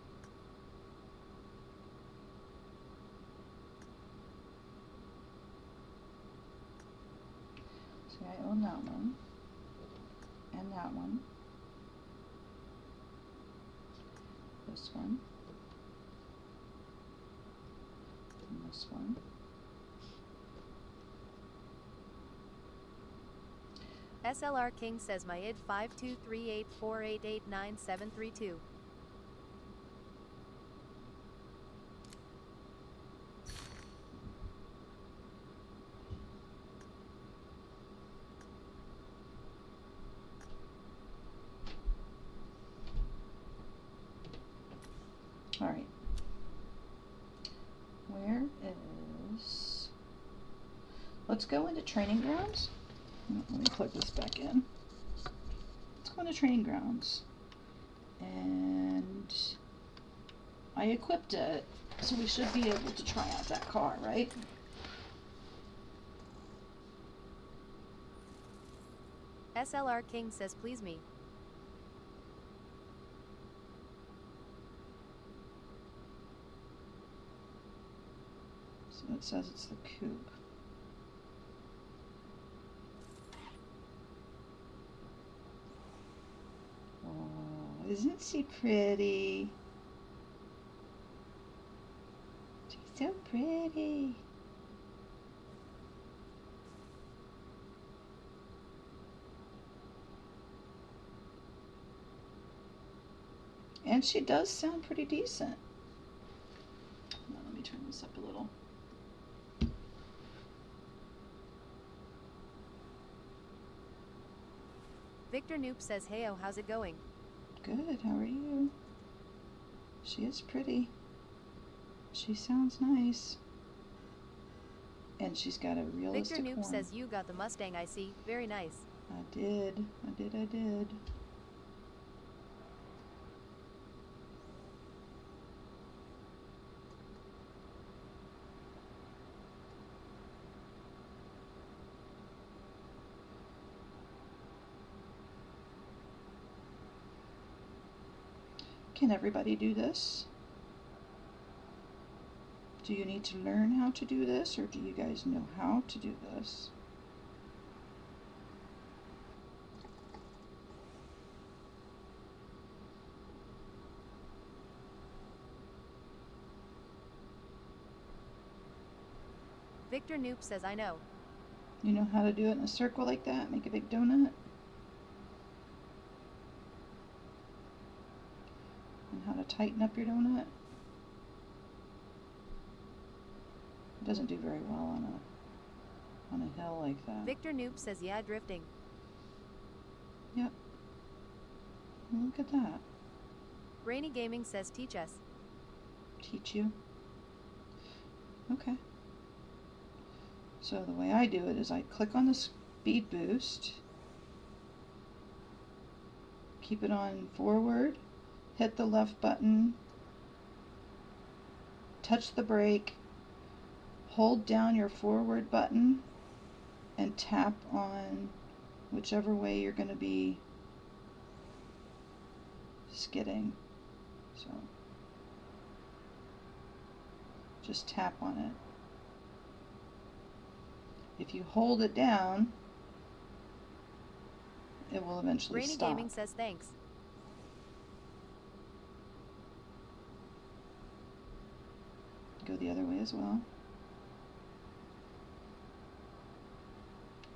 See, I own that one. And that one. This one. And this one. SLR King says my id 523848899732. All right. Where is... Let's go into training grounds. Let me plug this back in. Let's go into training grounds. And I equipped it, so we should be able to try out that car, right? SLR King says please me. So it says it's the coupe. Oh, isn't she pretty? She's so pretty. And she does sound pretty decent. Now, let me turn this up a little. Victor Noop says heyo, how's it going? Good, how are you? She is pretty. She sounds nice. And she's got a realistic Victor Noop horn. says you got the Mustang I see. Very nice. I did. I did. Can everybody do this? Do you need to learn how to do this, or do you guys know how to do this? Victor Noop says I know. You know how to do it in a circle like that? Make a big donut? And how to tighten up your donut? It doesn't do very well on a hill like that. Victor Noop says yeah, drifting. Yep. Look at that. Rainy Gaming says teach us. Teach you? Okay. So the way I do it is I click on the speed boost, keep it on forward, hit the left button, touch the brake, hold down your forward button, and tap on whichever way you're going to be skidding. So just tap on it. If you hold it down, it will eventually Rainy stop. Gaming says thanks. Go the other way as well.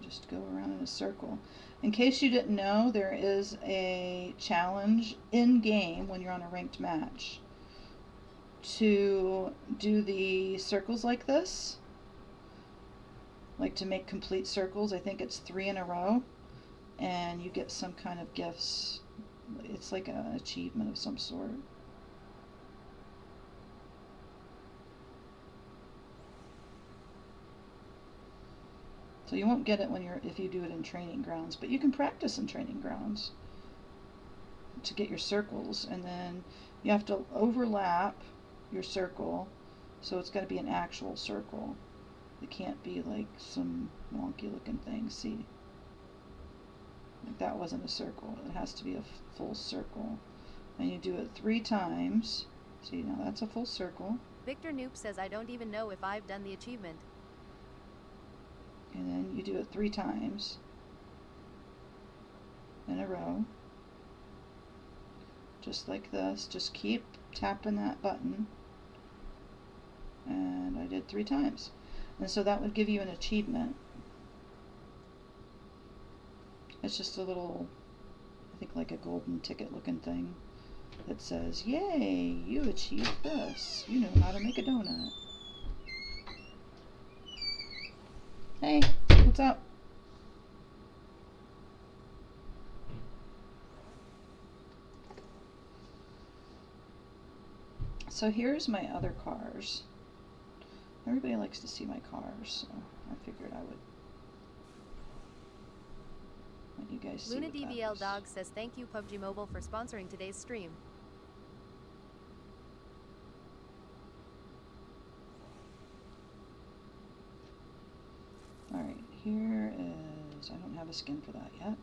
Just go around in a circle. In case you didn't know, there is a challenge in game when you're on a ranked match to do the circles like this. Like to make complete circles. I think it's 3 in a row, and you get some kind of gifts. It's like an achievement of some sort. So you won't get it if you do it in training grounds, but you can practice in training grounds to get your circles, and then you have to overlap your circle, so it's got to be an actual circle. It can't be like some wonky looking thing. See? Like that wasn't a circle. It has to be a full circle. And you do it 3 times. See, now that's a full circle. Victor Noop says I don't even know if I've done the achievement. And then you do it 3 times in a row. Just like this. Just keep tapping that button. And I did 3 times. And so that would give you an achievement. It's just a little, I think like a golden ticket looking thing that says, yay, you achieved this. You know how to make a donut. Hey, what's up? So here's my other cars. Everybody likes to see my cars, so I figured I would let you guys see Luna what that DBL is. Dog says thank you PubG Mobile for sponsoring today's stream. Alright, here is, I don't have a skin for that yet.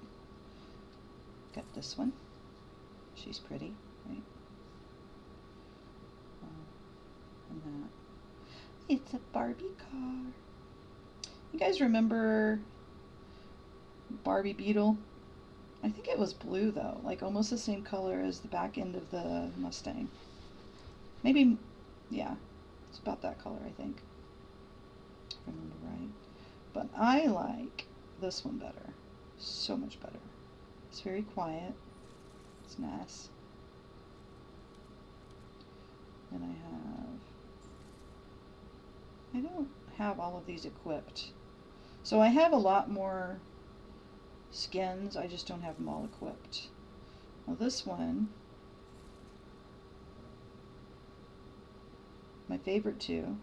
Got this one. She's pretty, right? And that. It's a Barbie car. You guys remember Barbie Beetle? I think it was blue though, like almost the same color as the back end of the Mustang. Maybe, yeah, it's about that color I think, if I remember right. But I like this one better, so much better. It's very quiet, it's nice. And I don't have all of these equipped. So I have a lot more skins, I just don't have them all equipped. Now this one, my favorite two,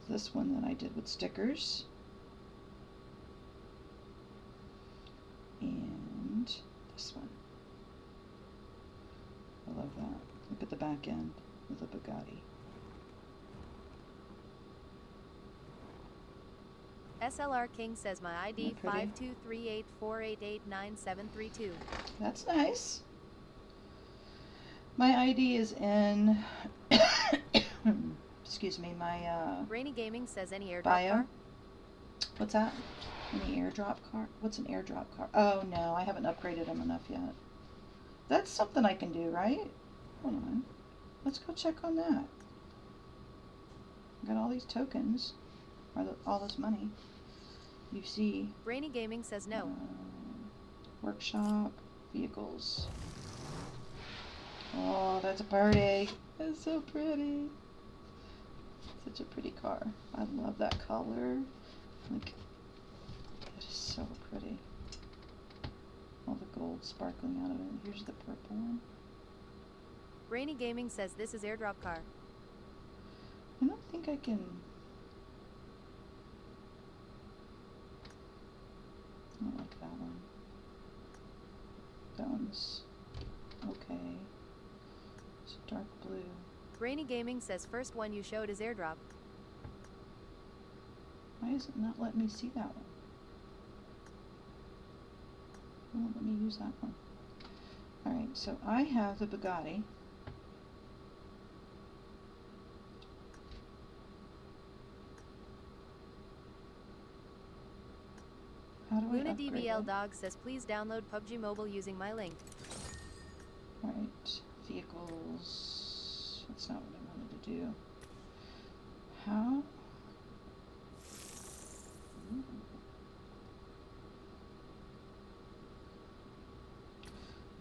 this one that I did with stickers, and this one. I love that. Look at the back end of the Bugatti. SLR King says my ID Isn't that pretty? 523848899732. That's nice. My ID is in, excuse me, my Rainy Gaming says any airdrop bio. car? What's that? Any airdrop car? What's an airdrop car? Oh no, I haven't upgraded them enough yet. That's something I can do, right? Hold on. Let's go check on that. Got all these tokens, or all this money. You see. Rainy Gaming says no. Workshop, vehicles. Oh, that's a party. That's so pretty. Such a pretty car. I love that color. Like, that is so pretty. All the gold sparkling out of it. Here's the purple one. Rainy Gaming says this is airdrop car. I don't think I can. I don't like that one. That one's okay. It's dark blue. Rainy Gaming says first one you showed is airdrop. Why is it not letting me see that one? It won't let me use that one. Alright, so I have the Bugatti. How do I Luna upgrade DBL it? Dog says please download PubG Mobile using my link. Right, vehicles. That's not what I wanted to do. How?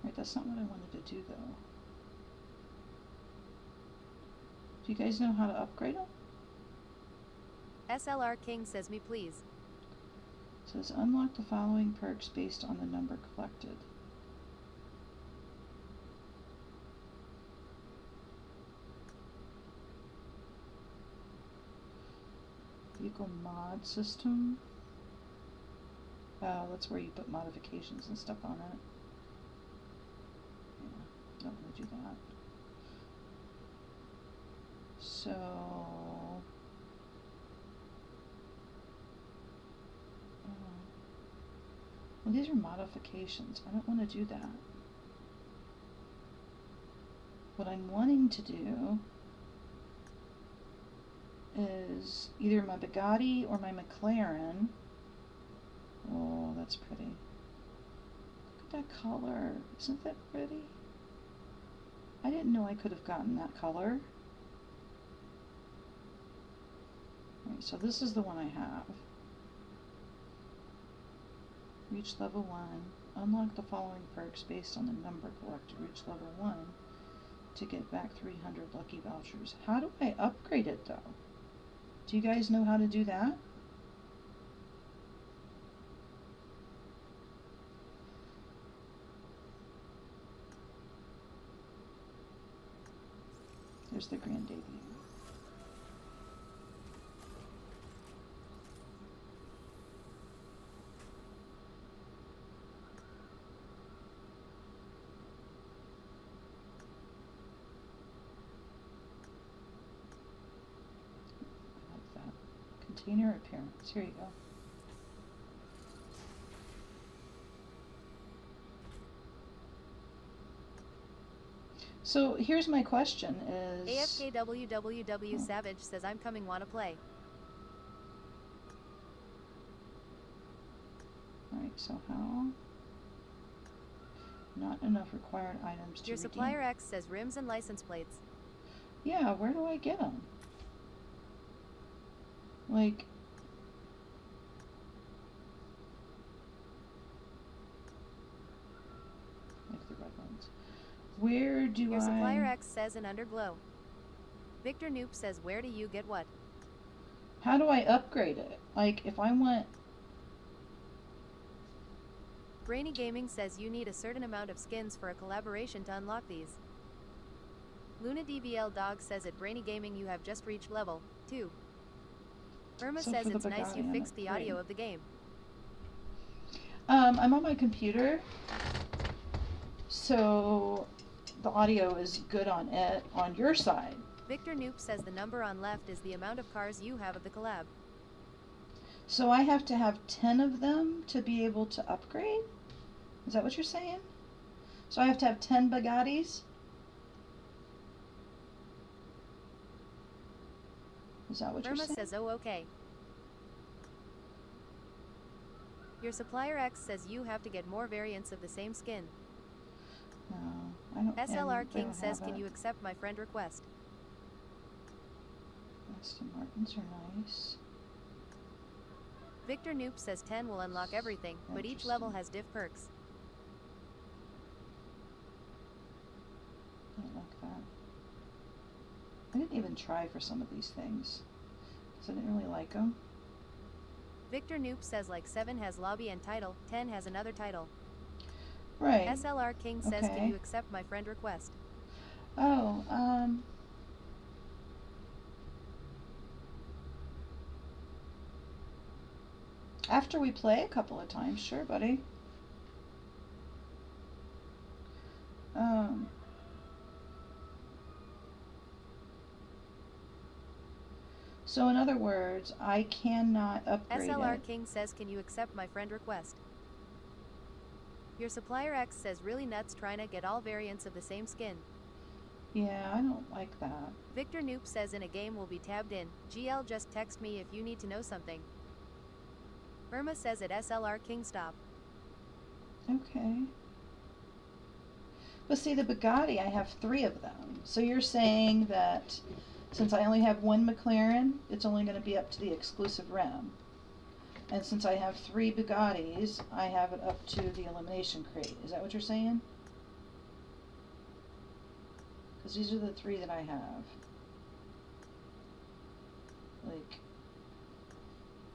Right, that's not what I wanted to do though. Do you guys know how to upgrade them? SLR King says me please. It says unlock the following perks based on the number collected. Vehicle mod system. Oh, that's where you put modifications and stuff on it. Yeah, don't want to do that. So Well, these are modifications. I don't want to do that. What I'm wanting to do is either my Bugatti or my McLaren. Oh, that's pretty. Look at that color. Isn't that pretty? I didn't know I could have gotten that color. Right, so this is the one I have. Reach level 1. Unlock the following perks based on the number collected. Reach level 1 to get back 300 lucky vouchers. How do I upgrade it though? Do you guys know how to do that? There's the grand debut. I like that. Container appearance. Here you go. So here's my question is... AFKWWW Savage says I'm coming, wanna play. Alright, so how? Not enough required items to Your redeem. supplier X says rims and license plates. Yeah, where do I get them? Like... like the red ones. Where do Your I... supplier X says an underglow. Victor Noop says where do you get what? How do I upgrade it? Like, if I want... Brainy Gaming says you need a certain amount of skins for a collaboration to unlock these. Luna DVL Dog says at Brainy Gaming you have just reached level 2. Irma So says for the it's nice Bugatti, you I'm fixed at the 3. audio of the game. I'm on my computer, so the audio is good on it on your side. Victor Noop says the number on left is the amount of cars you have of the collab. So I have to have 10 of them to be able to upgrade? Is that what you're saying? So I have to have 10 Bugattis? Is that what Irma you're saying? says oh okay. Your supplier X says you have to get more variants of the same skin. No, I don't. SLR they King don't says have can it. you accept my friend request? Aston Martins are nice. Victor Noop says 10 will unlock everything, but each level has diff perks. I don't like that. I didn't even try for some of these things because I didn't really like them. Victor Noop says like 7 has lobby and title, 10 has another title. Right. SLR King says Okay. can you accept my friend request? Oh, after we play a couple of times, sure, buddy. So in other words, I cannot upgrade SLR it. King says can you accept my friend request? Your supplier X says really nuts trying to get all variants of the same skin. Yeah, I don't like that. Victor Noop says in a game will be tabbed in. GL just text me if you need to know something. Irma says at SLR King stop. Okay. But see, the Bugatti, I have 3 of them. So you're saying that since I only have 1 McLaren, it's only going to be up to the exclusive rim. And since I have 3 Bugattis, I have it up to the elimination crate. Is that what you're saying? Because these are the 3 that I have. Like,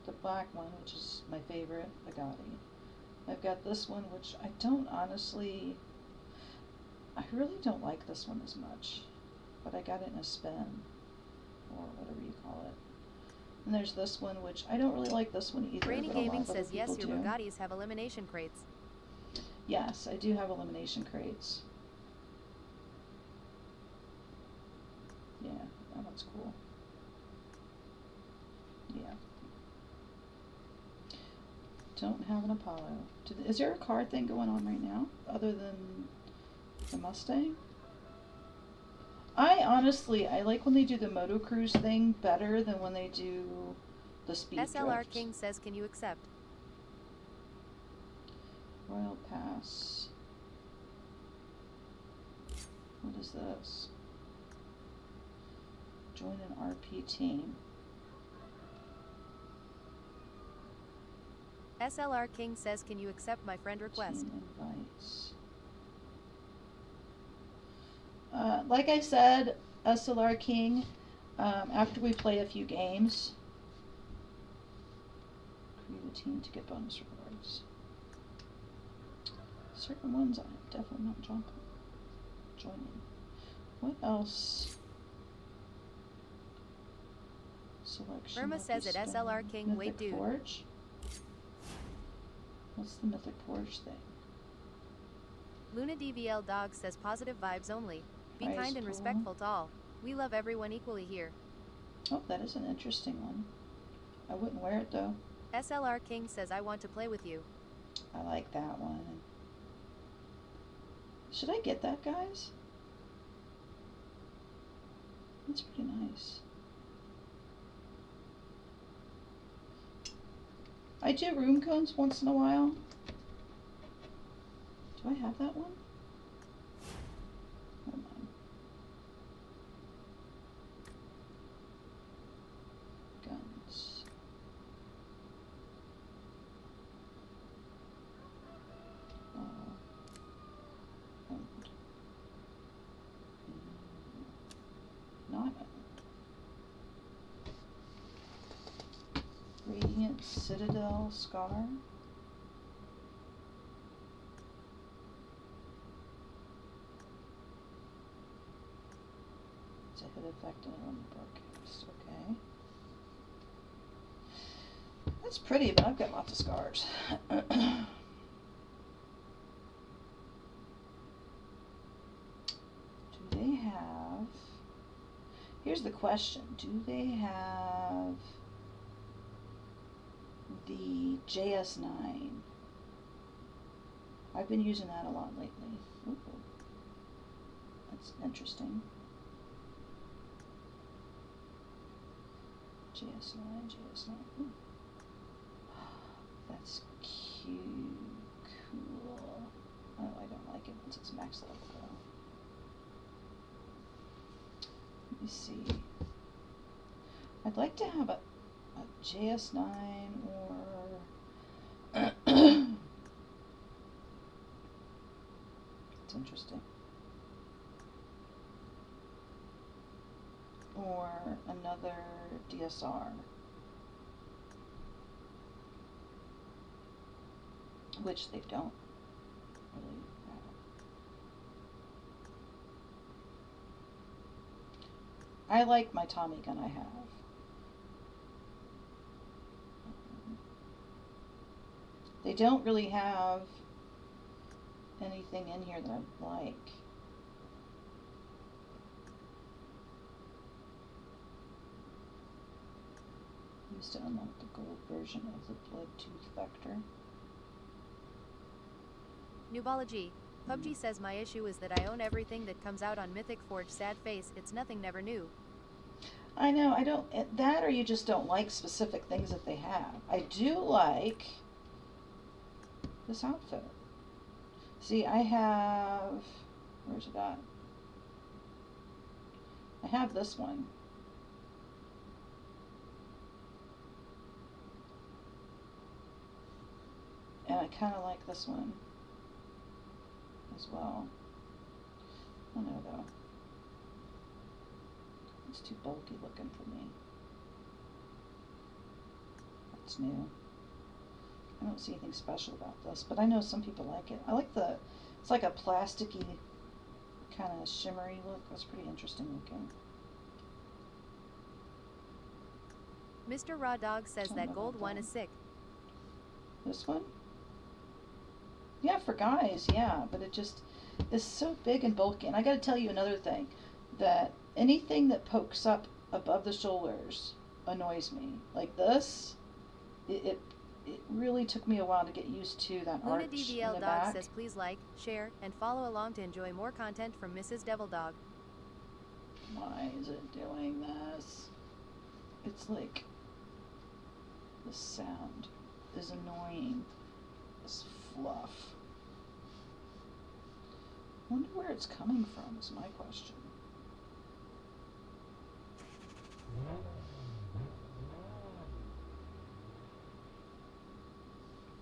the black one, which is my favorite Bugatti. I've got this one, which I don't honestly... I really don't like this one as much. But I got it in a spin. Or whatever you call it. And there's this one, which I don't really like this one either. Brainy but a lot Gaming of other says yes, people your do. Bugattis have elimination crates. Yes, I do have elimination crates. Yeah, that one's cool. Yeah. Don't have an Apollo. Is there a car thing going on right now other than the Mustang? I like when they do the Moto Cruise thing better than when they do the speed SLR drift. King says, can you accept? Royal Pass. What is this? Join an RP team. SLR King says, can you accept my friend request? Team invites. Like I said, SLR King, after we play a few games, create a team to get bonus rewards. Certain ones I'm definitely not joining. What else? Selection. Irma says at SLR King, Mythic wait dude. Forge? What's the Mythic Forge thing? Luna DVL Dog says positive vibes only. Be Prize kind and pool. respectful to all. We love everyone equally here. Oh, that is an interesting one. I wouldn't wear it though. SLR King says, I want to play with you. I like that one. Should I get that, guys? That's pretty nice. I do room cones once in a while. Do I have that one? Hold on. Guns. Not Radiant Citadel Scar. It's a hit effect on the broadcast. Okay. That's pretty, but I've got lots of scars. Do they have... Here's the question. Do they have the JS9? I've been using that a lot lately. Ooh. That's interesting. JS9. Ooh. That's cute. Cool. Oh, I don't like it once it's maxed level though. Let me see. I'd like to have a JS9 or it's interesting. Or another DSR. Which they don't really have. I like my Tommy gun I have. They don't really have anything in here that I like. Used to unlock the gold version of the Bloodtooth Vector. Nubology. PUBG says my issue is that I own everything that comes out on Mythic Forge. Sad face, it's nothing never new. I know, I don't, that or you just don't like specific things that they have. I do like this outfit. See, I have, where's it at? I have this one. And I kind of like this one as well. I don't know though. It's too bulky looking for me. That's new. I don't see anything special about this, but I know some people like it. I like the, it's like a plasticky kind of shimmery look. That's pretty interesting looking. Mr. Raw Dog says that gold one is sick. This one? Yeah, for guys, yeah, but it just is so big and bulky. And I gotta tell you another thing, that anything that pokes up above the shoulders annoys me. Like this, it really took me a while to get used to that Luna arch in DVL the Dog back. says please like, share, and follow along to enjoy more content from Mrs. Devil Dog. Why is it doing this? It's like the sound is annoying. This fluff. Wonder where it's coming from is my question.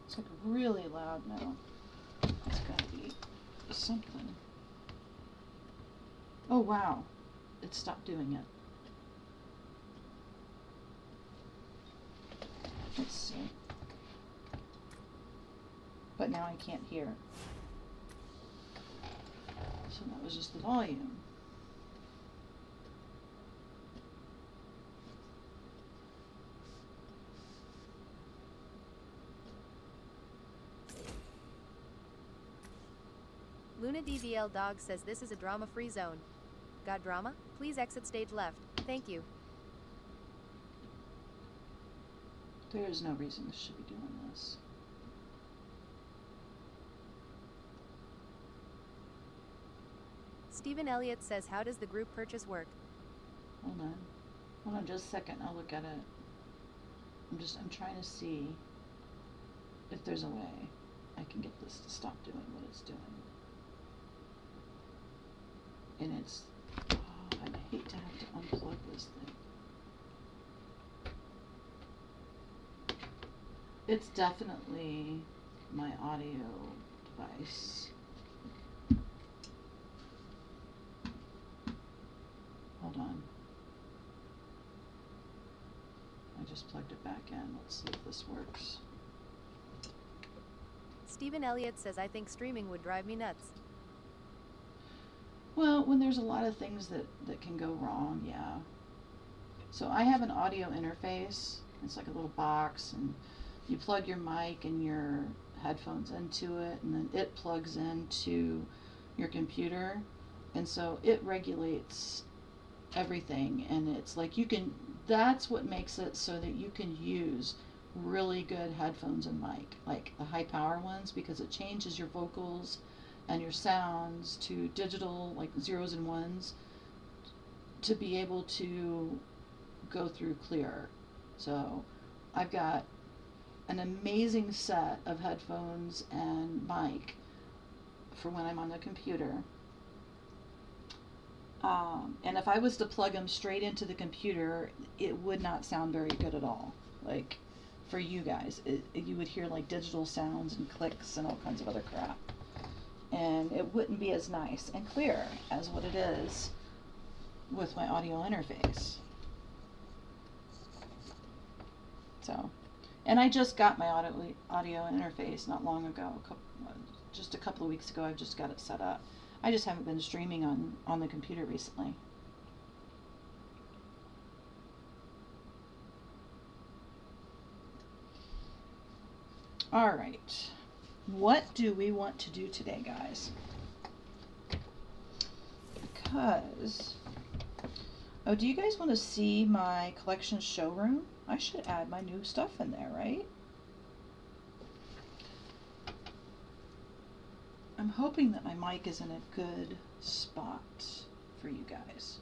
It's like really loud now. It's gotta be something. Oh wow, it stopped doing it. Let's see. But now I can't hear. So that was just the volume. Luna DVL Dog says this is a drama-free zone. Got drama? Please exit stage left. Thank you. There is no reason this should be doing this. Stephen Elliott says how does the group purchase work? Hold on. Hold on just a second. I'll look at it. I'm trying to see if there's a way I can get this to stop doing what it's doing. And it's, oh, I hate to have to unplug this thing. It's definitely my audio device. Hold on. I just plugged it back in. Let's see if this works. Stephen Elliott says I think streaming would drive me nuts. Well, when there's a lot of things that can go wrong, yeah. So I have an audio interface. It's like a little box, and you plug your mic and your headphones into it, and then it plugs into your computer, and so it regulates everything. And it's like that's what makes it so that you can use really good headphones and mic, like the high power ones, because it changes your vocals and your sounds to digital, like zeros and ones, to be able to go through clearer. So I've got an amazing set of headphones and mic for when I'm on the computer. And if I was to plug them straight into the computer, it would not sound very good at all. Like, for you guys, you would hear like digital sounds and clicks and all kinds of other crap. And it wouldn't be as nice and clear as what it is with my audio interface. So, and I just got my audio interface not long ago, just a couple of weeks ago. I've just got it set up. I just haven't been streaming on the computer recently. All right. What do we want to do today, guys? Because, oh, do you guys want to see my collection showroom? I should add my new stuff in there, right? I'm hoping that my mic is in a good spot for you guys.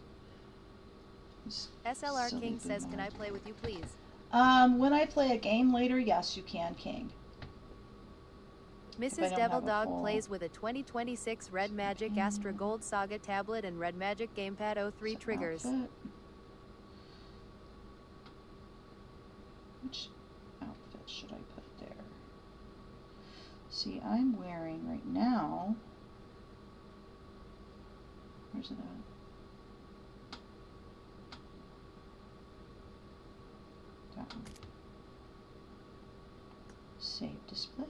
SLR King says, can I play with you, please? When I play a game later, yes, you can, King. Mrs. Devil Dog plays with a 2026 Red Magic Astra Gold Saga tablet and Red Magic Gamepad 03 triggers. Outfit. Which outfit should I put there? See, I'm wearing right now. Where's it at? That one. Save display.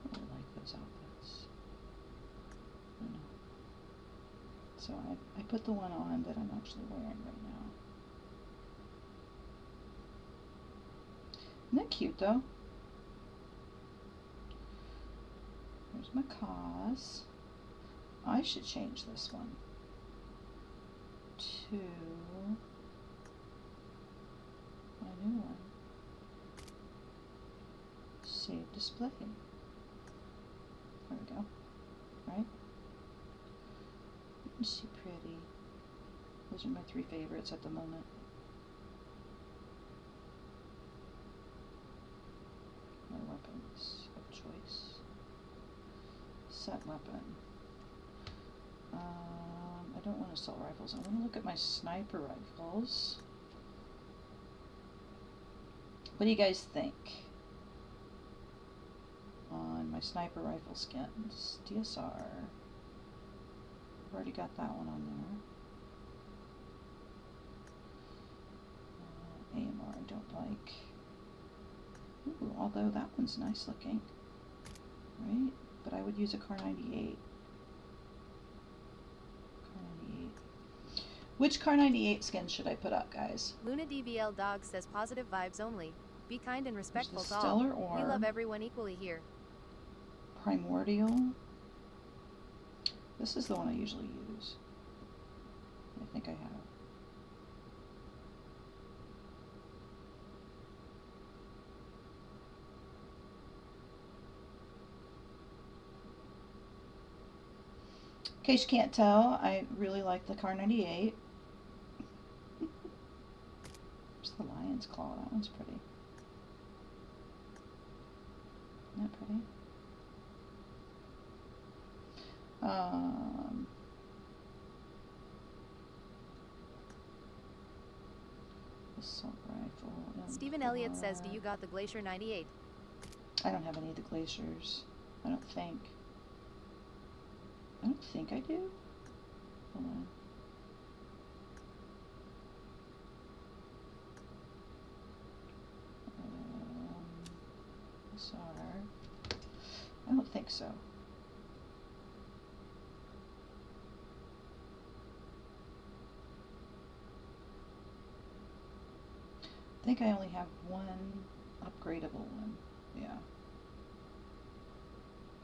I really like those outfits. I don't know. So I put the one on that I'm actually wearing right now. Isn't that cute though? There's my cause. I should change this one to a new one. Save display. There we go. Right? Isn't she pretty? Those are my 3 favorites at the moment. My weapons of choice. Set weapon. I don't want assault rifles. I want to look at my sniper rifles. What do you guys think on my sniper rifle skins? DSR. I've already got that one on there. AMR I don't like. Ooh, although that one's nice looking. Right? But I would use a Car 98. Which Car 98 skin should I put up, guys? Luna DVL Dog says positive vibes only. Be kind and respectful to all. Stellar Orb. We love everyone equally here. Primordial. This is the one I usually use. I think I have. In case you can't tell, I really like the Car 98. There's the lion's claw. That one's pretty. Isn't that pretty? Assault rifle. Stephen Elliott says, do you got the Glacier 98? I don't have any of the glaciers. I don't think. I don't think I do. Hold on. SR. I don't think so. I think I only have one upgradable one. Yeah.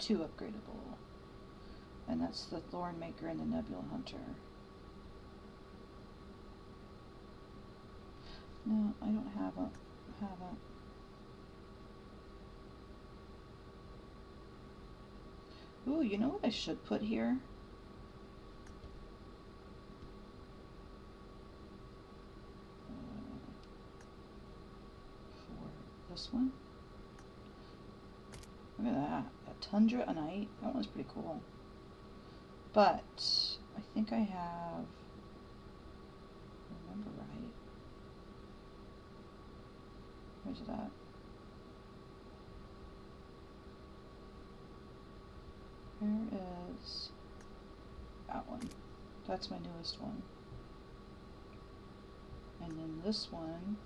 2 upgradable. And that's the Thorn Maker and the Nebula Hunter. No, I don't have a. Ooh, you know what I should put here? For this one. Look at that. A Tundra a Night. That one's pretty cool. But I think I have, if I remember right. Where's it at? Where is that one? That's my newest one. And then this one,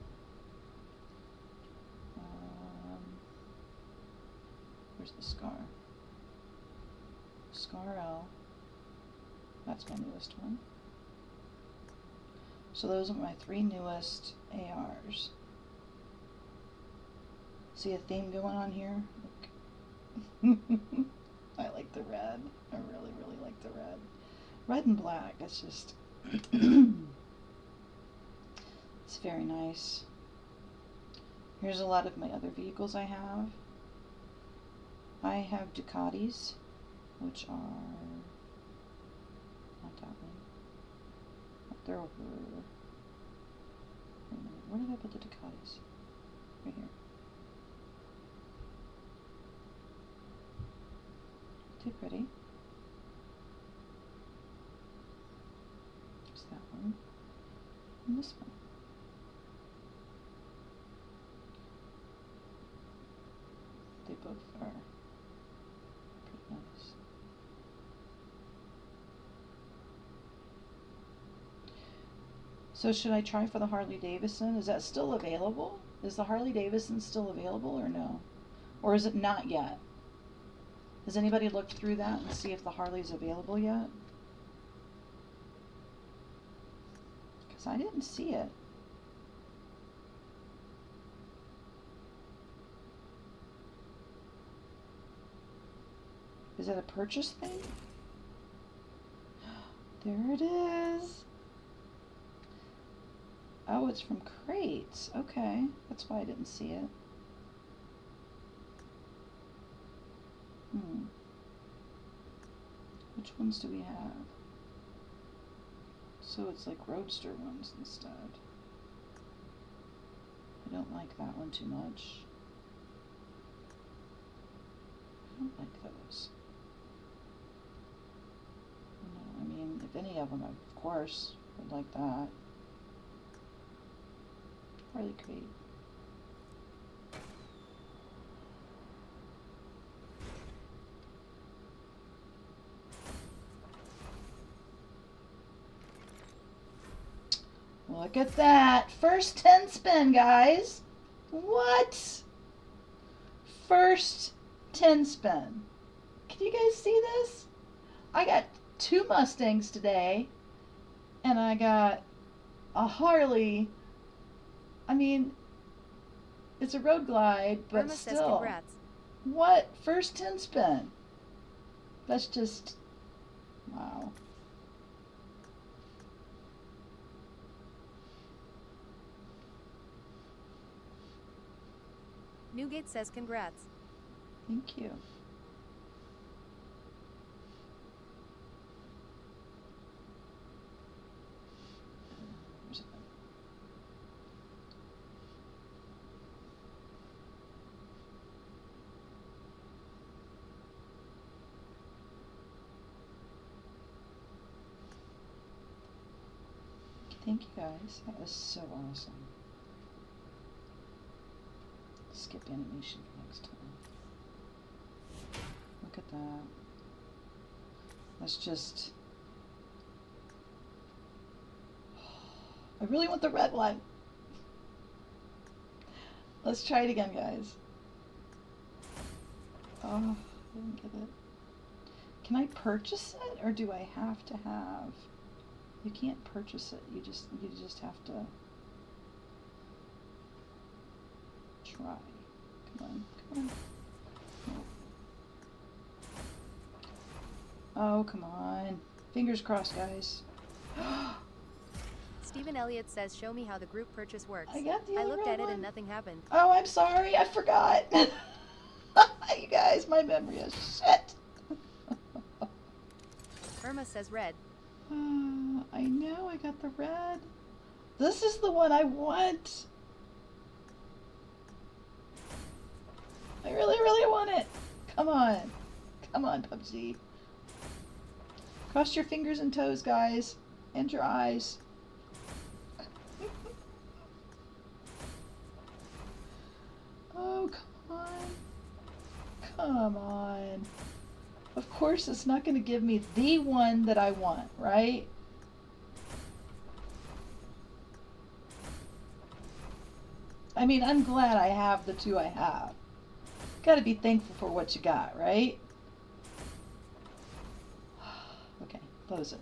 where's the Scar? Scar L. That's my newest one. So those are my 3 newest ARs. See a theme going on here? Look. I like the red. I really, really like the red. Red and black, that's just... it's very nice. Here's a lot of my other vehicles I have. I have Ducatis, which are... not that one. They're over... wait a minute, where did I put the Ducatis? Right here. Too pretty. There's that one. And this one. They both are pretty nice. So should I try for the Harley Davidson? Is that still available? Is the Harley Davidson still available or no? Or is it not yet? Has anybody looked through that and see if the Harley's available yet? Because I didn't see it. Is it a purchase thing? There it is. Oh, it's from crates. Okay, that's why I didn't see it. Which ones do we have? So it's like Roadster ones instead. I don't like that one too much. I don't like those. No, I mean, if any of them, of course, would like that. Harley crate. Look at that. First 10 spin, guys. What? First 10 spin. Can you guys see this? I got 2 Mustangs today, and I got a Harley. I mean, it's a Road Glide, but Irma still. says congrats. What? First 10 spin. That's just, wow. Newgate says congrats. Thank you. Thank you guys. That was so awesome. Skip animation for next time. Look at that. Let's just... I really want the red one. Let's try it again, guys. Oh, I didn't get it. Can I purchase it, or do I have to have... You can't purchase it. You just have to try. Come on. Oh, come on. Fingers crossed, guys. Stephen Elliott says, show me how the group purchase works. I got the I other looked red at it one. and nothing happened. Oh, I'm sorry. I forgot. You guys, my memory is shit. Irma says red. I know, I got the red. This is the one I want. I really, really want it. Come on. Come on, PUBG. Cross your fingers and toes, guys. And your eyes. Oh, come on. Come on. Of course, it's not going to give me the one that I want, right? I mean, I'm glad I have the 2 I have. Got to be thankful for what you got, right? Okay, close it.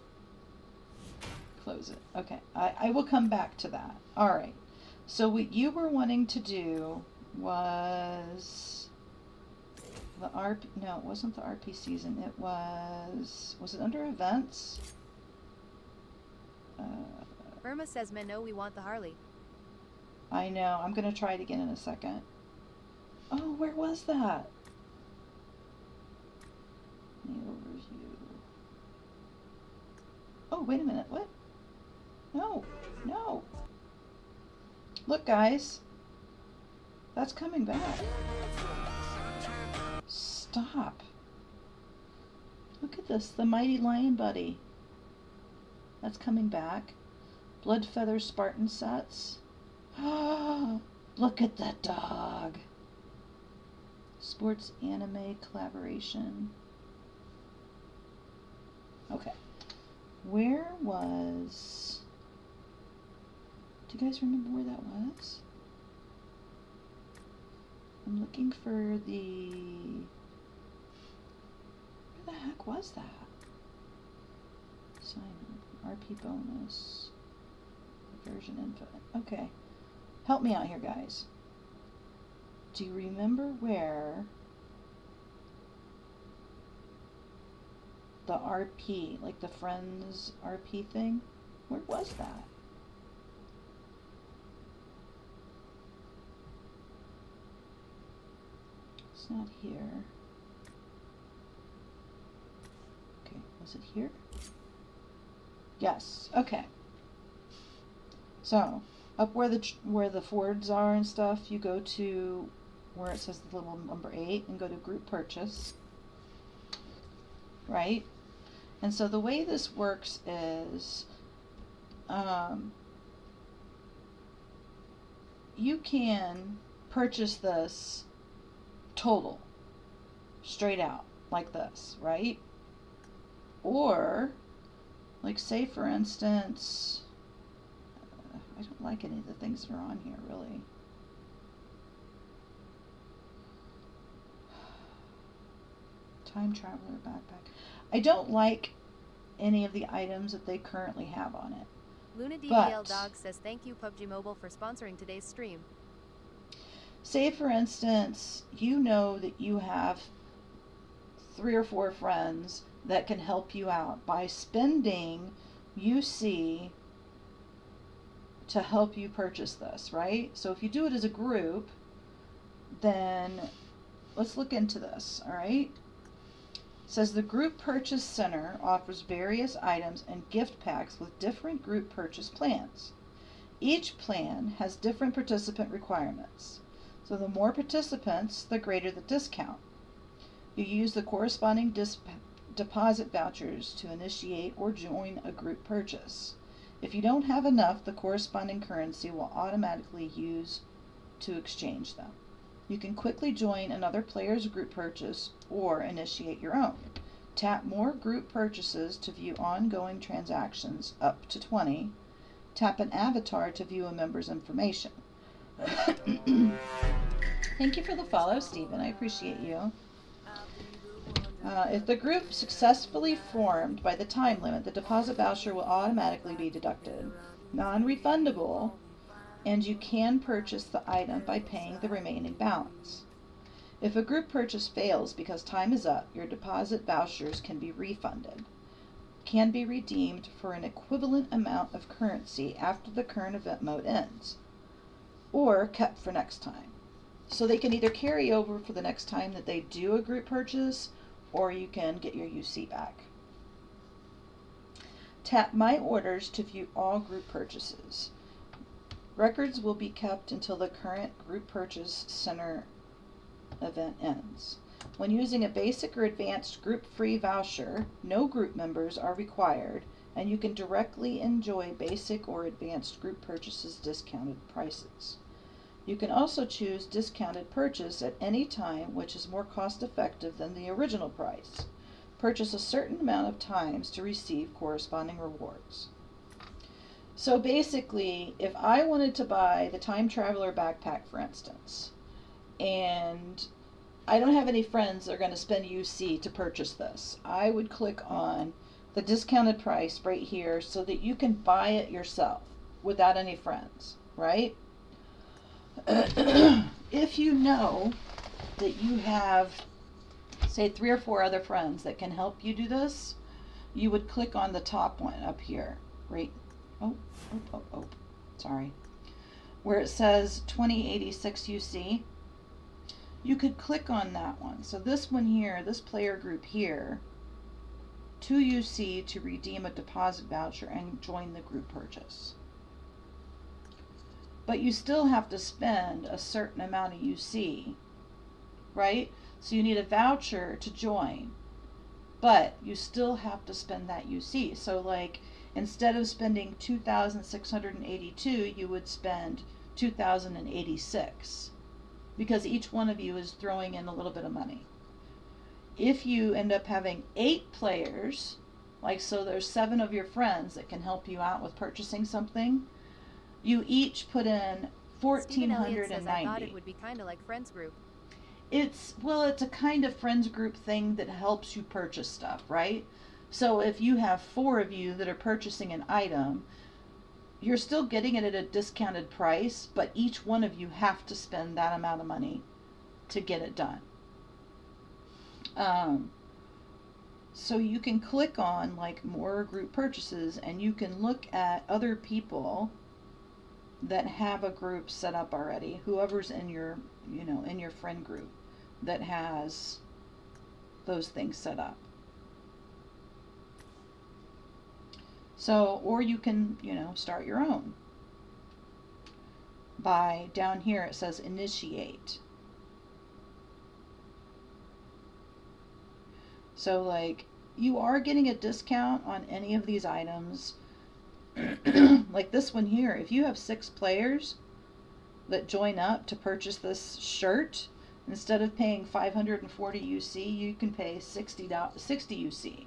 Close it. Okay, I will come back to that. All right. So what you were wanting to do was... The RP, no, it wasn't the RP season. It was it under events? Irma says, no, we want the Harley. I know. I'm going to try it again in a second. Oh, where was that? Mail review. Oh, wait a minute. What? No. No. Look, guys. That's coming back. Stop. Look at this. The Mighty Lion Buddy. That's coming back. Blood Feather Spartan sets. Look at that dog. Sports anime collaboration. Okay. Where was... Do you guys remember where that was? I'm looking for the... Where the heck was that? Sign up. RP bonus. Version info. Okay. Help me out here, guys. Do you remember where the RP, like the Friends RP thing. Where was that? It's not here. Okay, was it here? Yes. Okay. So up where the Fords are and stuff, you go to where it says the little number 8 and go to group purchase. Right? And so the way this works is you can purchase this total straight out like this, right? Or like, say for instance, I don't like any of the things that are on here really. Time Traveler backpack. I don't like any of the items that they currently have on it. Luna DBL Dog says thank you PUBG Mobile for sponsoring today's stream. Say for instance, you know that you have 3 or 4 friends that can help you out by spending UC to help you purchase this, right? So if you do it as a group, then let's look into this, all right? It says the Group Purchase Center offers various items and gift packs with different group purchase plans. Each plan has different participant requirements. So the more participants, the greater the discount. You use the corresponding deposit vouchers to initiate or join a group purchase. If you don't have enough, the corresponding currency will automatically use to exchange them. You can quickly join another player's group purchase or initiate your own. Tap more group purchases to view ongoing transactions up to 20. Tap an avatar to view a member's information. Thank you for the follow, Stephen. I appreciate you. If the group successfully formed by the time limit, the deposit voucher will automatically be deducted. Non-refundable, and you can purchase the item by paying the remaining balance. If a group purchase fails because time is up, your deposit vouchers can be refunded. Can be redeemed for an equivalent amount of currency after the current event mode ends, or kept for next time. So they can either carry over for the next time that they do a group purchase, or you can get your UC back. Tap My Orders to view all group purchases. Records will be kept until the current Group Purchase Center event ends. When using a basic or advanced group-free voucher, no group members are required, and you can directly enjoy basic or advanced group purchases discounted prices. You can also choose discounted purchase at any time, which is more cost-effective than the original price. Purchase a certain amount of times to receive corresponding rewards. So basically, if I wanted to buy the Time Traveler backpack, for instance, and I don't have any friends that are going to spend UC to purchase this, I would click on the discounted price right here so that you can buy it yourself without any friends, right? If you know that you have, say, 3 or 4 other friends that can help you do this, you would click on the top one up here, right? Sorry. Where it says 2086 UC, you could click on that one. So this one here, this player group here, 2 UC to redeem a deposit voucher and join the group purchase. But you still have to spend a certain amount of UC, right? So you need a voucher to join, but you still have to spend that UC. So like, instead of spending 2,682, you would spend 2,086, because each one of you is throwing in a little bit of money. If you end up having 8 players, like so there's 7 of your friends that can help you out with purchasing something, you each put in 1,490. Says, I thought it would be kind of like Friends Group. It's a kind of friends group thing that helps you purchase stuff, right? So if you have 4 of you that are purchasing an item, you're still getting it at a discounted price, but each one of you have to spend that amount of money to get it done. So you can click on like more group purchases, and you can look at other people that have a group set up already, whoever's in your, you know, in your friend group that has those things set up. So, or you can, you know, start your own by, down here it says initiate. So like, you are getting a discount on any of these items. Like this one here, if you have 6 players that join up to purchase this shirt, instead of paying 540 UC, you can pay 60 UC.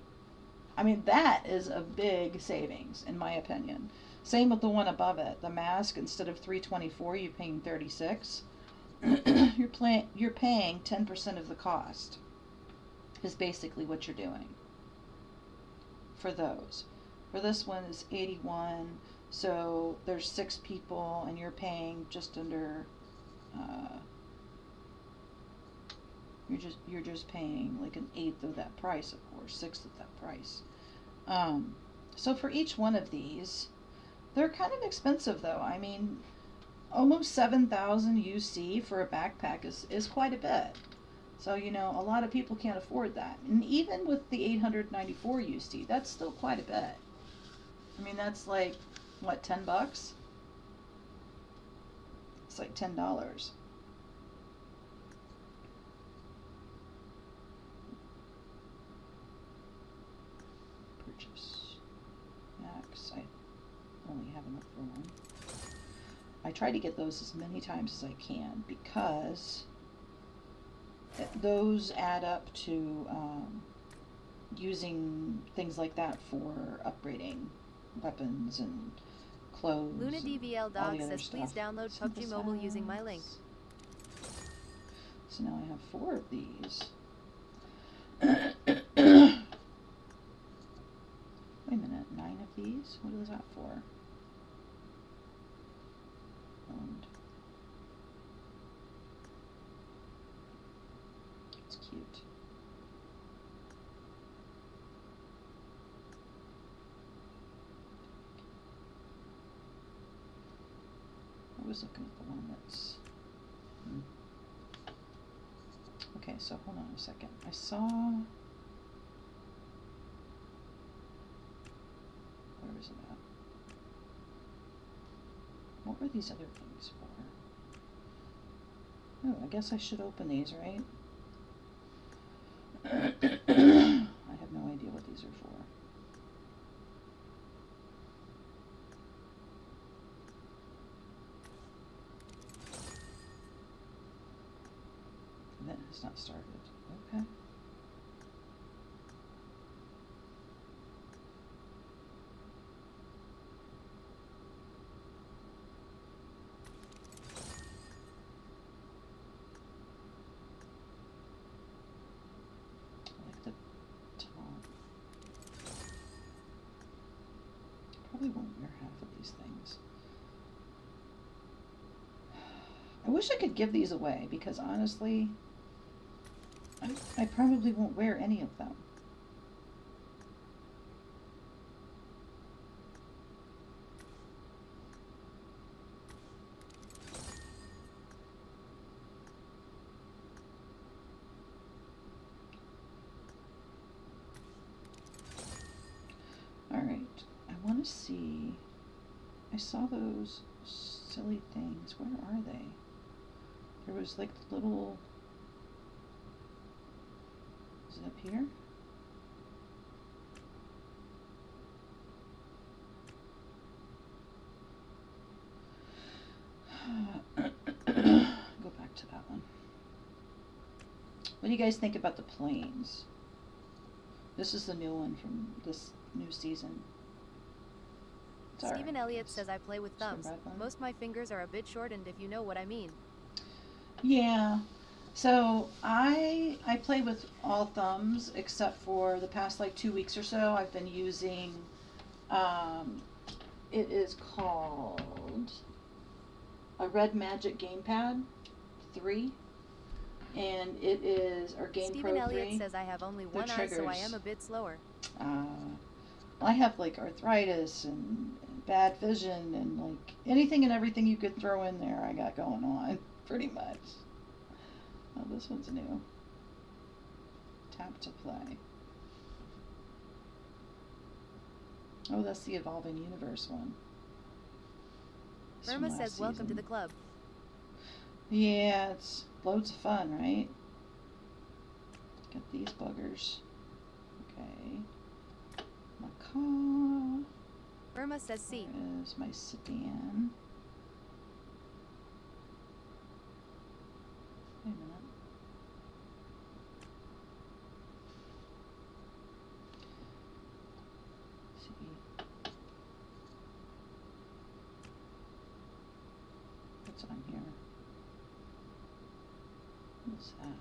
I mean, that is a big savings, in my opinion. Same with the one above it. The mask, instead of 324, you're paying 36. You're paying 10% of the cost, is basically what you're doing for those. For this one is 81, so there's 6 people, and you're paying just under. You're just paying like an 1/8 of that price, of course, 1/6 of that price. So for each one of these, they're kind of expensive though. I mean, almost 7,000 UC for a backpack is quite a bit. So, you know, a lot of people can't afford that. And even with the 894 UC, that's still quite a bit. I mean, that's like, what, 10 bucks? It's like $10. Purchase. Max. I only have enough for one. I try to get those as many times as I can because those add up to using things like that for upgrading weapons and clothes. Luna and DVL all Dog the other says please stuff. download Simple PubgM Mobile using my link. sounds. So now I have 4 of these. Wait a minute, 9 of these? What is that for? Owned. It's cute. I was looking at the one that's... Okay, so hold on a second. I saw... Where was it at? What were these other things for? Oh, I guess I should open these, right? I have no idea what these are for. That has not started. Okay. I like the top. Probably won't wear half of these things. I wish I could give these away because honestly, I probably won't wear any of them. Alright, I want to see, I saw those silly things, where are they? There was like little, is it up here? Go back to that one. What do you guys think about the planes? This is the new one from this new season. It's Stephen alright, Elliott guys. says I play with It's not a thumbs. bad one. Most my fingers are a bit shortened if you know what I mean. Yeah. So I play with all thumbs except for the past like 2 weeks or so. I've been using it is called a Red Magic Gamepad 3. and it is Arcane Stephen Pro Elliott 3. says I have only The one eye, so I triggers. am a bit slower. I have like arthritis and bad vision and like anything and everything you could throw in there I got going on, pretty much. Oh, this one's new. Tap to play. Oh, that's the Evolving Universe one. It's from Irma last says welcome to season. the club. Yeah, it's loads of fun, right? Got these buggers. Okay. My car. Irma says C. There's my sedan. Wait a minute. See. What's on here? What's that?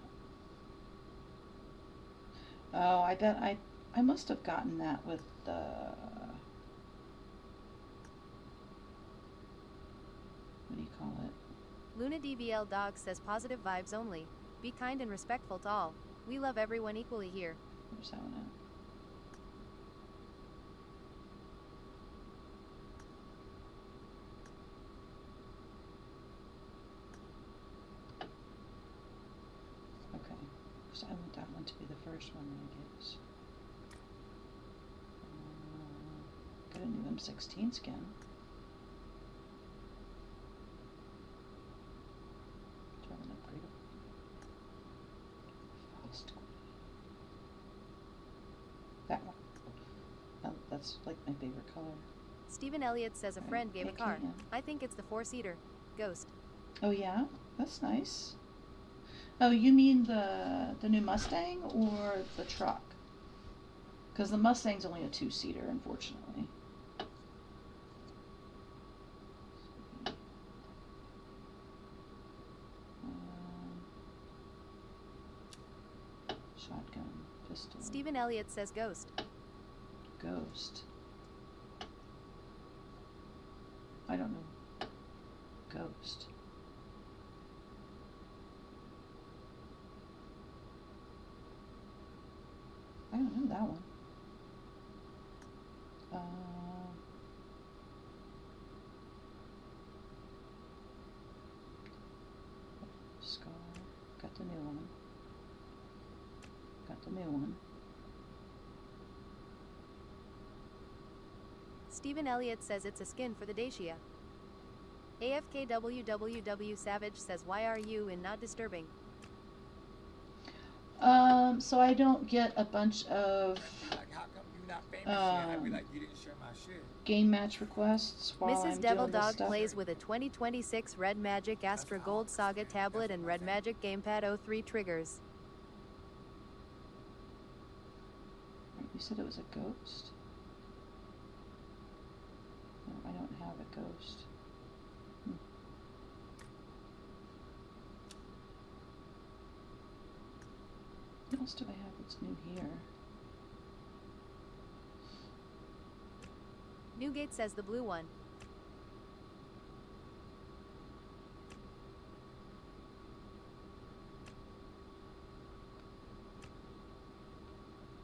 Oh, I bet I must have gotten that with the what do you call it? Luna DBL Dog says positive vibes only. Be kind and respectful to all. We love everyone equally here. Where's that one at? Okay, so I want that one to be the first one, I guess. Got a new M16 skin. Do I have an upgrade? Fast. That one. Oh, that's like my favorite color. Stephen Elliott says a friend gave a car. Can. I think it's the 4-seater. Ghost. Oh yeah, that's nice. Oh, you mean the new Mustang or the truck? Because the Mustang's only a 2-seater, unfortunately. Shotgun, pistol. Stephen Elliott says ghost. Ghost. I don't know. Ghost. I don't know that one. Scar. Got the new one. Got the new one. Stephen Elliott says it's a skin for the Dacia. AFKWWW Savage says why are you in not disturbing? So I don't get a bunch of Like, how come you not famous yet? I'd be like, you didn't share my shit. game match requests while Mrs. I'm Devil doing this Dog stuff. plays with a 2026 Red Magic Astra Gold Saga tablet and Red Magic Gamepad 03 triggers. You said it was a ghost? No, I don't have a ghost. What else do I have that's new here? Newgate says the blue one.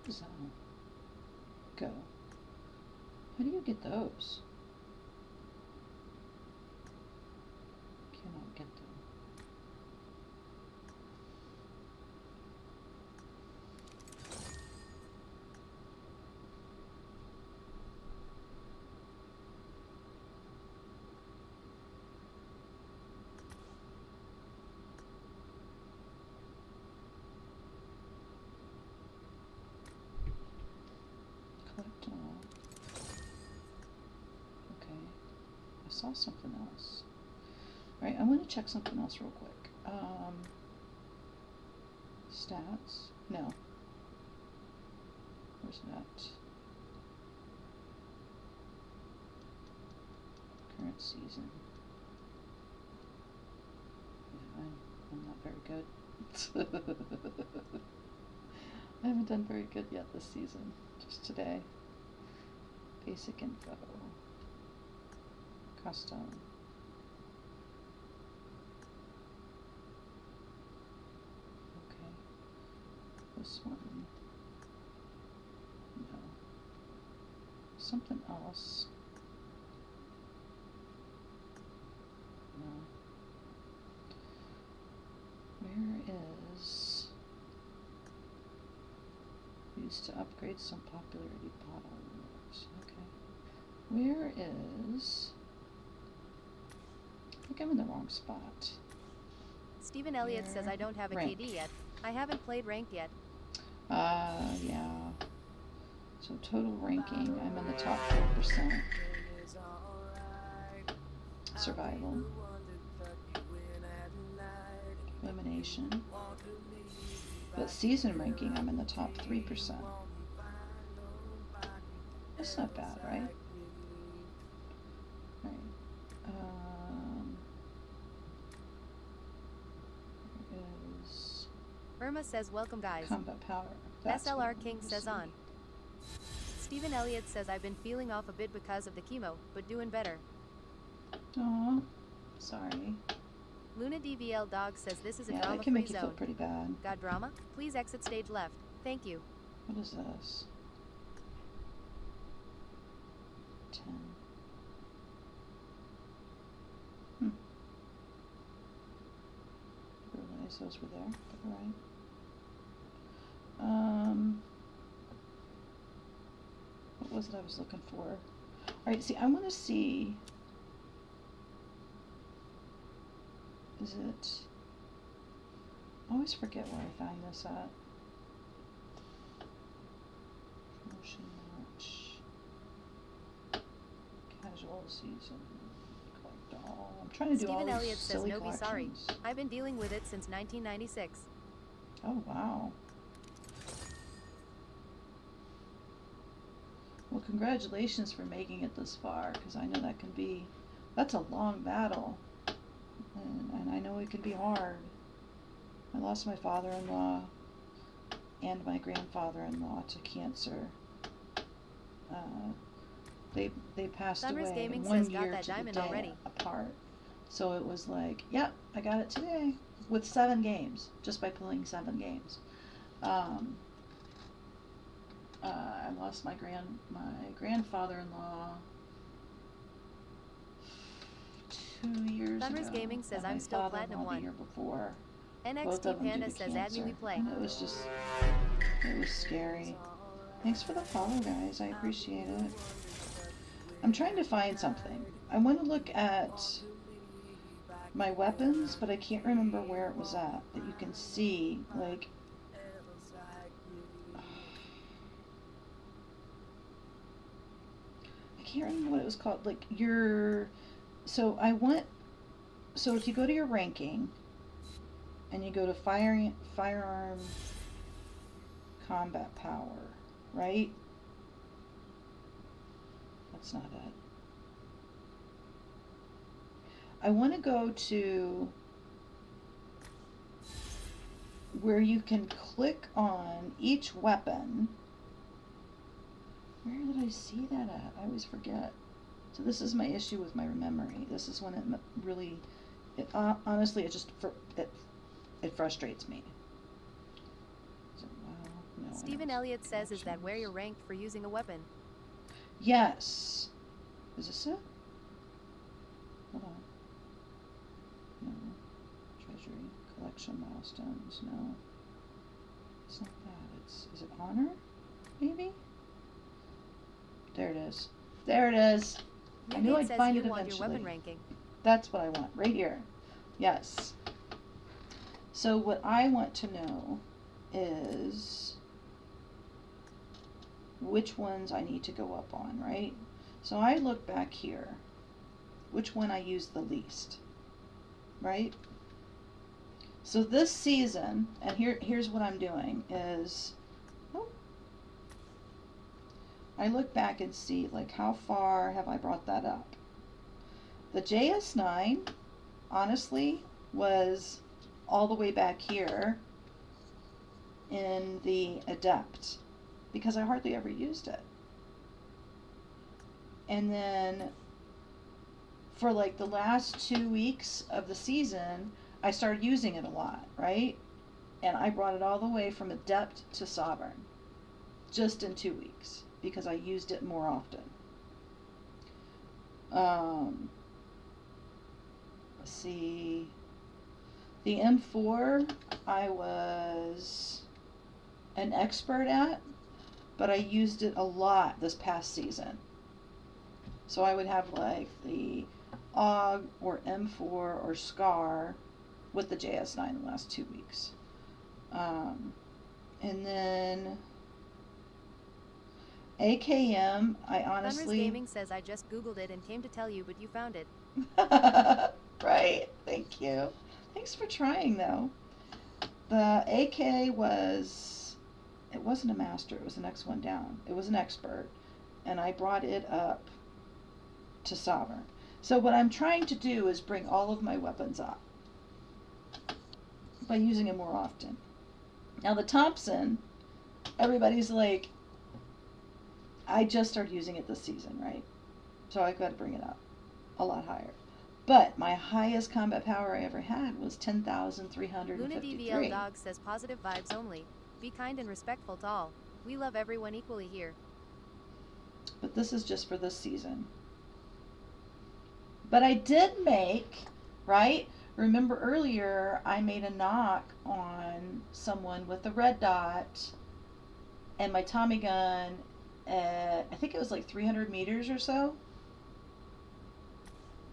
So, go. How do you get those? Cannot get them. Collect all. Okay. I saw something else. Right, I want to check something else real quick. Stats? No. Where's that? Current season. Yeah, I'm not very good. I haven't done very good yet this season. Just today. Basic info. Custom. this one. No. Something else. No. Where is used to upgrade some popularity bottle rewards. Okay. Where is I think I'm in the wrong spot. Stephen Elliott says I don't have a Rank. KD yet. I haven't played ranked yet. Yeah. So total ranking, I'm in the top 4%. Survival. Elimination. But season ranking, I'm in the top 3%. That's not bad, right? Right. Where is Irma says welcome guys. combat power? That's what I SLR wanted King to says see. on. Stephen Elliott says I've been feeling off a bit because of the chemo, but doing better. Aw, sorry. Luna DVL Dog says this is a Yeah, that can drama-free make you feel zone. pretty bad. Got drama? Please exit stage left. Thank you. What is this? 10. Didn't realize those were there, but alright. What was it I was looking for? Alright, see, I want to see. Is it? I always forget where I find this at. Promotion match. Casual season. Collect all. I'm trying to do all Stephen these Elliott says silly no be sorry. collections. I've been dealing with it since 1996. Oh, wow. Well, congratulations for making it this far, because I know that can be, that's a long battle. And I know it can be hard. I lost my father-in-law and my grandfather-in-law to cancer. They passed Sunrise away Gaming 1 says got year that to the diamond day already. apart. So it was like, yep, I got it today with 7 games, just by playing 7 games. I lost my grandfather-in-law 2 years Sunrise ago. Gaming says and I'm my still platinum father-in-law the 1. year before. Both NXT of them Panda due to says add me we cancer. play. And it was just, it was scary. Thanks for the follow, guys. I appreciate it. I'm trying to find something. I want to look at my weapons, but I can't remember where it was at. That you can see, like, I can't remember what it was called. Like your, so if you go to your ranking, and you go to firearm combat power, right? That's not it. I want to go to where you can click on each weapon. Where did I see that at? I always forget. So this is my issue with my memory. This is when it really, honestly, it frustrates me. So, no, Stephen Elliott says is that where you're ranked for using a weapon. Yes. Is this it? Hold on. No. Treasury. Collection milestones. No. It's not that. Is it honor? Maybe? There it is. There it is. I knew I'd find it you want eventually. your weapon ranking. That's what I want. Right here. Yes. So what I want to know is which ones I need to go up on, right? So I look back here, which one I use the least, right? So this season, and here's what I'm doing is, I look back and see, like, how far have I brought that up? The JS9, honestly, was all the way back here in the Adept, because I hardly ever used it. And then for like the last 2 weeks of the season, I started using it a lot, right? and I brought it all the way from Adept to Sovereign just in 2 weeks because I used it more often. Let's see. The M4 I was an expert at, but I used it a lot this past season. So I would have like the AUG or M4 or SCAR with the JS9 the last 2 weeks. And then AKM, I honestly... Thunder's Gaming says I just googled it and came to tell you, but you found it. Right, thank you. Thanks for trying though. The AK was, it wasn't a master, it was the next one down. It was an expert, and I brought it up to Sovereign. So what I'm trying to do is bring all of my weapons up by using it more often. Now the Thompson, everybody's like, I just started using it this season, right? So I've got to bring it up a lot higher. But my highest combat power I ever had was 10,353. Luna DVL Dog says positive vibes only. Be kind and respectful to all. We love everyone equally here. But this is just for this season. But I did make, right? Remember earlier I made a knock on someone with a red dot and my Tommy gun at, I think it was like 300 meters or so.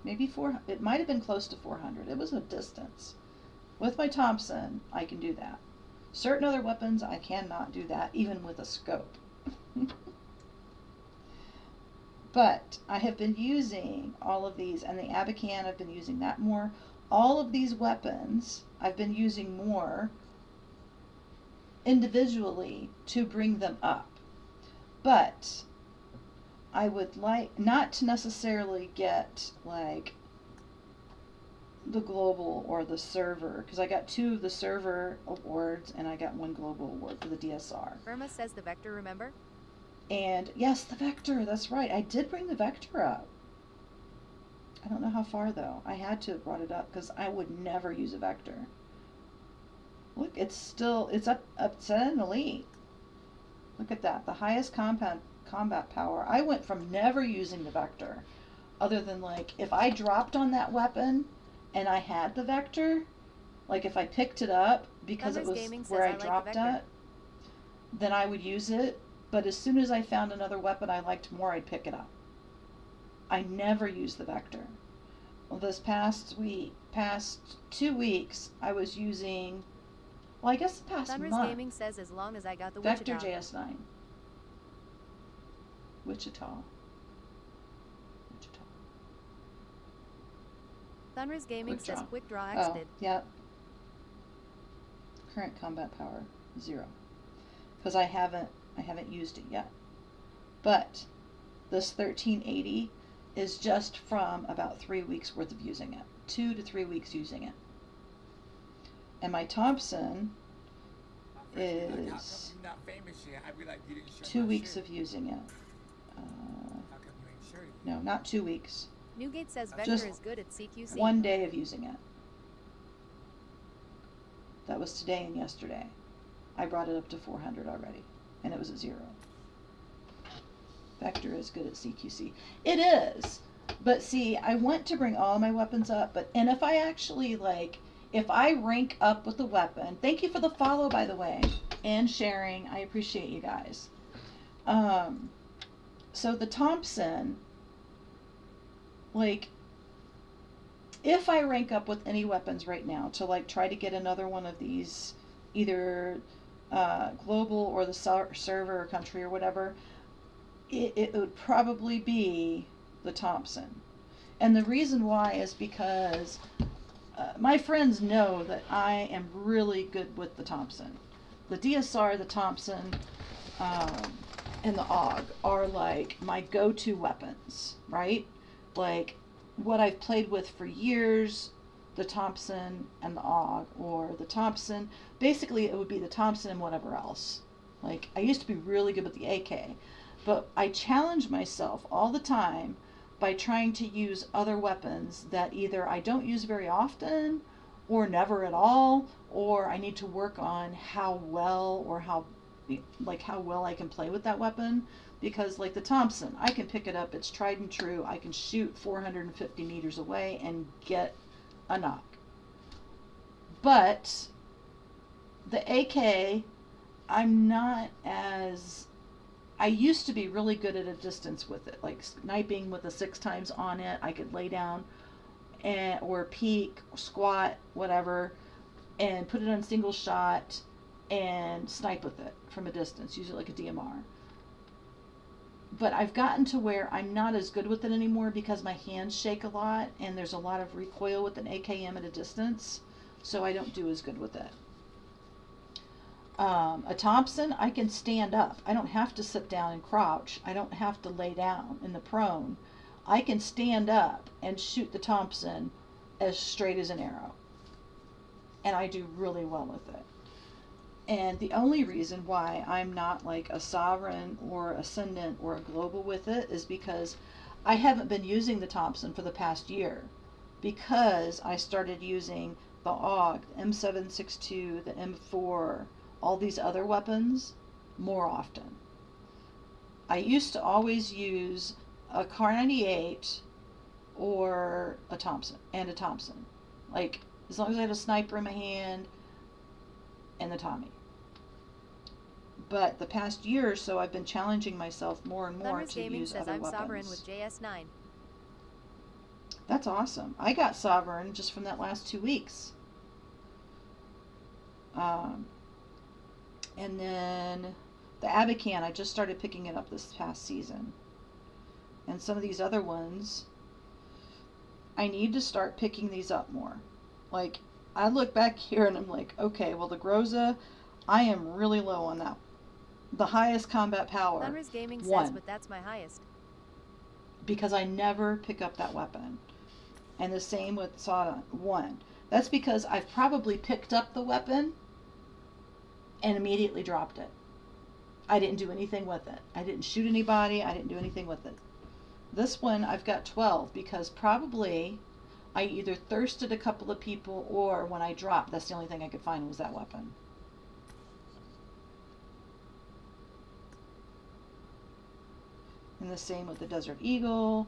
Maybe 400, it might have been close to 400. It was a distance. With my Thompson, I can do that. Certain other weapons, I cannot do that, even with a scope. But I have been using all of these, and the Abacan, I've been using that more. All of these weapons, I've been using more individually to bring them up. But I would like not to necessarily get like the global or the server, because I got 2 of the server awards and I got 1 global award for the DSR. Irma says the Vector, remember? And yes, the Vector, that's right. I did bring the Vector up. I don't know how far though. I had to have brought it up because I would never use a Vector. Look, it's still, it's up to an elite. Look at that, the highest combat power. I went from never using the Vector, other than like if I dropped on that weapon and I had the Vector, like if I picked it up because it was where I dropped it, then I would use it. But as soon as I found another weapon I liked more, I'd pick it up. I never used the Vector. Well, this past 2 weeks, I was using, well, I guess the past Thunder's month, Gaming says as long as I got the Vector Wichita. JS9. Wichita. Thunder's Gaming Quick says draw. quick draw Oh, exited. yep. Current combat power, 0. Because I haven't used it yet. But this 1380 is just from about 3 weeks worth of using it. 2 to 3 weeks using it. And my Thompson is You're not famous yet. I'd be like, you didn't show 2 my weeks shirt. of using it. How come you ain't showed it? No, not 2 weeks. Newgate says Vector Just is good at CQC. 1 day of using it. That was today and yesterday. I brought it up to 400 already, and it was at 0. Vector is good at CQC. It is, but see, I want to bring all my weapons up, and if I actually, like, if I rank up with the weapon, thank you for the follow, by the way, and sharing, I appreciate you guys. So the Thompson, like, if I rank up with any weapons right now to, like, try to get another one of these, either global or the server or country or whatever, it would probably be the Thompson. And the reason why is because my friends know that I am really good with the Thompson. The DSR, the Thompson, and the AUG are like my go-to weapons, right? Like what I've played with for years, the Thompson and the AUG, or the Thompson. Basically, it would be the Thompson and whatever else. Like, I used to be really good with the AK, but I challenge myself all the time by trying to use other weapons that either I don't use very often or never at all, or I need to work on how well or how well I can play with that weapon. Because like the Thompson, I can pick it up, it's tried and true, I can shoot 450 meters away and get a knock. But the AK, I'm not as, I used to be really good at a distance with it, like sniping with a 6 times on it. I could lay down or peek, squat, whatever, and put it on single shot and snipe with it from a distance, use it like a DMR. But I've gotten to where I'm not as good with it anymore because my hands shake a lot and there's a lot of recoil with an AKM at a distance, so I don't do as good with it. A Thompson, I can stand up. I don't have to sit down and crouch. I don't have to lay down in the prone. I can stand up and shoot the Thompson as straight as an arrow. And I do really well with it. And the only reason why I'm not like a Sovereign or Ascendant or a Global with it is because I haven't been using the Thompson for the past year. Because I started using the AUG, the M762, the M4, all these other weapons more often. I used to always use a Kar98 or a Thompson, like as long as I had a sniper in my hand and the Tommy. But the past year or so I've been challenging myself more and more Thunder's to Gaming use says other I'm weapons. Sovereign with JS9. That's awesome. I got Sovereign just from that last 2 weeks. And then the Abacan, I just started picking it up this past season. And some of these other ones, I need to start picking these up more. Like, I look back here and I'm like, okay, well the Groza, I am really low on that. The highest combat power, Thunder's Gaming says, 1. but that's my highest. Because I never pick up that weapon. And the same with Sodom, 1. That's because I've probably picked up the weapon and immediately dropped it. I didn't do anything with it. I didn't shoot anybody. I didn't do anything with it. This one I've got 12 because probably I either thirsted a couple of people or when I dropped, that's the only thing I could find was that weapon. And the same with the Desert Eagle.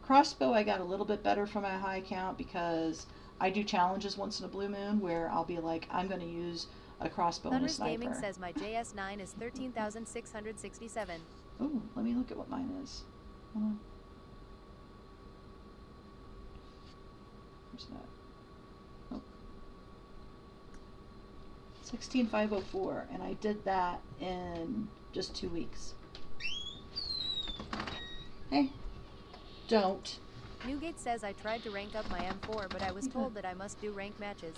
Crossbow I got a little bit better for my high count because I do challenges once in a blue moon where I'll be like, I'm going to use a crossbow and a Thunder's sniper. Gaming says my JS9 is 13,667. Ooh, let me look at what mine is. Hold on. Where's that? Oh. 16,504, and I did that in just 2 weeks. Hey, don't. Newgate says I tried to rank up my M4, but I was told that I must do rank matches.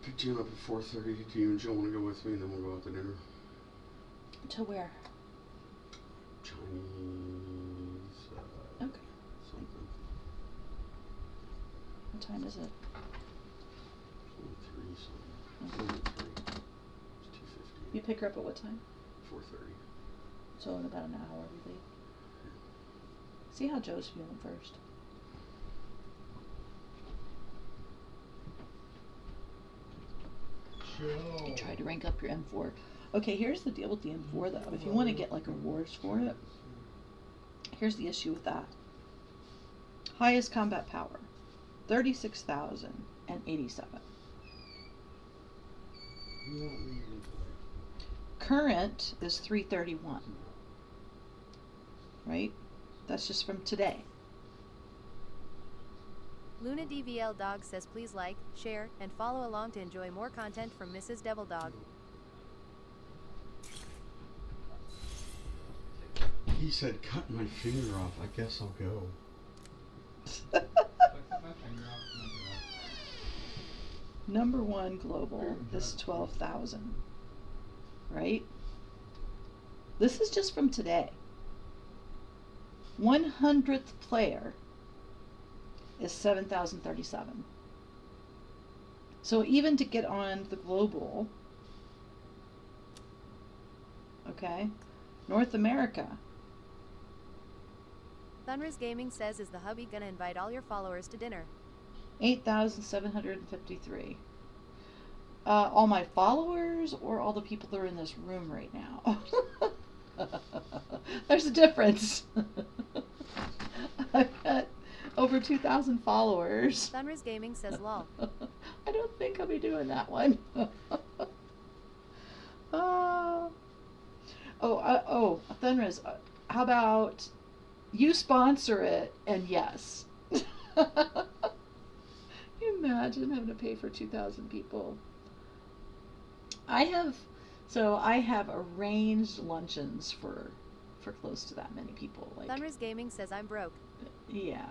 Picked you up at 4:30. Do you and Jill want to go with me, and then we'll go out to dinner? To where? Chinese. Okay. Something. What time is it? 23 something. Okay. It's 2:50. You pick her up at what time? 4:30. So in about an hour we leave. See how Joe's feeling first. Joe. You tried to rank up your M4. Okay, here's the deal with the M4 though. If you want to get like awards for it, here's the issue with that. Highest combat power, 36,087. Current is 331. Right? That's just from today. Luna DVL Dog says please like, share, and follow along to enjoy more content from Mrs. Devil Dog. He said, cut my finger off. I guess I'll go. Number 1 global is 12,000. Right? This is just from today. 100th player is 7,037. So even to get on the global, okay, North America. Thunder's Gaming says, is the hubby gonna invite all your followers to dinner? 8,753. All my followers or all the people that are in this room right now? There's a difference. I've got over 2,000 followers. Thunris Gaming says lol. I don't think I'll be doing that one. Thunris, how about you sponsor it and yes. Can you imagine having to pay for 2,000 people? I have arranged luncheons for close to that many people. Like, Thunris Gaming says I'm broke. yeah.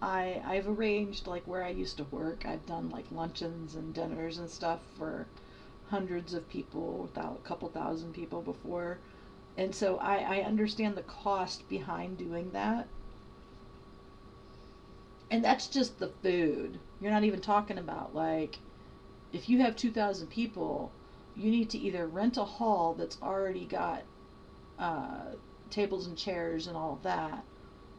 I've arranged, like, where I used to work, I've done like luncheons and dinners and stuff for hundreds of people, a couple thousand people before. And so I understand the cost behind doing that. And that's just the food. You're not even talking about, like, if you have 2,000 people, you need to either rent a hall that's already got tables and chairs and all of that,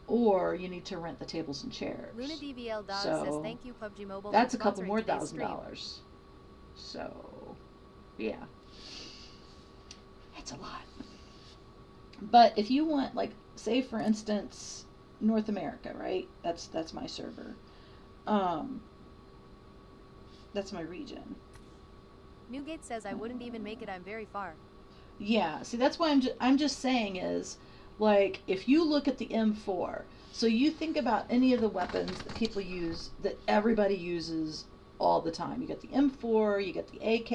or you need to rent the tables and chairs. Luna DVL Dog So, says thank you PubgM Mobile that's for a couple sponsoring more today's stream. $1,000. So, yeah. It's a lot. But if you want, like, say for instance, North America, right? That's my server. That's my region. Newgate says I wouldn't even make it, I'm very far. Yeah, see, that's why I'm just saying is, like, if you look at the M4, so you think about any of the weapons that people use, that everybody uses all the time. You got the M4, you got the AK,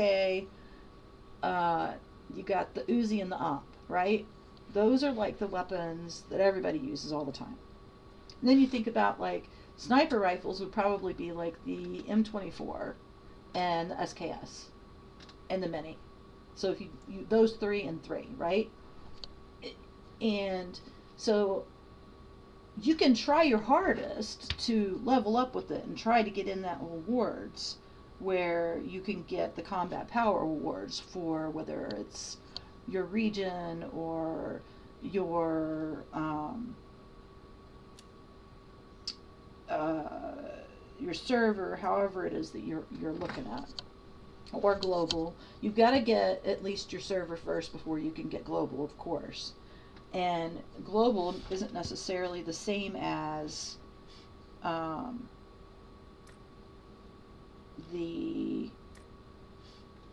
you got the Uzi and the AMP, right? Those are like the weapons that everybody uses all the time. And then you think about, like, sniper rifles would probably be like the M24 and the SKS and the Mini. So if you those 3 and 3, right? And so you can try your hardest to level up with it and try to get in that awards where you can get the combat power awards for whether it's your region or your server, however it is that you're looking at, or global. You've got to get at least your server first before you can get global, of course. And global isn't necessarily the same as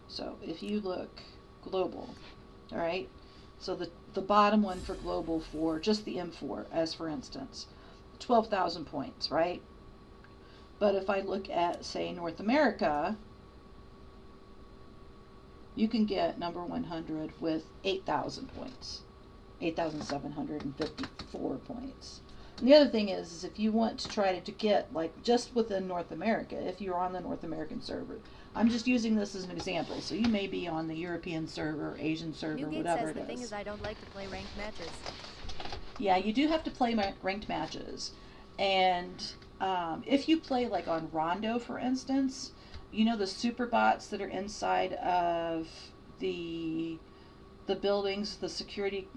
so if you look global, all right, so the bottom one for global for just the M4, as for instance, 12,000 points, right? But if I look at, say, North America, you can get number 100 with 8,000 points, 8,754 points. And the other thing is if you want to try to get, like, just within North America, if you're on the North American server, I'm just using this as an example, so you may be on the European server, Asian server, Newgate whatever says it the thing is. is I don't like to play ranked matches. Yeah, you do have to play ranked matches. And if you play, like, on Rondo, for instance, you know the super bots that are inside of the buildings, the security,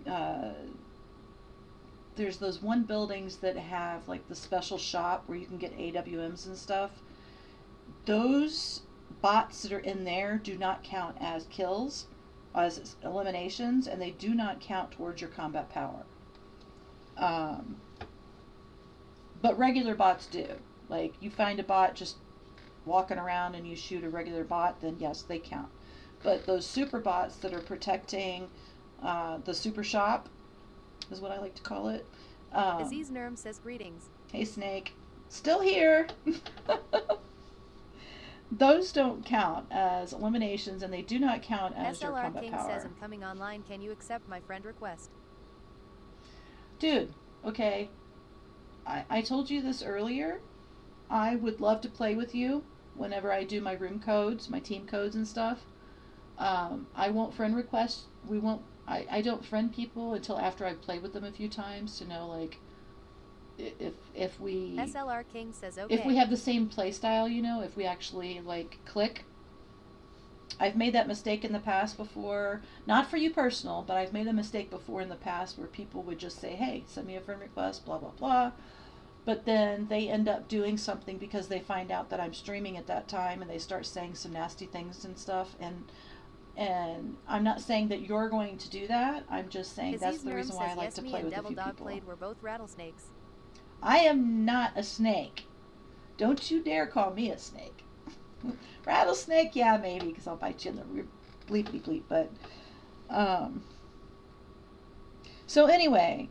there's those one buildings that have, like, the special shop where you can get AWMs and stuff. Those bots that are in there do not count as kills, as eliminations, and they do not count towards your combat power. But regular bots do. Like, you find a bot just walking around and you shoot a regular bot, then yes, they count. But those super bots that are protecting the super shop, is what I like to call it. Aziz Nurm says greetings. Hey, Snake. Still here. Those don't count as eliminations, and they do not count as your SLR combat King power. says I'm coming online. Can you accept my friend request? Dude, okay. I told you this earlier. I would love to play with you whenever I do my room codes, my team codes and stuff. I won't friend request. I don't friend people until after I've played with them a few times to know, like, if we SLR King says okay. if we have the same play style, you know, if we actually, like, click. I've made that mistake in the past before, not for you personal, but I've made a mistake before in the past where people would just say, hey, send me a friend request, blah, blah, blah. but then they end up doing something because they find out that I'm streaming at that time, and they start saying some nasty things and stuff. And I'm not saying that you're going to do that. I'm just saying that's Aziz the Nurm reason why I says like yes, to me play and with a Devil few Dog people. played were both rattlesnakes. I am not a snake. Don't you dare call me a snake. Rattlesnake, yeah, maybe, because I'll bite you in the bleepity bleep. But so anyway,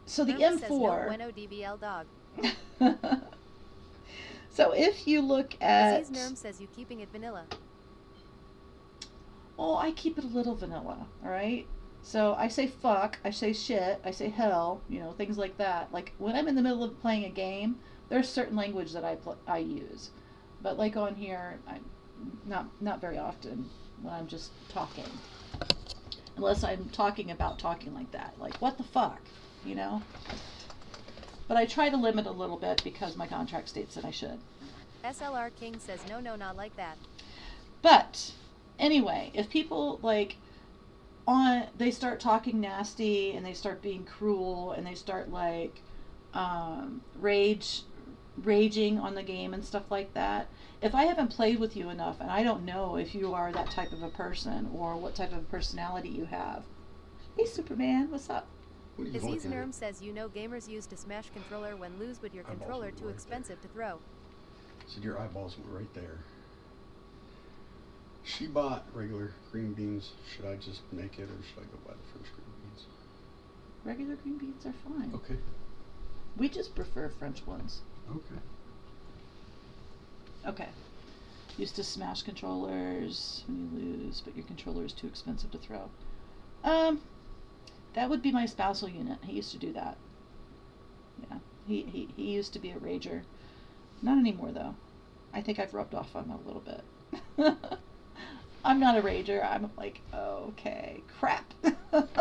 so the Irma says no M4. bueno DVL dog. So if you look at, Aziz Nurm says you keeping it vanilla. oh, I keep it a little vanilla, all right? So I say fuck, I say shit, I say hell, you know, things like that. Like when I'm in the middle of playing a game, there's certain language that I use. But like on here, I'm not very often when I'm just talking. Unless I'm talking about talking like that. Like, what the fuck, you know? But I try to limit a little bit because my contract states that I should. SLR King says no, not like that. But anyway, if people like they start talking nasty and they start being cruel and they start like raging on the game and stuff like that, if I haven't played with you enough and I don't know if you are that type of a person or what type of personality you have. Hey Superman, what's up? Aziz Nurm says you know gamers used to smash controller when lose but your controller too expensive to throw. So your eyeballs went right there. She bought regular green beans. Should I just make it or should I go buy the French green beans? Regular green beans are fine. Okay. We just prefer French ones. Okay. Okay. Used to smash controllers when you lose, but your controller is too expensive to throw. That would be my spousal unit. He used to do that. Yeah. He used to be a rager. Not anymore though. I think I've rubbed off on him a little bit. I'm not a rager. I'm like, okay, crap. Fuck.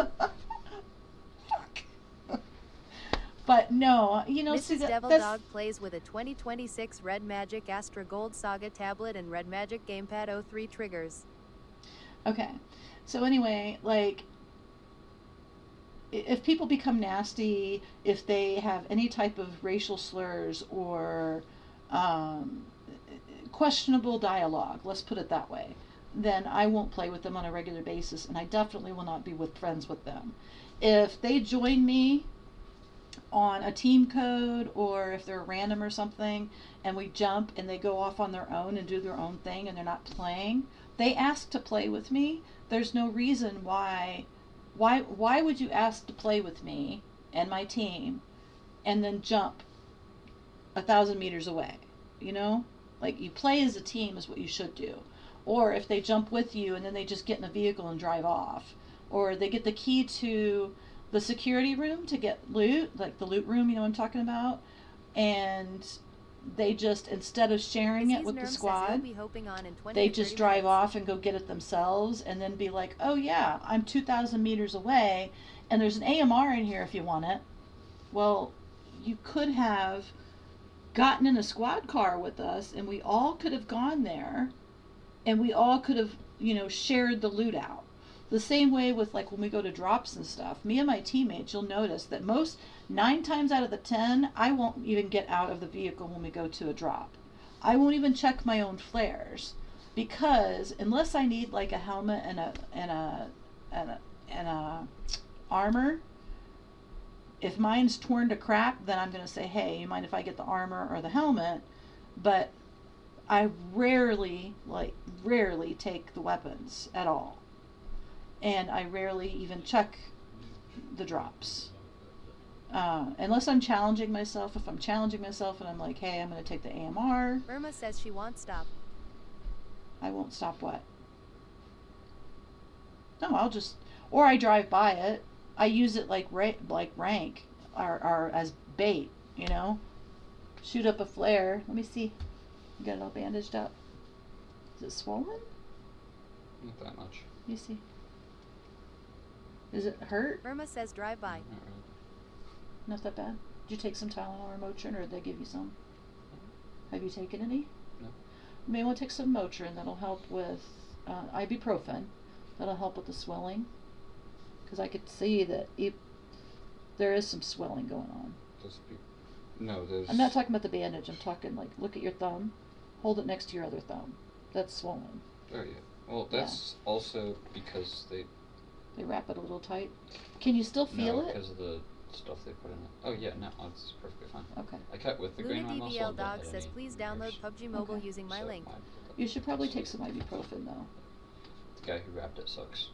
But no, you know, see, Mrs. Devil that's... Dog plays with a 2026 Red Magic Astra Gold Saga tablet and Red Magic Gamepad 03 triggers. Okay, so anyway, like, if people become nasty, if they have any type of racial slurs or questionable dialogue, let's put it that way, then I won't play with them on a regular basis, and I definitely will not be friends with them. If they join me on a team code, or if they're random or something, and we jump and they go off on their own and do their own thing and they're not playing, they ask to play with me. There's no reason why would you ask to play with me and my team and then jump 1,000 meters away? You know, like, you play as a team is what you should do. Or if they jump with you and then they just get in a vehicle and drive off, or they get the key to the security room to get loot, like the loot room, you know what I'm talking about, and they just, instead of sharing it with the squad, they just drive off and go get it themselves and then be like, oh yeah, I'm 2,000 meters away and there's an AMR in here if you want it. Well, you could have gotten in a squad car with us and we all could have gone there and we all could have, you know, shared the loot out. The same way with, like, when we go to drops and stuff, me and my teammates, you'll notice that 9 times out of the 10, I won't even get out of the vehicle when we go to a drop. I won't even check my own flares, because unless I need like a helmet and a armor, if mine's torn to crap, then I'm gonna say, hey, you mind if I get the armor or the helmet? But I rarely take the weapons at all. And I rarely even check the drops. Unless I'm challenging myself. If I'm challenging myself and I'm like, hey, I'm going to take the AMR. Irma says she won't stop. I won't stop what? No, I'll just... Or I drive by it. I use it like rank. Or as bait, you know? Shoot up a flare. Let me see. You got it all bandaged up. Is it swollen? Not that much. Let me see. Is it hurt? Irma says drive by. Not really. Not that bad. Did you take some Tylenol or Motrin, or did they give you some? Have you taken any? No. You may want to take some Motrin. That'll help with ibuprofen. That'll help with the swelling. Because I could see that there is some swelling going on. Those no, those. I'm not talking about the bandage. I'm talking like, look at your thumb. Hold it next to your other thumb. That's swollen. Oh yeah. Well, that's also because they. They wrap it a little tight. Can you still feel it? because of the stuff they put in it. Oh yeah, no, it's perfectly fine. Okay. I cut with the Luna grain on my muscle. DVL I didn't Dog hit says any please nerves. download PubG Mobile Okay. using my So link. You should probably take some ibuprofen though. The guy who wrapped it sucks.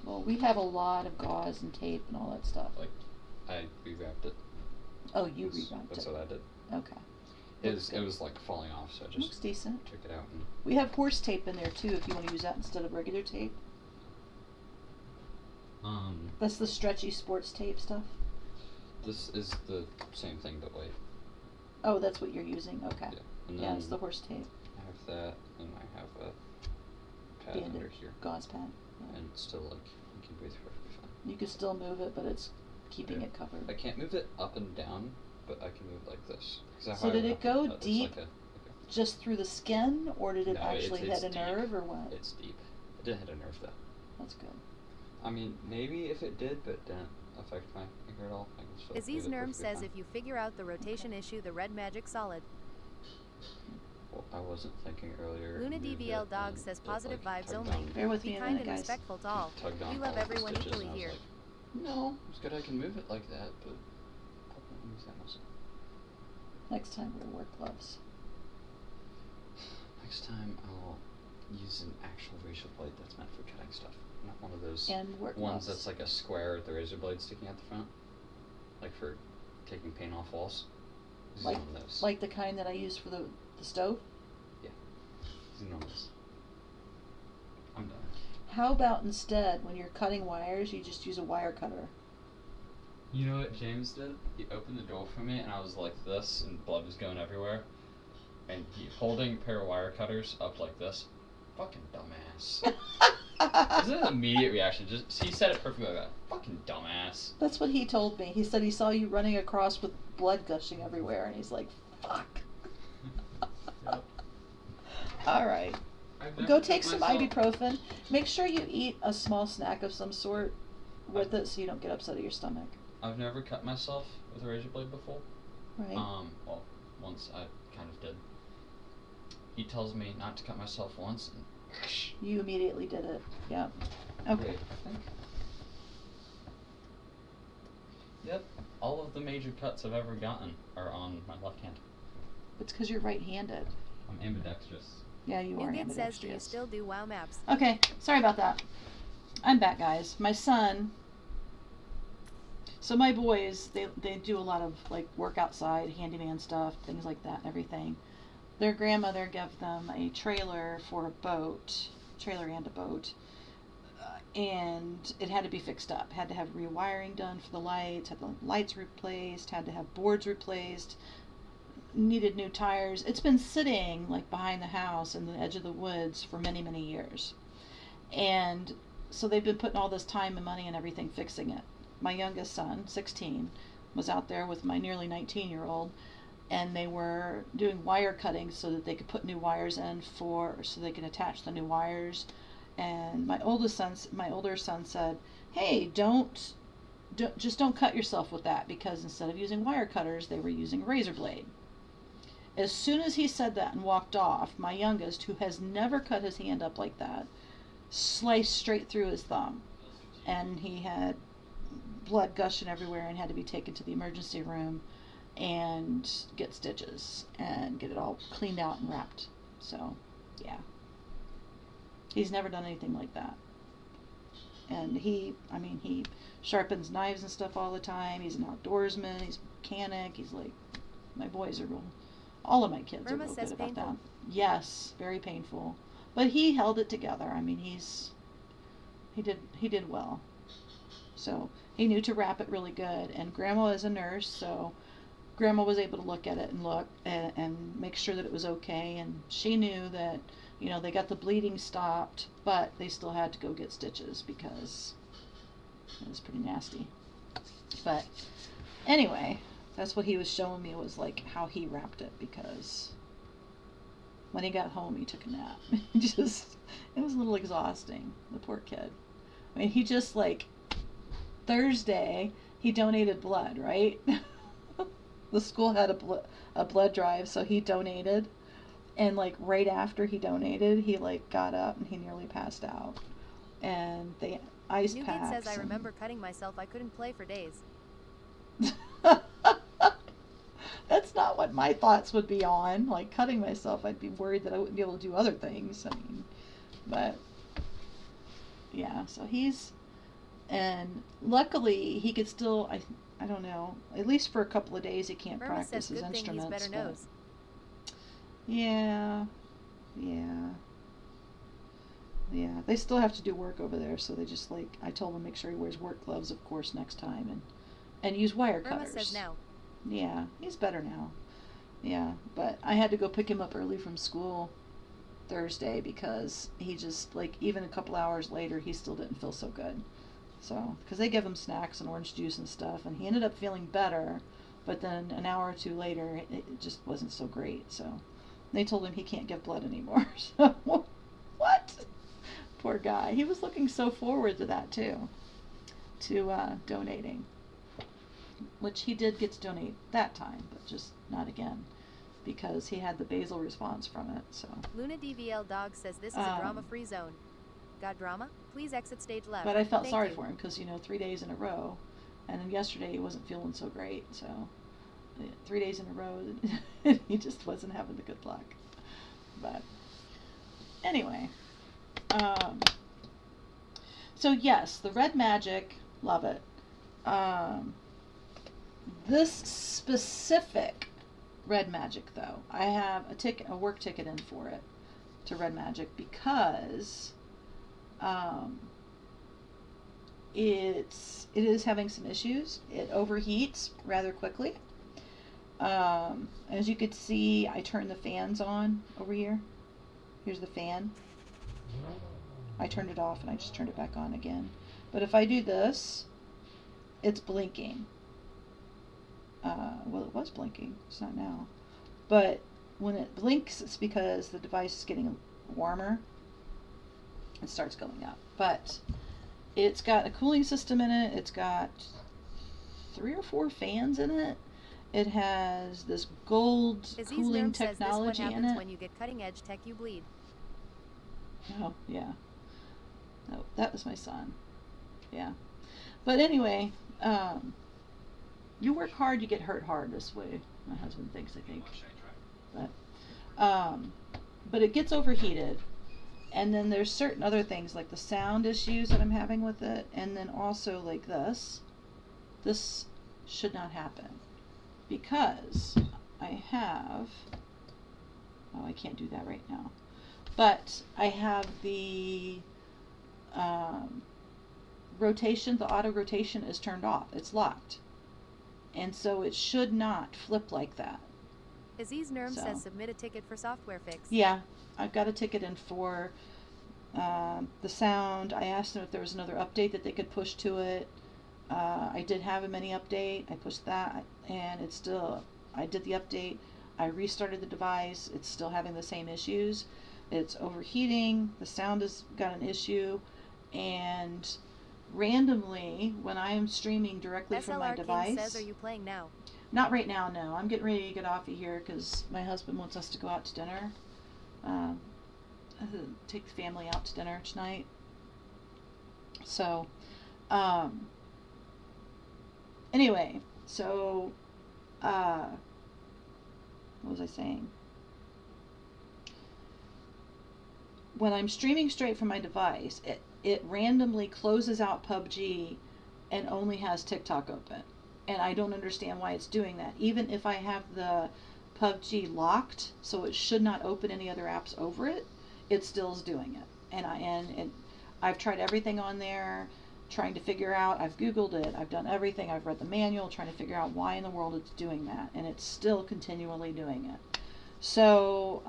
Well, we have a lot of gauze and tape and all that stuff. Like, I rewrapped it. Oh, you rewrapped That's it. what I did. Okay. It was like falling off, so I just Looks decent. took it out and. We have horse tape in there too if you want to use that instead of regular tape. That's the stretchy sports tape stuff. This is the same thing, but wait. Oh, that's what you're using. Okay. Yeah. And Yeah, then it's the horse tape. I have that, and I have a pad Bandage. under here. Gauze pad. Yeah. And still, like, you can breathe perfectly fine. You can still move it, but it's keeping Yeah. it covered. I can't move it up and down, but I can move it like this. So did it go It's deep like just through the skin, or did it No, actually it's hit a deep. nerve, or what? It's deep. It didn't hit a nerve, though. That's good. I mean, maybe if it did, but it didn't affect my finger at all. I can still Aziz move it Nerm perfectly says fine. if you figure out the rotation issue, the red magic solid. Well, I wasn't thinking earlier. Luna moved DVL it, Dog and says it, positive like, vibes tugged only. on- Bear with Be me a kind minute, and guys. respectful to all. tugged on We love all the everyone stitches, equally and I was here. like, no, it's good I can move it like that, but I don't use that muscle. Next time we'll wear gloves. Next time I'll use an actual razor blade that's meant for cutting stuff, not one of those And work ones gloves. that's like a square with the razor blade sticking out the front, like for taking paint off walls. Use Like, one of those. like the kind that I use for the stove? Yeah. Use one of those. I'm done. How about instead, when you're cutting wires, you just use a wire cutter? You know what James did? He opened the door for me and I was like this and blood was going everywhere. And he holding a pair of wire cutters up like this. Fucking dumbass. This is an immediate reaction. Just he said it perfectly like that. Fucking dumbass. That's what he told me. He said he saw you running across with blood gushing everywhere, and he's like, fuck. Yep. All right. I've never Go cut take some myself- ibuprofen. Make sure you eat a small snack of some sort with it so you don't get upset at your stomach. I've never cut myself with a razor blade before. Right. Well, once I kind of did. He tells me not to cut myself once and You immediately did it. Yeah. Okay. Wait, I think. Yep, all of the major cuts I've ever gotten are on my left hand. It's because you're right-handed. I'm ambidextrous. Yeah, you are Nugget says, do you ambidextrous. still do WoW maps? Okay, sorry about that. I'm back, guys. My son. So my boys, they do a lot of like work outside, handyman stuff, things like that, and everything. Their grandmother gave them a trailer for a boat, trailer and a boat, and it had to be fixed up. Had to have rewiring done for the lights, had the lights replaced, had to have boards replaced, needed new tires. It's been sitting like behind the house in the edge of the woods for many, many years. And so they've been putting all this time and money and everything fixing it. My youngest son, 16, was out there with my nearly 19-year-old, and they were doing wire cutting so that they could put new wires in so they can attach the new wires. And my older son said, "Hey, just don't cut yourself with that," because instead of using wire cutters, they were using a razor blade. As soon as he said that and walked off, my youngest, who has never cut his hand up like that, sliced straight through his thumb, and he had blood gushing everywhere and had to be taken to the emergency room and get stitches and get it all cleaned out and wrapped. So, yeah. He's never done anything like that. And he sharpens knives and stuff all the time. He's an outdoorsman. He's a mechanic. He's like, my boys are real. All of my kids are Irma real says good about painful. that. Yes, very painful. But he held it together. I mean, he did well. So he knew to wrap it really good. And Grandma is a nurse, so Grandma was able to look at it and make sure that it was okay. And she knew that, they got the bleeding stopped, but they still had to go get stitches because it was pretty nasty. But anyway, that's what he was showing me, was like how he wrapped it, because when he got home he took a nap. It was a little exhausting, the poor kid. I mean, he just like Thursday he donated blood, right? the school had a blood drive, so he donated. And like right after he donated, he like got up and he nearly passed out. And they ice Newgate packs. says, I and- remember cutting myself. I couldn't play for days. That's not what my thoughts would be on. Like cutting myself, I'd be worried that I wouldn't be able to do other things. I mean, but yeah, so and luckily he could still, I don't know, at least for a couple of days he can't Irma practice says, his good thing he's instruments. better but- knows. Yeah. They still have to do work over there, so they just like, I told him make sure he wears work gloves, of course, next time, and use wire Irma cutters. says now. Yeah, he's better now. Yeah, but I had to go pick him up early from school Thursday because he just, like, even a couple hours later, he still didn't feel so good. So, because they give him snacks and orange juice and stuff, and he ended up feeling better, but then an hour or two later, it just wasn't so great. So, they told him he can't give blood anymore. So, what? Poor guy. He was looking so forward to that, too, to donating. Which he did get to donate that time, but just not again, because he had the basal response from it. So. Luna DVL Dog says this is a drama-free zone. Got drama? Please exit stage left. But I felt Thank sorry you. for him because 3 days in a row, and then yesterday he wasn't feeling so great. So 3 days in a row, he just wasn't having the good luck. But anyway, so yes, the red magic, love it. This specific red magic, though, I have a work ticket in for it to red magic because it is having some issues. It overheats rather quickly. As you could see, I turned the fans on over here. Here's the fan. I turned it off and I just turned it back on again. But if I do this, it's blinking. Well, it was blinking. It's not now. But when it blinks, it's because the device is getting warmer. It starts going up. But it's got a cooling system in it. It's got 3 or 4 fans in it. It has this gold Aziz cooling Nerm says this what technology in happens it. when you get cutting-edge tech, you bleed. Oh, yeah. No, that was my son. Yeah. But anyway, you work hard, you get hurt hard this way. My husband thinks, I think. But it gets overheated. And then there's certain other things like the sound issues that I'm having with it. And then also like this. This should not happen. Because I have... Oh, I can't do that right now. But I have the rotation, the auto rotation is turned off. It's locked. And so it should not flip like that. Aziz Nerm So. says submit a ticket for software fix. Yeah, I've got a ticket in for the sound. I asked them if there was another update that they could push to it. I did have a mini update. I pushed that, and it's still, I did the update. I restarted the device. It's still having the same issues. It's overheating. The sound has got an issue. And randomly, when I am streaming directly from my SLR device... King says, are you playing now? Not right now, no. I'm getting ready to get off of here because my husband wants us to go out to dinner. Take the family out to dinner tonight. So, anyway, so, what was I saying? When I'm streaming straight from my device, it randomly closes out PUBG and only has TikTok open. And I don't understand why it's doing that. Even if I have the PUBG locked, so it should not open any other apps over it, it still is doing it. And I've tried everything on there, trying to figure out, I've Googled it, I've done everything, I've read the manual, trying to figure out why in the world it's doing that. And it's still continually doing it. So,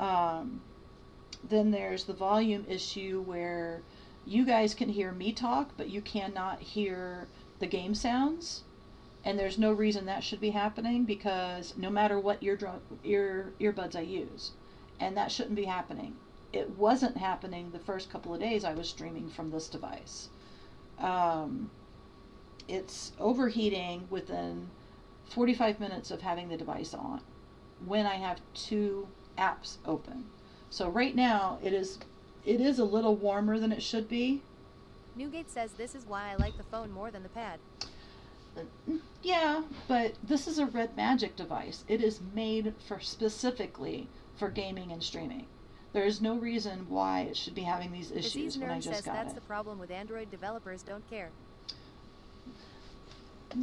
then there's the volume issue where you guys can hear me talk, but you cannot hear the game sounds. And there's no reason that should be happening because no matter what earbuds I use, and that shouldn't be happening. It wasn't happening the first couple of days I was streaming from this device. It's overheating within 45 minutes of having the device on when I have 2 apps open. So right now it is a little warmer than it should be. Newgate says this is why I like the phone more than the pad. Yeah, but this is a Red Magic device. It is made for specifically for gaming and streaming. There is no reason why it should be having these issues when I just says got that's it. the problem with Android developers don't care.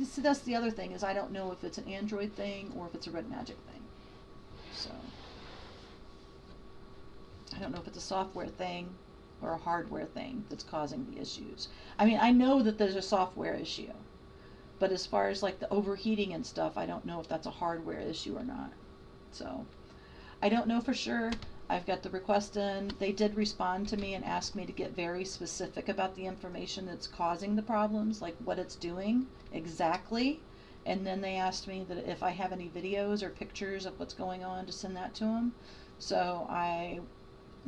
So that's the other thing, is I don't know if it's an Android thing or if it's a Red Magic thing. So I don't know if it's a software thing or a hardware thing that's causing the issues. I mean, I know that there's a software issue, but as far as like the overheating and stuff, I don't know if that's a hardware issue or not. So I don't know for sure. I've got the request in. They did respond to me and ask me to get very specific about the information that's causing the problems, like what it's doing exactly. And then they asked me that if I have any videos or pictures of what's going on, to send that to them. So I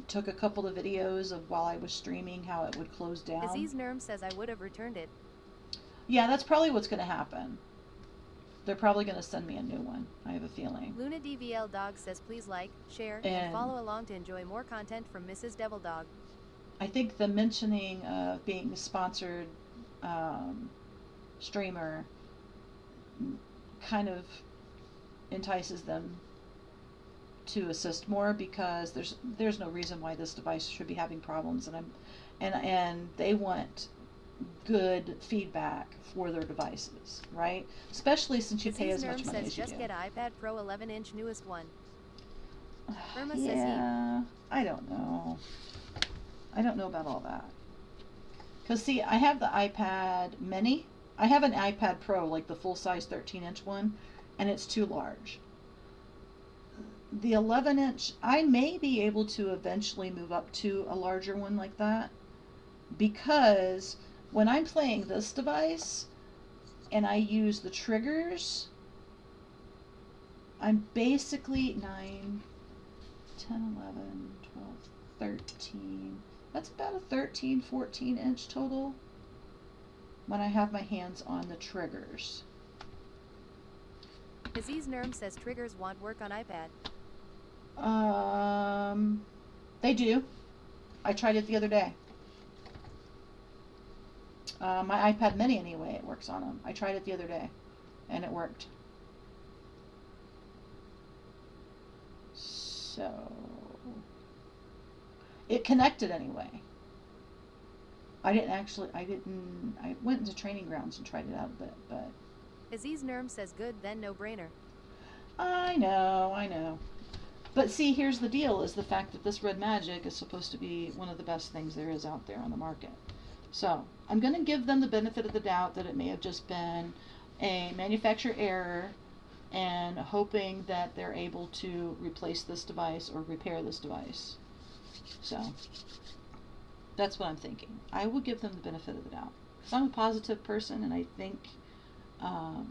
took a couple of videos of while I was streaming how it would close down. Aziz Nurm says I would have returned it. Yeah, that's probably what's going to happen. They're probably going to send me a new one, I have a feeling. Luna DVL Dog says please like, share, and follow along to enjoy more content from Mrs. Devil Dog. I think the mentioning of being a sponsored streamer kind of entices them to assist more, because there's no reason why this device should be having problems, and they want good feedback for their devices, right? Especially since you pay as much money as you do. Just get an iPad Pro 11-inch newest one. Irma says Yeah, I don't know. I don't know about all that. Because see, I have the iPad Mini. I have an iPad Pro, like the full-size 13-inch one, and it's too large. The 11-inch, I may be able to eventually move up to a larger one like that, because when I'm playing this device and I use the triggers, I'm basically 9, 10, 11, 12, 13. That's about a 13, 14 inch total when I have my hands on the triggers. Aziz Nurm says triggers won't work on iPad. They do. I tried it the other day. My iPad Mini anyway, it works on them. I tried it the other day, and it worked. So, it connected anyway. I went into Training Grounds and tried it out a bit, but. Aziz Nurm says good, then no brainer. I know. But see, here's the deal, is the fact that this Red Magic is supposed to be one of the best things there is out there on the market. So, I'm going to give them the benefit of the doubt that it may have just been a manufacturer error, and hoping that they're able to replace this device or repair this device. So, that's what I'm thinking. I will give them the benefit of the doubt. Because I'm a positive person, and I think, I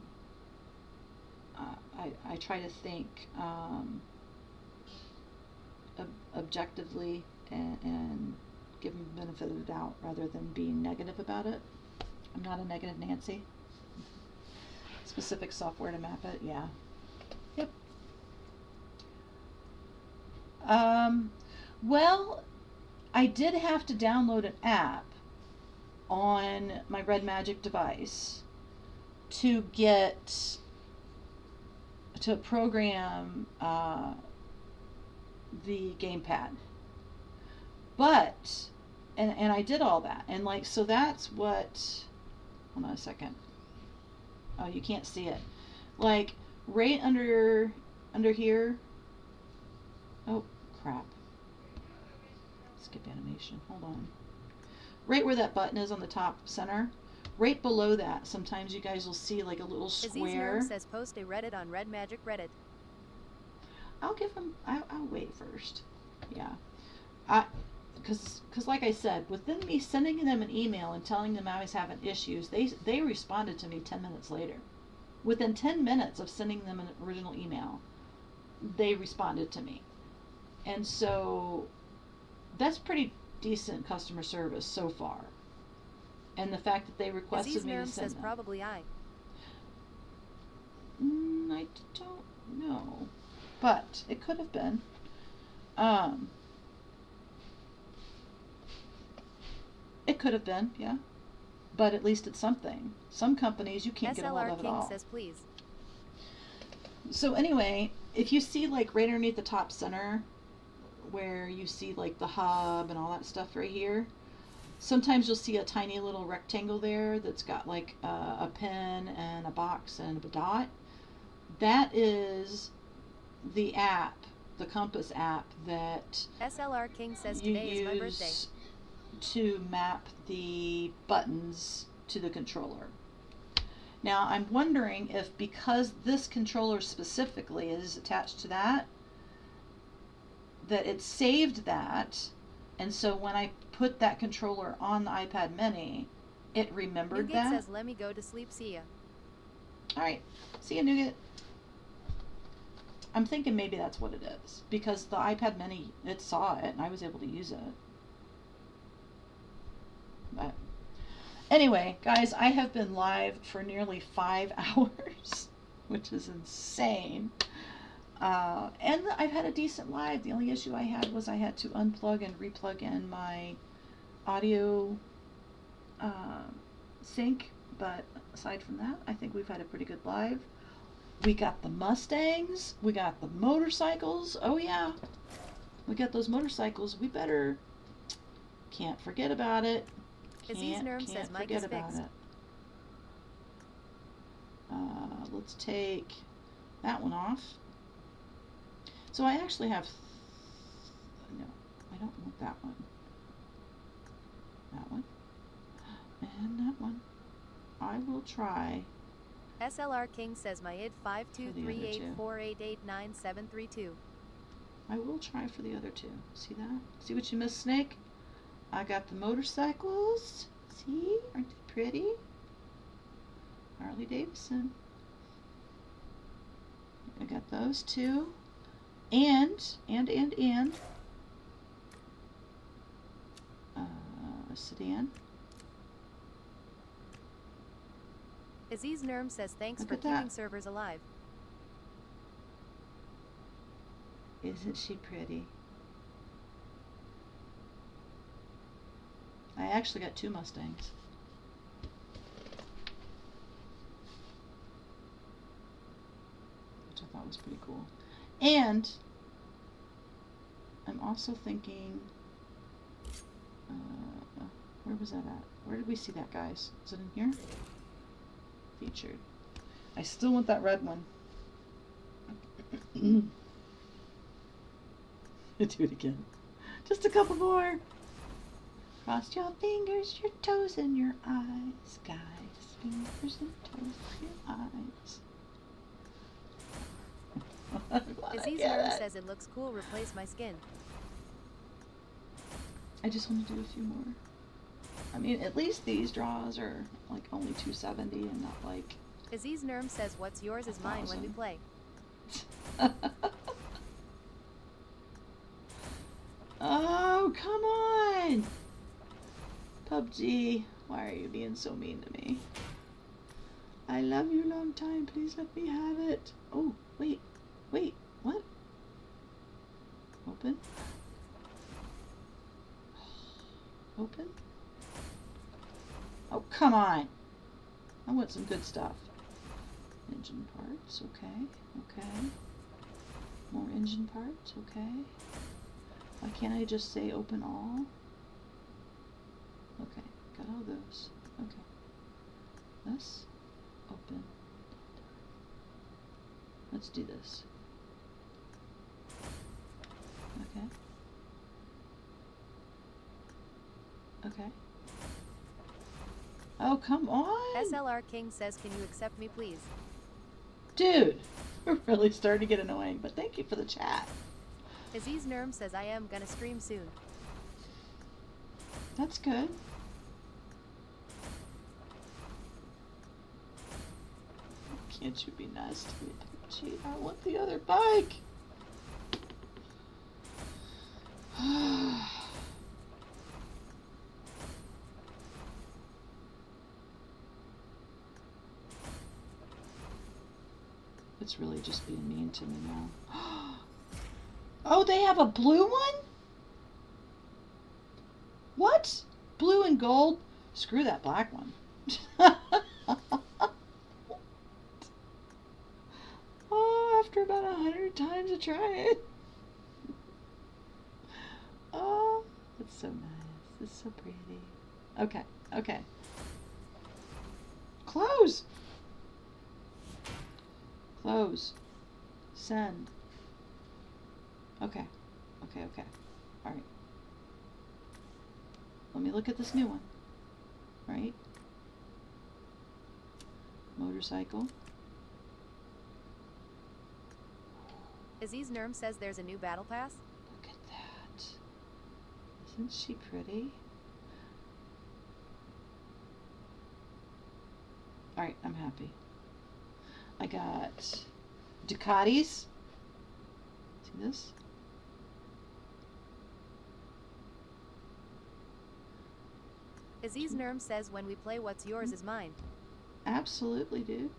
try to think objectively and give them the benefit of the doubt rather than being negative about it. I'm not a negative Nancy. Specific software to map it, yeah. Yep. Well, I did have to download an app on my Red Magic device to program the gamepad. But, and I did all that, and like, so that's what, hold on a second. Oh, you can't see it. Like, right under here. Oh, crap. Skip animation, hold on. Right where that button is on the top center, right below that, sometimes you guys will see like a little square. Aziz Nurm says post a Reddit on Red Magic Reddit. I'll give them, I'll wait first. Yeah. Because like I said, within me sending them an email and telling them I was having issues, they responded to me 10 minutes later. Within 10 minutes of sending them an original email, they responded to me. And so that's pretty decent customer service so far. And the fact that they requested Aziz me to Nurm send says them. probably I. I don't know, but it could have been. It could have been, yeah. But at least it's something. Some companies you can't get a hold SLR of at King all. says please. So anyway, if you see like right underneath the top center, where you see like the hub and all that stuff right here, sometimes you'll see a tiny little rectangle there that's got like a pen and a box and a dot. That is the app, the Compass app that SLR King says you today is my birthday. use to map the buttons to the controller. Now I'm wondering if because this controller specifically is attached to that it saved that, and so when I put that controller on the iPad mini, it remembered Nougat that. says let me go to sleep, see ya. Alright, see ya, Nougat. I'm thinking maybe that's what it is, because the iPad mini, it saw it and I was able to use it. But anyway, guys, I have been live for nearly 5 hours, which is insane. And I've had a decent live. The only issue I had was I had to unplug and replug in my audio sync. But aside from that, I think we've had a pretty good live. We got the Mustangs. We got the motorcycles. Oh yeah. We got those motorcycles. We better... Can't forget about it. Aziz Nerm says Mike is fixed. Let's take that one off. So I actually have... No, I don't want that one. That one. And that one. I will try... SLR King says my id 523848899732. I will try for the other two. See that? See what you missed, Snake? I got the motorcycles. See? Aren't they pretty? Harley Davidson. I got those two. And a sedan. Aziz Nerm says thanks Look for at keeping that. servers alive. Isn't she pretty? I actually got 2 Mustangs. Which I thought was pretty cool. And I'm also thinking, where was that at? Where did we see that, guys? Is it in here? Featured. I still want that red one. Do it again. Just a couple more. Cross your fingers, your toes, and your eyes, guys. Fingers and toes, your eyes. Aziz Nerm says it looks cool, replace my skin. I just want to do a few more. I mean, at least these draws are like only 270 and not like... Aziz Nerm says what's yours is mine when we play. Oh, come on! PubgM, why are you being so mean to me? I love you long time, please let me have it. Oh, wait, what? Open? Open? Oh, come on! I want some good stuff. Engine parts, okay. More engine parts, okay. Why can't I just say open all? Okay, got all those. Okay. This, open. Let's do this. Okay. Okay. Oh, come on! SLR King says, can you accept me, please? Dude, we're really starting to get annoying, but thank you for the chat. Aziz Nerm says, I am gonna stream soon. That's good. Can't you be nice to me, Gee, I want the other bike. It's really just being mean to me now. Oh, they have a blue one? What? Blue and gold? Screw that black one. Oh, after about 100 times of trying. Oh, it's so nice. It's so pretty. Okay, okay. Close. Close. Send. Okay. Okay, okay. Alright. Let me look at this new one. Right? Motorcycle. Aziz Nerm says there's a new battle pass. Look at that. Isn't she pretty? Alright, I'm happy. I got Ducatis. See this? Aziz Nerm says when we play what's yours is mine. Absolutely, dude.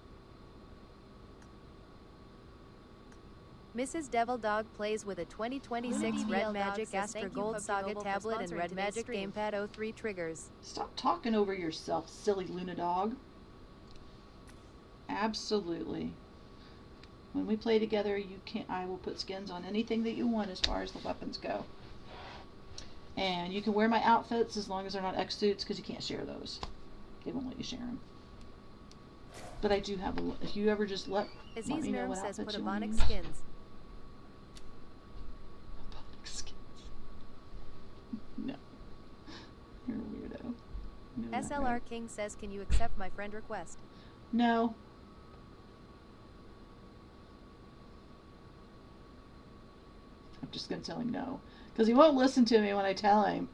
Mrs. Devil Dog plays with a 2026 Red Magic Astra Gold Saga tablet and Red Magic Gamepad 03 triggers. Stop talking over yourself, silly Luna Dog. Absolutely. When we play together, I will put skins on anything that you want as far as the weapons go. And you can wear my outfits as long as they're not X suits, because you can't share those. They won't let you share them. But I do have a. If you ever just let me know what says outfits put you want to Ebonic use. skins. Ebonic skins. No. You're a weirdo. You know that, SLR right? King says can you accept my friend request? No. I'm just going to tell him no. Because he won't listen to me when I tell him.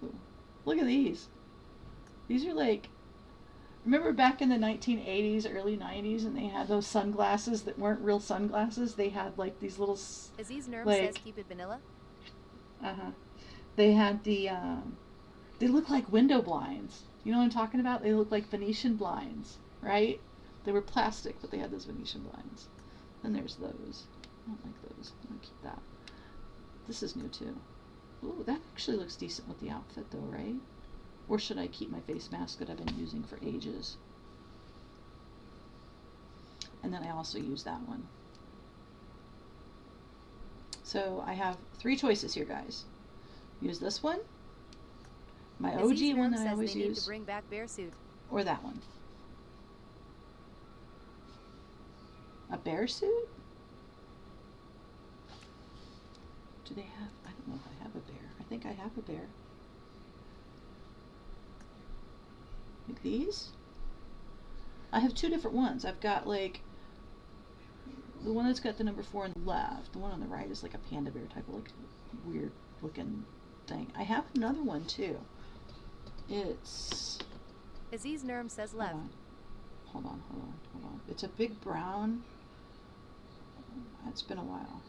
Ooh. Look at these. These are like... Remember back in the 1980s, early 90s, and they had those sunglasses that weren't real sunglasses? They had like these little... Aziz Nerm like, says keep it vanilla. Uh-huh. They had the... they look like window blinds. You know what I'm talking about? They look like Venetian blinds, right? They were plastic, but they had those Venetian blinds. Then there's those. I don't like those. I'm gonna keep that. This is new too. Ooh, that actually looks decent with the outfit though, right? Or should I keep my face mask that I've been using for ages? And then I also use that one. So I have 3 choices here, guys. Use this one, my OG one that I always use, to bring back bear suit. or that one. A bear suit? Do they have... I don't know if I have a bear. I think I have a bear. Like these? I have 2 different ones. I've got like... The one that's got the number 4 on the left. The one on the right is like a panda bear type of like weird looking thing. I have another one too. It's... Aziz Nerm says left. Hold on. It's a big brown... It's been a while.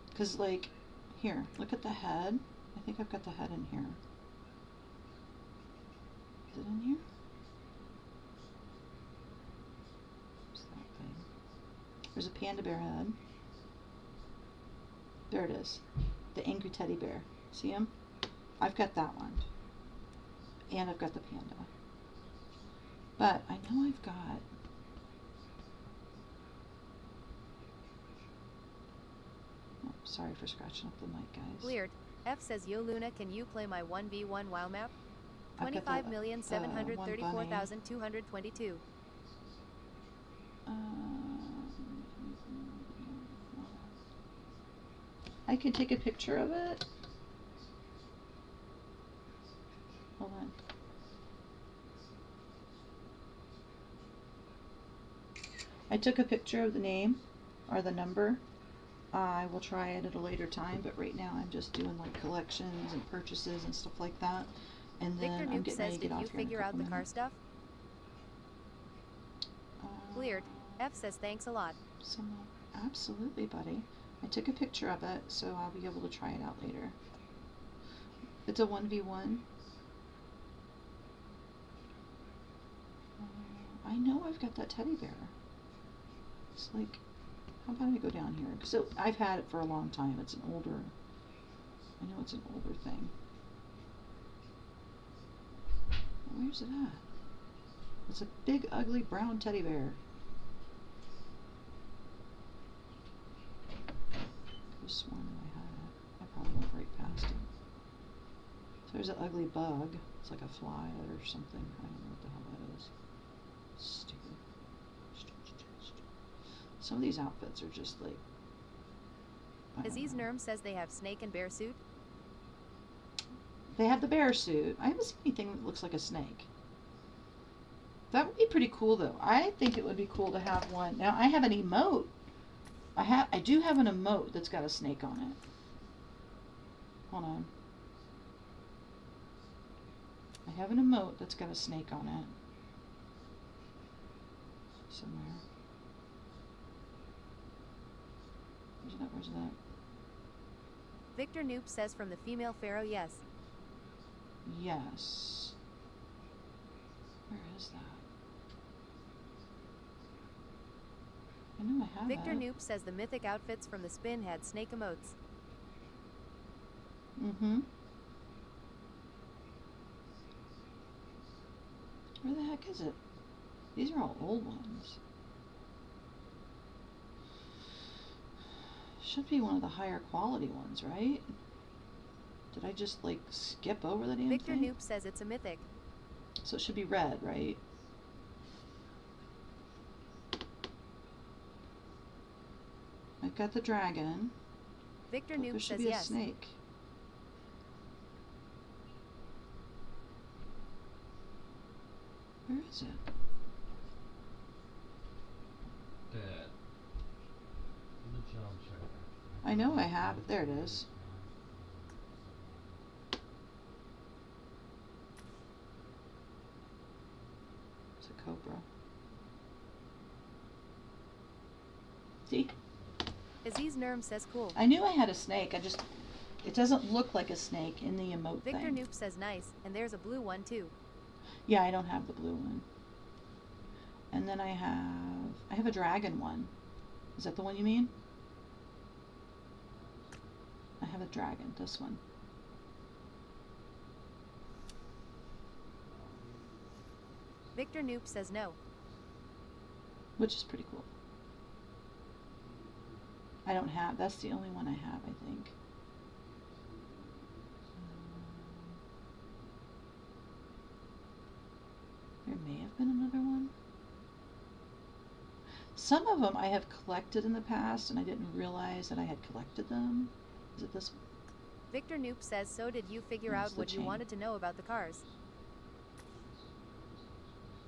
Because, like, here, look at the head. I think I've got the head in here. Is it in here? What's that thing? There's a panda bear head. There it is. The angry teddy bear. See him? I've got that one. And I've got the panda. But I know I've got... Sorry for scratching up the mic, guys. Weird. F says Yo Luna, can you play my 1v1 WoW map? I've got the, 25,734,222. I can take a picture of it. Hold on. I took a picture of the name or the number. I will try it at a later time, but right now I'm just doing like collections and purchases and stuff like that. And then Victor I'm Noob getting ready says, to get did off you here in a figure out couple the car minutes. stuff? Cleared. F says thanks a lot. Absolutely, buddy. I took a picture of it, so I'll be able to try it out later. It's a 1v1. I know I've got that teddy bear. It's like, how about I go down here? So I've had it for a long time. It's an older, I know it's an older thing. Where's it at? It's a big, ugly brown teddy bear. I could have sworn that I had it. I probably went right past it. So there's an ugly bug. It's like a fly or something. I don't know what the hell that is. Stupid. Some of these outfits are just like... Aziz Nurm says they have snake and bear suit. They have the bear suit. I haven't seen anything that looks like a snake. That would be pretty cool though. I think it would be cool to have one. Now I have an emote. I do have an emote that's got a snake on it. Hold on. I have an emote that's got a snake on it. Somewhere. Where's that? Victor Noop says from the female pharaoh, yes. Yes. Where is that? I know I have Victor it. Noop says the mythic outfits from the spin had snake emotes. Mm-hmm. Where the heck is it? These are all old ones. Should be one of the higher quality ones, right? Did I just like skip over the damn Victor thing? Noop says it's a mythic. So it should be red, right? I've got the dragon. Victor There Noop should says be a yes. snake. Where is it? I know I have it. There it is. It's a cobra. See? Aziz Nurm says cool. I knew I had a snake. It doesn't look like a snake in the emote Victor thing. Noop says nice, and there's a blue one too. Yeah, I don't have the blue one. And then I have a dragon one. Is that the one you mean? I have a dragon, this one. Victor Noop says no. Which is pretty cool. I don't have, that's the only one I have, I think. There may have been another one. Some of them I have collected in the past and I didn't realize that I had collected them. Is it this one? Victor Noop says so did you figure No, out it's the what you chain. wanted to know about the cars?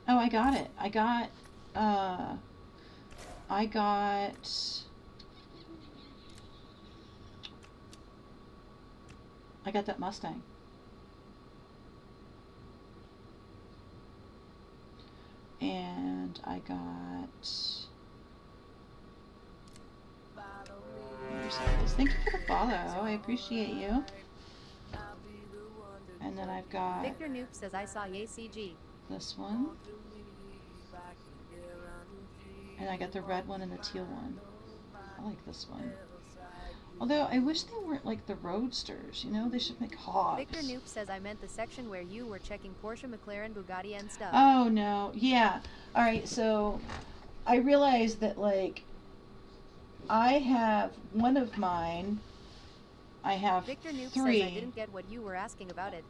Oh, I got it. I got that Mustang. And I got... Thank you for the follow. I appreciate you. And then I've got Victor Noop says I saw YCG. this one. And I got the red one and the teal one. I like this one. Although I wish they weren't like the roadsters, you know? They should make hogs. Victor Noop says I meant the section where you were checking Porsche, McLaren, Bugatti, and stuff. Oh no, yeah. Alright, so I realized that like I have one of mine. I have Victor Noop three. says I didn't get what you were asking about it.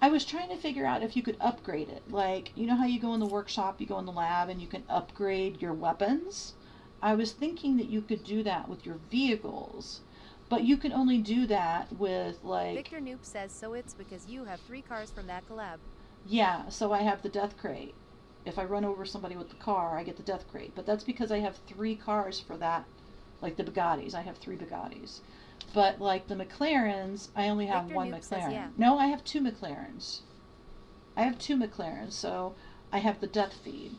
I was trying to figure out if you could upgrade it. Like, you know how you go in the workshop, you go in the lab, and you can upgrade your weapons? I was thinking that you could do that with your vehicles. But you can only do that with, like... Victor Noop says so it's because you have 3 cars from that collab. Yeah, so I have the death crate. If I run over somebody with the car, I get the death crate. But that's because I have 3 cars for that. Like the Bugattis. I have 3 Bugattis. But like the McLarens, I only have Victor 1 Noop says McLaren. yeah. No, I have 2 McLarens. I have 2 McLarens, so I have the death feed.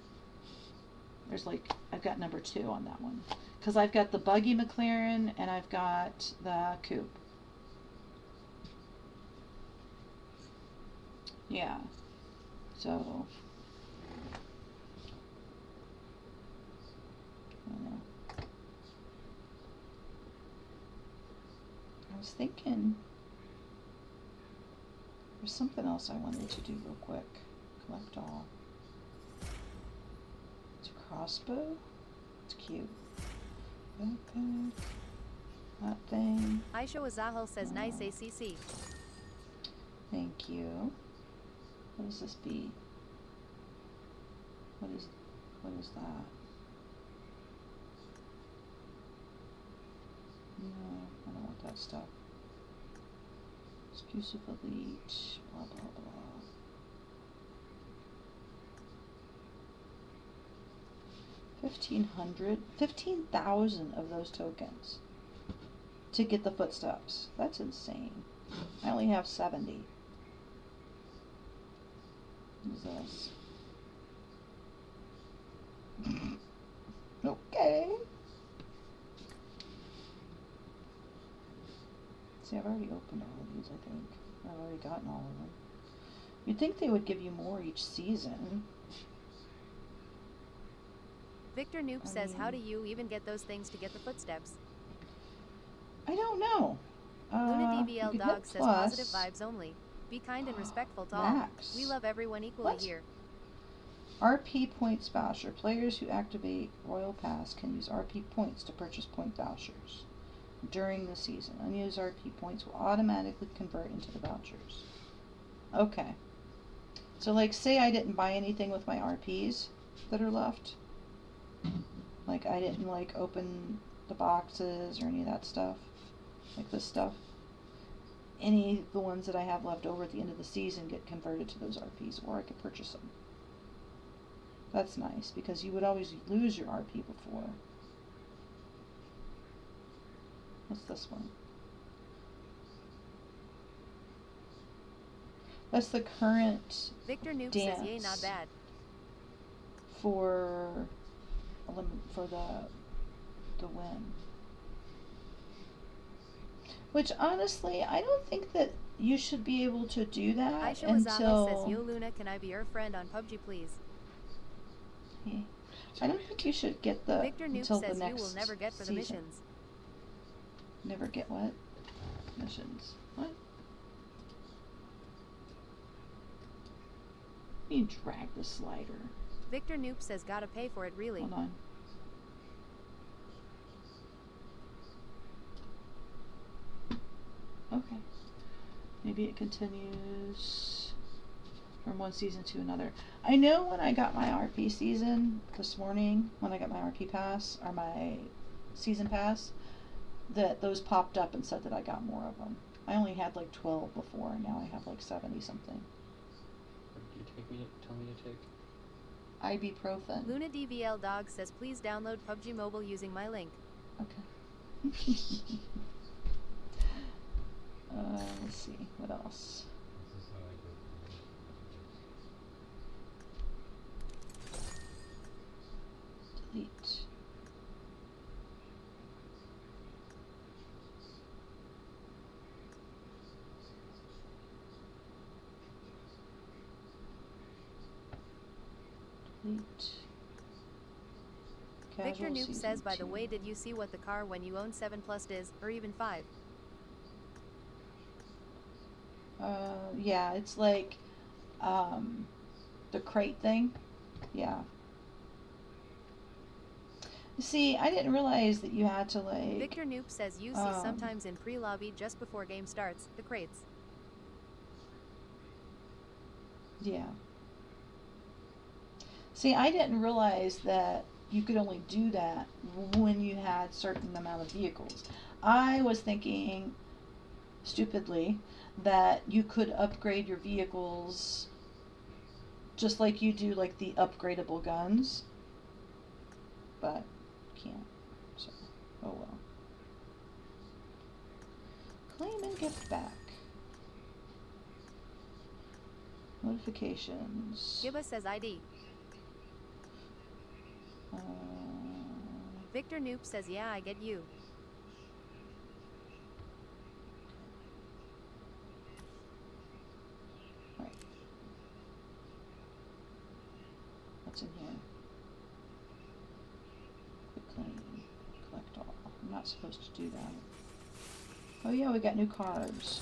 There's like, I've got number 2 on that one. Because I've got the buggy McLaren and I've got the coupe. Yeah. So, I was thinking there's something else I wanted to do real quick. Collect all. It's a crossbow. It's cute. Backpack. That thing. Aisha Azahal says nice ACC. Thank you. What does this be? What is that? No, I don't want that stuff. Exclusive elite, blah blah blah. 1,500, 15,000 of those tokens to get the footsteps. That's insane. I only have 70. What is this? Okay. See, I've already opened all of these, I think. I've already gotten all of them. You'd think they would give you more each season. Victor Noop says, how do you even get those things to get the footsteps? I don't know. Luna you DVL can Dog hit says plus. positive vibes only. Be kind and respectful to all. Max. We love everyone equally What? here. RP points voucher. Players who activate Royal Pass can use RP points to purchase point vouchers during the season. Unused RP points will automatically convert into the vouchers. Okay. So like say I didn't buy anything with my RPs that are left. Like I didn't like open the boxes or any of that stuff. Like this stuff. Any of the ones that I have left over at the end of the season get converted to those RPs, or I could purchase them. That's nice because you would always lose your RP before. What's this one? That's the current Victor Noop dance says, yay, not bad. for the win. Which honestly, I don't think that you should be able to do that Aisha Wazama says, until. yo Luna, can I be your friend on PUBG please? Yeah. I don't think you should get the Victor Noop until the says, next you will never get for the season. missions. Never get what? Missions. What? You drag the slider. Victor Noop says, gotta pay for it really. Hold on. Okay. Maybe it continues from one season to another. I know when I got my RP season this morning, when I got my RP pass, or my season pass, that those popped up and said that I got more of them. I only had like 12 before, and now I have like 70 something. What did you tell me to take? Ibuprofen. Luna DVL Dog says, please download PUBG Mobile using my link. Okay. Let's see, what else? Delete. Delete. Victor Casual Noop season says, by the 2. way, did you see what the car when you own 7+ is, or even 5? Yeah, it's like, the crate thing. Yeah. See, I didn't realize that you had to like. Victor Noop says, you see sometimes in pre-lobby just before game starts, the crates. Yeah. See, I didn't realize that you could only do that when you had certain amount of vehicles. I was thinking, stupidly, that you could upgrade your vehicles just like you do like the upgradable guns, but can't. So, oh well. Claim and gift back. Notifications. Giba says ID. Victor Noop says, yeah, I get you. Right. What's in here? Quit claim. Collect all. I'm not supposed to do that. Oh yeah, we got new cars.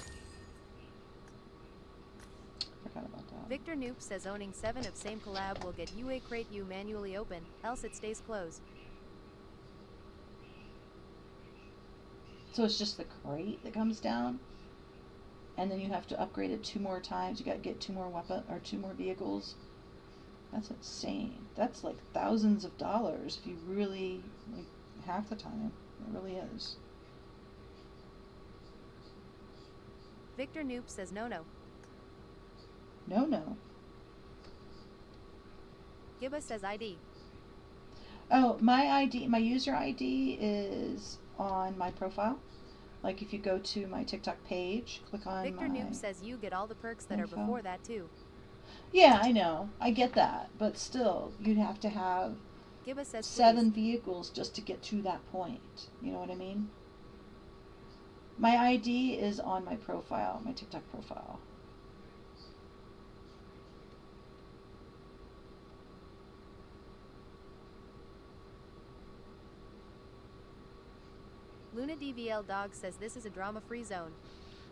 Forgot about that. Victor Noop says owning 7 of same collab will get you a crate you manually open, else it stays closed. So it's just the crate that comes down, and then you have to upgrade it 2 more times. You got to get 2 more or 2 more vehicles. That's insane. That's like thousands of dollars if you really, like, half the time. It really is. Victor Noop says no. No. Gibba says ID. Oh, my user ID is on my profile. Like if you go to my TikTok page, click on Victor my Noop says you get all the perks that info. are before that too. Yeah, I know. I get that. But still, you'd have to have Gibba says 7 please. vehicles just to get to that point. You know what I mean? My ID is on my profile, my TikTok profile. Luna DVL Dog says this is a drama-free zone.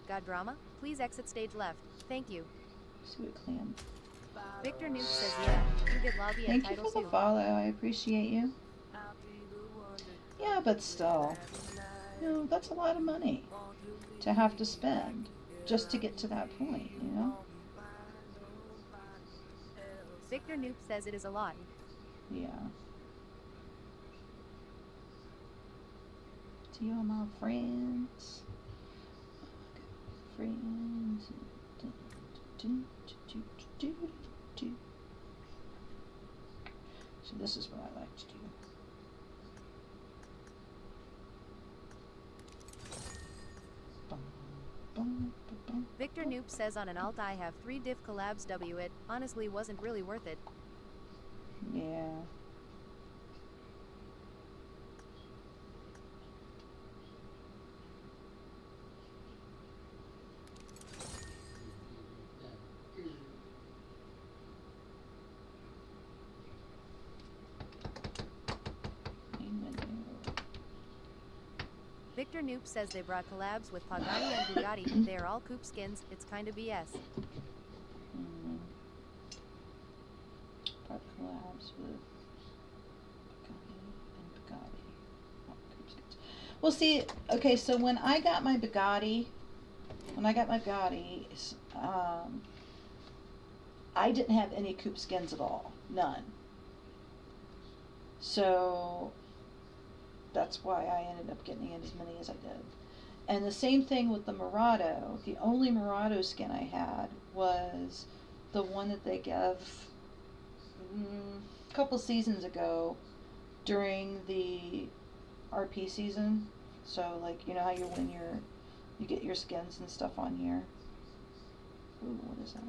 Got drama? Please exit stage left. Thank you. Sweet clan. Victor Noop says yeah. You get lobby Thank at you title for the 2. follow. I appreciate you. Yeah, but still, you know, that's a lot of money to have to spend just to get to that point, you know? Victor Noop says it is a lot. Yeah. To you, my friends. Friends. So this is what I like to do. Victor Noop says on an alt I have 3 diff collabs W it, honestly wasn't really worth it. Yeah. Victor Noop says they brought collabs with Pagani and Bugatti. They are all coupe skins. It's kind of BS. Brought collabs with Pagani and Bugatti. Oh, coupe skins. Well, see, okay, so when I got my Bugatti, I didn't have any coupe skins at all. None. So that's why I ended up getting in as many as I did. And the same thing with the Murado. The only Murado skin I had was the one that they gave a couple seasons ago during the RP season. So, like, you know how you win you get your skins and stuff on here. Ooh, what is that?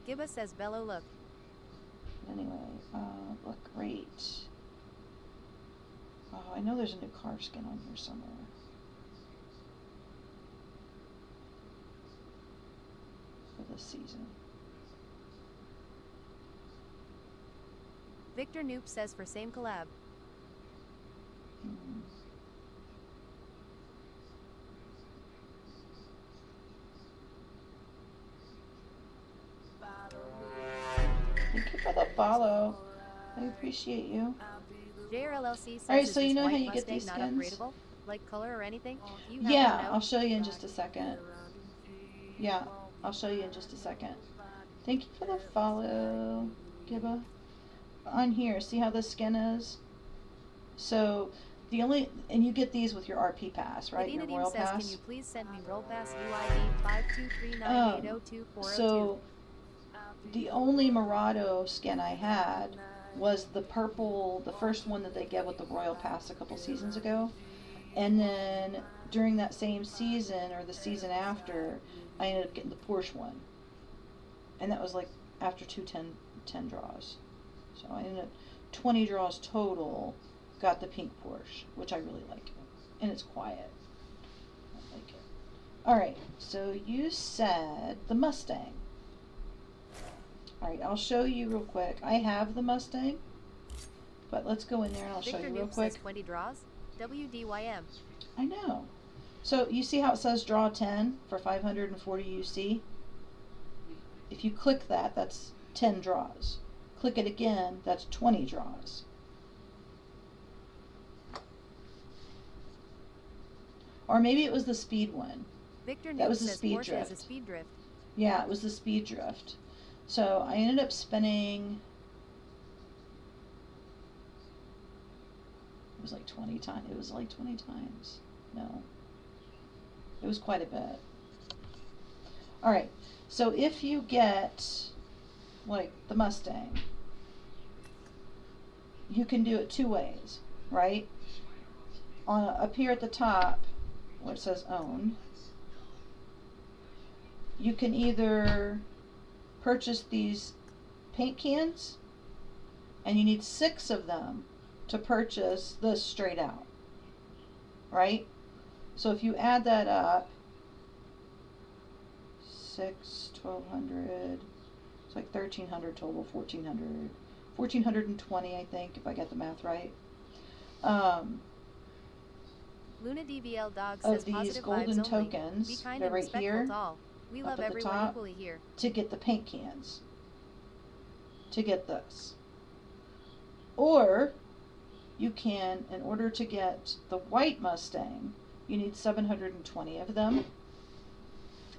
Gibba says bellow look. Anyway, look great. Oh, I know there's a new car skin on here somewhere. For this season. Victor Noop says for same collab. Thank you for the follow. I appreciate you. JRLLC says Alright, is so you this know how white you get Mustang these not skins? upgradable? Like color or anything? Do you happen Yeah, to know? I'll show you in just a second. Yeah, I'll show you in just a second. Thank you for the follow, Gibba. On here, see how this skin is? So, and you get these with your RP pass, right? Your Nadine Royal says, Pass. can you please send me roll pass UID 523980240? So, the only Murado skin I had was the purple, the first one that they gave with the Royal Pass a couple seasons ago. And then during that same season, or the season after, I ended up getting the Porsche one. And that was like after 10 draws. So I ended up 20 draws total, got the pink Porsche, which I really like. And it's quiet. I like it. Alright, so you said the Mustang. Alright, I'll show you real quick. I have the Mustang. But let's go in there and I'll show Victor you real Noob quick. says 20 draws. WDYM. I know. So you see how it says draw 10 for 540 UC? If you click that, that's 10 draws. Click it again, that's 20 draws. Or maybe it was the speed one. Victor That Noob was the says speed Porsche drift. is a speed drift. Yeah, it was the speed drift. So I ended up spending, it was like 20 times. It was like 20 times. No. It was quite a bit. Alright, so if you get, like, the Mustang, you can do it two ways, right? Up here at the top, where it says own, you can either purchase these paint cans, and you need 6 of them to purchase this straight out, right? So if you add that up, 6, 1200, it's like 1300 total, 1400, 1420 I think, if I get the math right. Luna DVL Dog Of says these positive golden vibes only. tokens, Be kind they're and right respectful here, to all. We up love at the everyone top, equally here. to get the paint cans, to get this. Or you can, in order to get the white Mustang, you need 720 of them,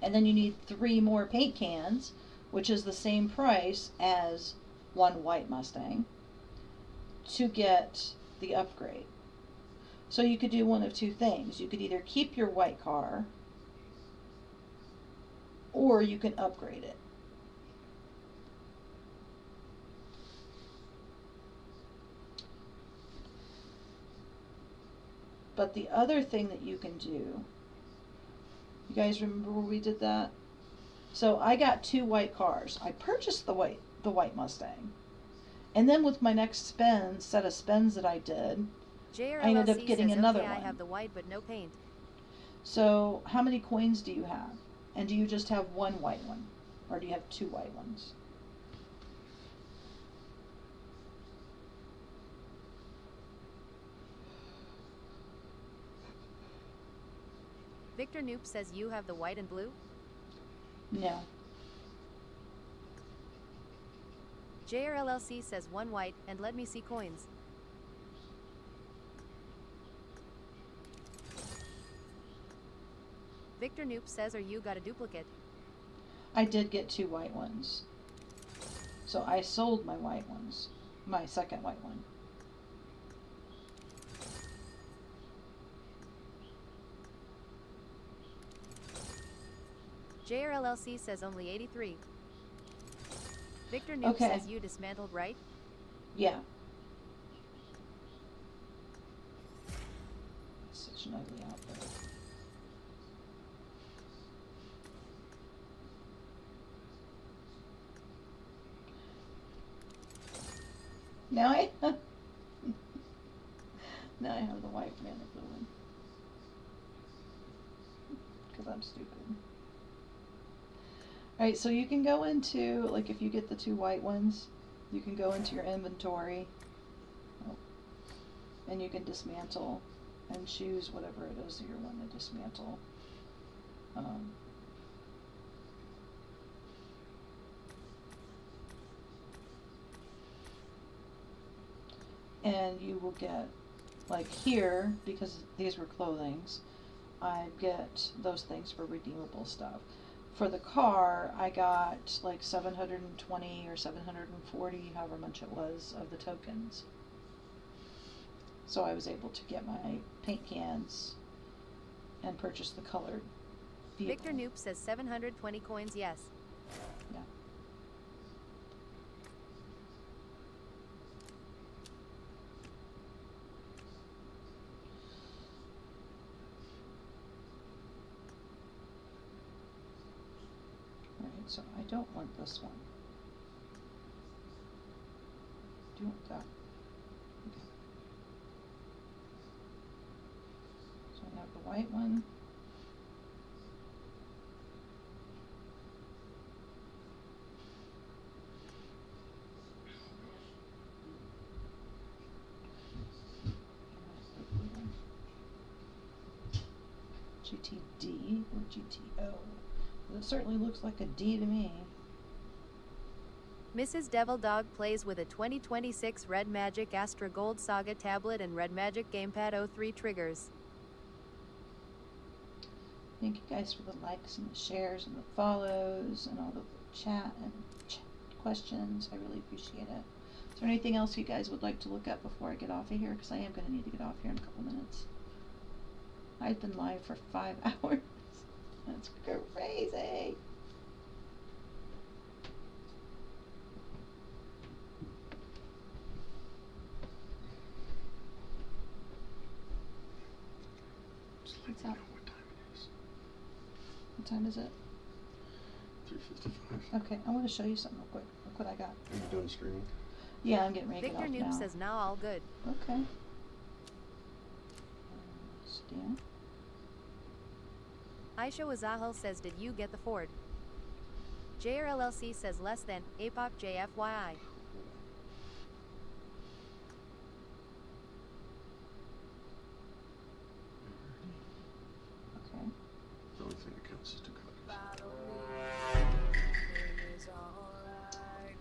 and then you need 3 more paint cans, which is the same price as one white Mustang, to get the upgrade. So you could do one of two things. You could either keep your white car, or you can upgrade it. But the other thing that you can do, you guys remember where we did that? So I got 2 white cars. I purchased the white Mustang. And then with my next set of spins that I did, I ended up JRLLC getting says, another okay, one. I have the white but no paint. So how many coins do you have? And do you just have one white one? Or do you have 2 white ones? Victor Noob says you have the white and blue. No. JRLLC says 1 white, and let me see coins. Victor Noob says, or you got a duplicate. I did get 2 white ones. So I sold my white ones. My second white one. JRLLC says only 83. Victor Noob Okay. says you dismantled, right? Yeah. Such an ugly outfit. Now I now I have the white man of blue one. Because I'm stupid. Alright, so you can go into, like if you get the 2 white ones, you can go into your inventory, and you can dismantle and choose whatever it is that you're wanting to dismantle. And you will get, like here, because these were clothings, I get those things for redeemable stuff. For the car, I got like 720 or 740, however much it was, of the tokens. So I was able to get my paint cans and purchase the colored vehicle. Victor Noob says 720 coins, yes. Yeah. Alright, so I don't want this one. Do you want that? Okay. So I have the white one. GTD or GTO? It certainly looks like a D to me. Mrs. Devil Dog plays with a 2026 Red Magic Astra Gold Saga tablet and Red Magic Gamepad 03 triggers. Thank you guys for the likes and the shares and the follows and all the chat and questions. I really appreciate it. Is there anything else you guys would like to look at before I get off of here? Because I am going to need to get off here in a couple minutes. I've been live for 5 hours. That's crazy. What's up? What time is it? 3:55. Okay, I want to show you something real quick. Look what I got. Are you done streaming? Yeah, I'm getting ready to Victor get off Noob now. says now all good. Okay. Stan. Aisha Wazahal says did you get the Ford? JRLLC says less than, APOP JFYI. Okay. The only thing that counts is 2 copies. It's alright.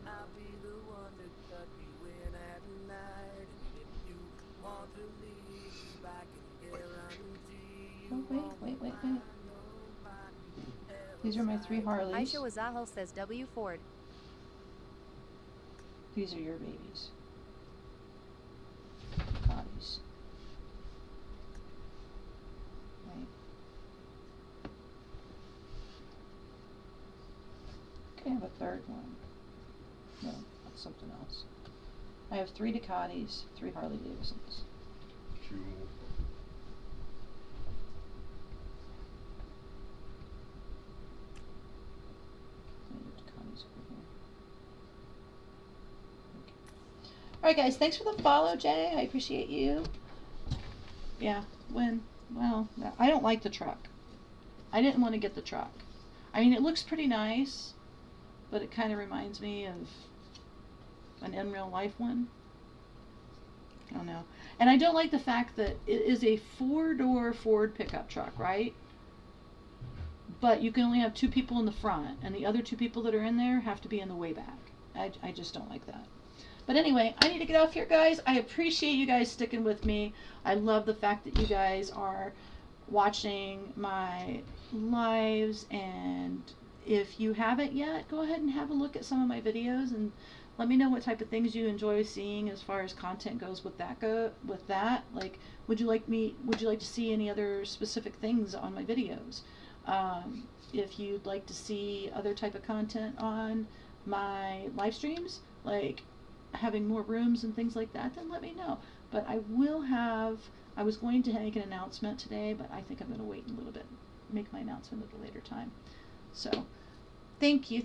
I'll be the one to tuck you in at night. And if you want to leave, I can guarantee you Oh, wait. These are my 3 Harleys. Aisha Wazahal says W Ford. These are your babies. Bodies. Right. Okay, I have a third one. No, that's something else. I have 3 Ducatis, 3 Harley Davidsons. Cool. Alright guys, thanks for the follow, Jay. I appreciate you. Yeah, well, I don't like the truck. I didn't want to get the truck. I mean, it looks pretty nice, but it kind of reminds me of an in real life one. I don't know. And I don't like the fact that it is a 4-door Ford pickup truck, right? But you can only have 2 people in the front, and the other 2 people that are in there have to be in the way back. I just don't like that. But anyway, I need to get off here, guys. I appreciate you guys sticking with me. I love the fact that you guys are watching my lives, and if you haven't yet, go ahead and have a look at some of my videos and let me know what type of things you enjoy seeing as far as content goes with that. Like, would you like to see any other specific things on my videos? If you'd like to see other type of content on my live streams, like having more rooms and things like that, then let me know. But I was going to make an announcement today, but I think I'm going to wait a little bit, make my announcement at a later time. So, thank you.